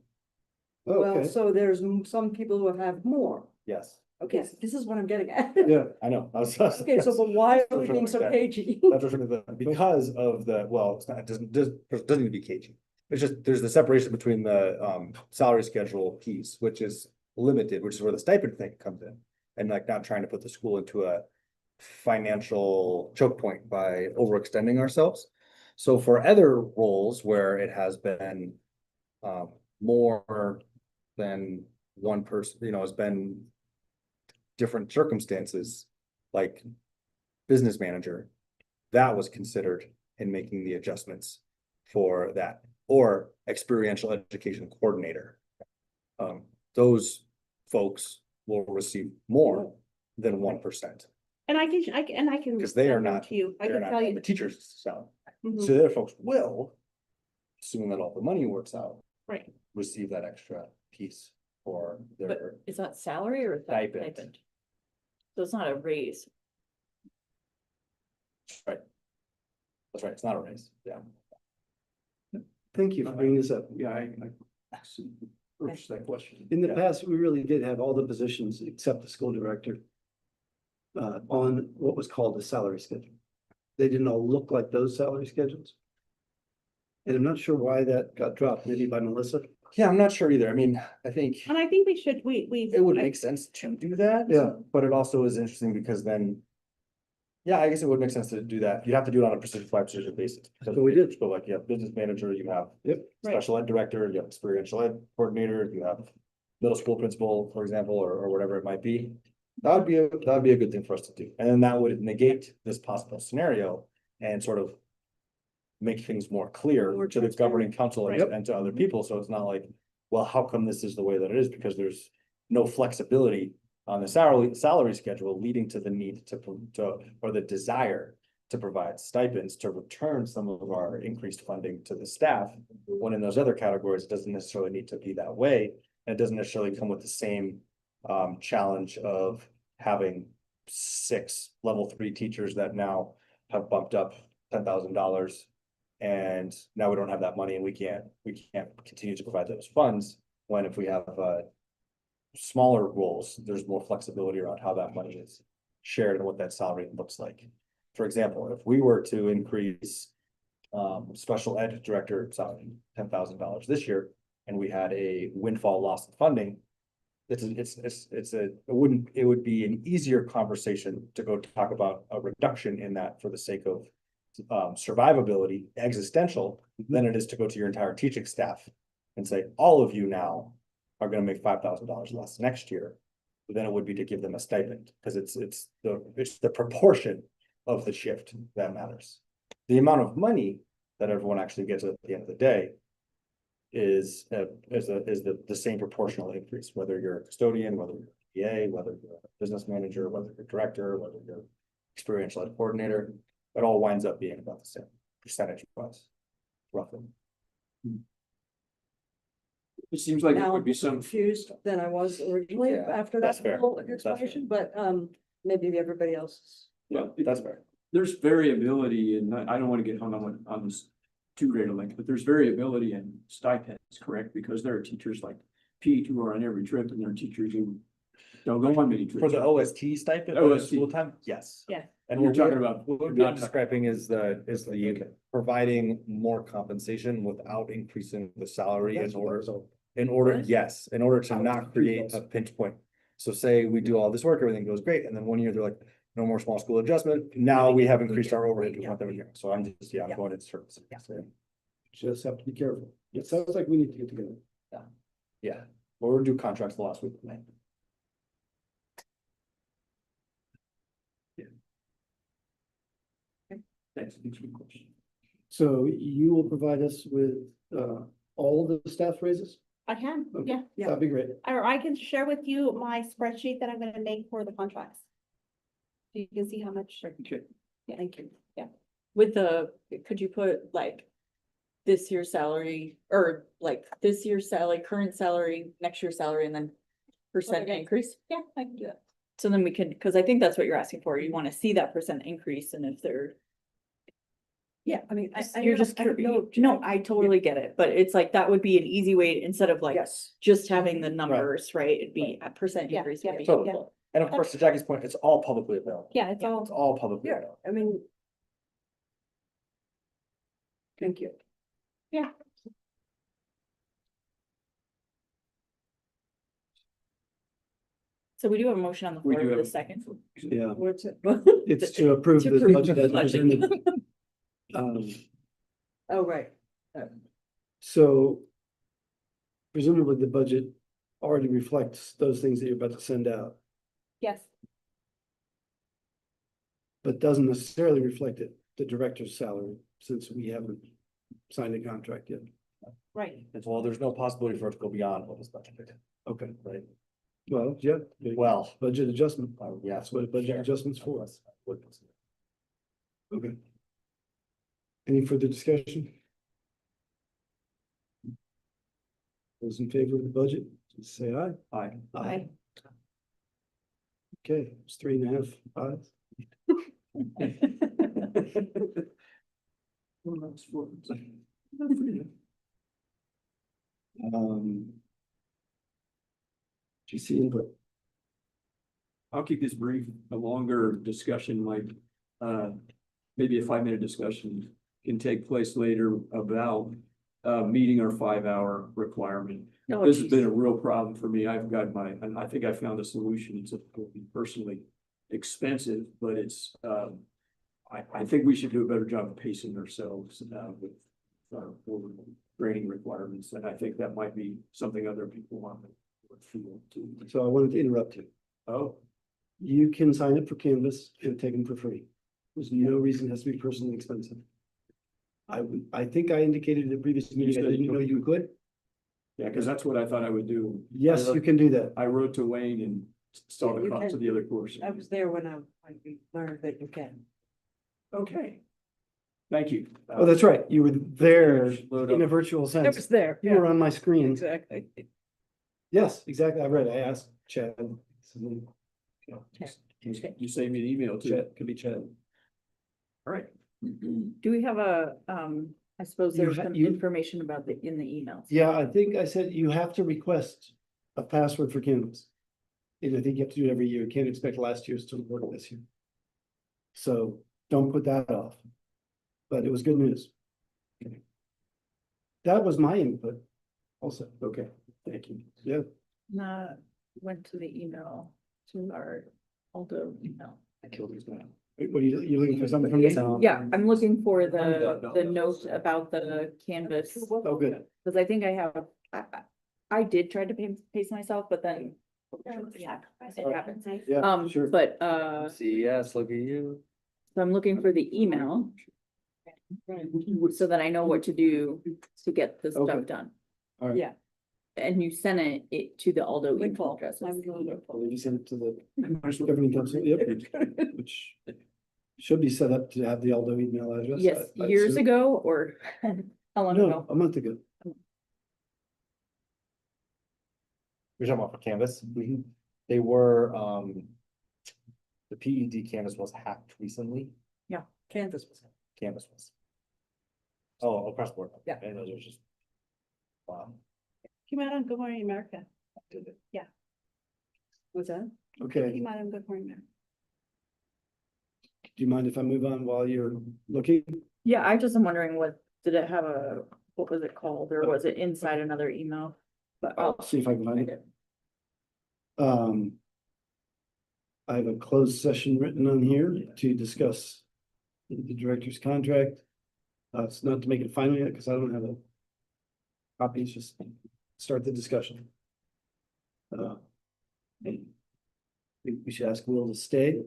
Oh, well, okay, so there's some people who have more, Yes, okay, so this is what I'm getting at. yeah, I know. Okay, so but why are we being so cagey? Because of the, well, it's not, it doesn't need to be cagey. It's just, there's the separation between the salary schedule piece, which is limited, which is where the stipend thing comes in. And like not trying to put the school into a financial choke point by overextending ourselves. So for other roles where it has been more than one person, has been different circumstances, like business manager, that was considered in making the adjustments for that, or experiential education coordinator. Those folks will receive more than 1%, And I can. because they are send them not, To you, I they're can not tell the you. teacher's salary. Mhm. So their folks will, assuming that all the money works out, Right. receive that extra piece for But their, is that salary or is that Stipend. stipend? So it's not a raise. right? That's right, it's not a raise, yeah. Thank you for bringing this up. Yeah, I approached that question. In the Yeah. past, we really did have all the positions except the school director. On what was called a salary schedule. They didn't all look like those salary schedules. And I'm not sure why that got dropped, maybe by Melissa. Yeah, I'm not sure either, I mean, I think And I think we should, it would make sense to do that. Yeah. But it also is interesting because then. Yeah, I guess it would make sense to do that, you'd have to do it on a position by position basis. So we did. So like, you have business manager, you have. Yep. Special ed director, you have experiential ed coordinator, you have middle school principal, for example, or whatever it might be. That'd be a good thing for us to do, and then that would negate this possible scenario and sort of. Make things more clear More to the governing council and Right. and to other people, so it's not like, well, how come this is the way that it is, because there's. No flexibility on the salary schedule, leading to the need or the desire. To provide stipends to return some of our increased funding to the staff, when in those other categories, it doesn't necessarily need to be that way. And it doesn't necessarily come with the same challenge of having 6 level 3 teachers that now have bumped up $10,000. And now we don't have that money and we can't continue to provide those funds, when if we have smaller roles, there's more flexibility around how that money is shared and what that salary looks like. For example, if we were to increase special ed director salary $10,000 this year, and we had a windfall loss of funding. It would be an easier conversation to go talk about a reduction in that for the sake of survivability, existential, than it is to go to your entire teaching staff and say, all of you now are gonna make $5,000 less next year. But then it would be to give them a stipend, because it's the proportion of the shift that matters. The amount of money that everyone actually gets at the end of the day is the same proportional increase, whether you're a custodian, whether you're a PA, whether you're a business manager, whether you're a director, whether you're experiential ed coordinator, it all winds up being about the same percentage wise, roughly. It seems like it Now, would be some, confused than I was originally Yeah, after that's that fair. whole That's explanation, but maybe everybody else is. yeah, That's fair. there's variability, and I don't want to get hung on this too great a length, but there's variability in stipends, correct? Because there are teachers like Pete who are on every trip, and there are teachers who don't go on many trips. For the OST stipend, OST. school time, yes. Yeah. And You're what talking we're about. what we're not not describing is the providing more compensation without increasing the salary in order, yes, in order to not create a pinch point. So say we do all this work, everything goes great, and then one year they're like, no more small school adjustment, now we have increased our overhead to want them here, so I'm just, I'm going in circles. Just have to be careful. It sounds like we need to get together. Yeah, we'll do contracts the last week. Thanks for the question. So you will provide us with all the staff raises? I can, Okay. yeah, That'd be great. or I can share with you my spreadsheet that I'm gonna make for the contracts. So you can see how much. Okay. Yeah, thank you. With could you put like this year's salary, or like this year's salary, current salary, next year's salary, and then percent Okay. increase? Yeah, I can do that. So then we can, because I think that's what you're asking for. You want to see that percent increase, and if they're. Yeah, I mean, You're just, no, I totally get it, but it's like, that would be an easy way, instead of like, Yes. just having the numbers, right? It'd be a percent Yeah, increase. yeah, would be Totally. helpful. And of course, to Jackie's point, it's all publicly available. Yeah, it's It's all, all publicly Yeah, available. I mean. Thank you. So we do have a motion on the We floor do for have the second. Yeah, What's it? it's to approve To the approve budget the as budget. presented. Oh, right. So presumably the budget already reflects those things that you're about to send out, yes, but doesn't necessarily reflect the director's salary, since we haven't signed a contract yet. right. It's, well, there's no possibility for it to go beyond what is budgeted, Okay, right? well, yeah. Well, Budget adjustment, yeah. that's what a budget Sure. adjustment's for. Would- Okay. Any further discussion? Those in favor of the budget, just say aye. Aye. Aye. Okay, it's 3.5 ayes. GC input. I'll keep this brief. A longer discussion might, maybe a 5-minute discussion can take place later about meeting our 5-hour requirement. Oh, This has been a geez. real problem for me. I've got and I think I found a solution. It's personally expensive, but it's, I think we should do a better job of pacing ourselves, with our forward grading requirements. And I think that might be something other people want to feel too. So I wanted to interrupt you. Oh, You can sign up for Canvas and take them for free. There's no reason it has to be personally expensive. I think I indicated in the previous meeting, I didn't know you could. yeah, because that's what I thought I would do. Yes, you can do that. I wrote to Wayne and saw the You cost can. of the other course. I was there when we learned that you can. Okay. Thank you. Oh, that's right. You were there Load in a up. virtual I sense. was there. You were on my screen. Exactly. Yes, exactly. I read. I asked Chad. You sent me an email too. Chad, could be Chad. All right. Do we have a, I suppose You there's ha- some you- information about in the emails. Yeah, I think I said you have to request a password for Canvas. And I think you have to do it every year. You can't expect last year's to work this year. So don't put that off. But it was good news. That was my input also. Okay, thank you. Yeah, Went to the email, to our Aldo email. I killed these now. what are you looking for something from me? Yeah, I'm looking for the note about the Canvas, Oh, good. because I think I have, I did try to pace myself, but then. Yeah, it happens. Yeah, sure. But, CES, look at you. so I'm looking for the email. So that I know what to do to get this Okay. stuff done. All right. Yeah. And you sent it to the Aldo email Windfall. addresses. Well, you sent it to the governing council, yep, which should be set up to have the Aldo email address. Yes, I years assume. ago or how long No, ago? a month ago. You're talking about for Canvas? They were, the PED Canvas was hacked recently. Kansas was. Canvas was. Oh, across the board. Yeah. And those are just. Wow. Came out on Good Morning America. Did it. Was that? Okay, Came out on Good Morning America. do you mind if I move on while you're looking? Yeah, I just am wondering what was it called, or was it inside another email? But I'll see if I can find it. I have a closed session written on here to discuss the director's contract. It's not to make it final yet, because I don't have a copy, it's just start the discussion. I think we should ask Will to stay.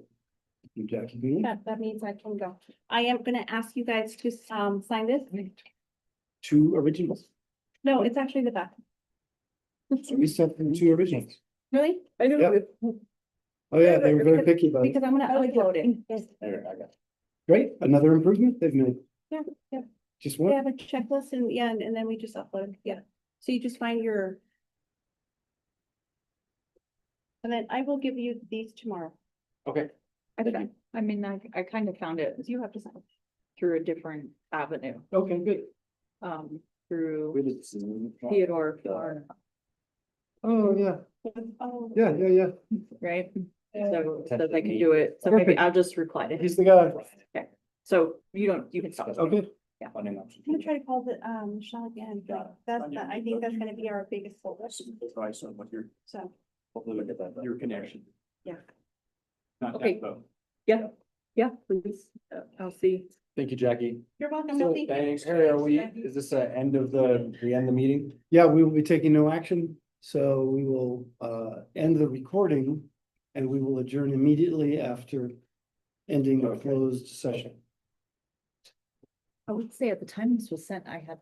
You, Jackie, can you? That means I can go. I am gonna ask you guys to, sign this. 2 originals. No, it's actually the back. We sent them 2 originals. Really? I knew. Yep. Oh, yeah, they were very picky about it. Because I'm gonna upload it. Yes. There, I got it. Great, another improvement they've made. Yeah, yeah. Just We one. have a checklist and, yeah, and then we just upload, yeah. So you just find your. And then I will give you these tomorrow. Okay. I mean, I kind of found it You have to sign. through a different avenue, Okay, good. through We did Zoom. Theodore, Florida, Oh, yeah, Oh. yeah. right? Yeah. So that I can do it, so maybe Perfect. I'll just reply to He's him. the guy. So you can stop. Okay, Funding option. I'm gonna try to call the, Michelle again, but I think that's gonna be our biggest focus, Advice on what your, so. Hopefully we get that done. your connection. Yeah. Not Okay. that though. Yeah, please, I'll see. Thank you, Jackie. You're welcome, So, Milty. Thanks. Harry, are we, is this end of we end the meeting? yeah, we will be taking no action, so we will end the recording and we will adjourn immediately after ending the Okay. closed session. I would say at the time this was sent, I had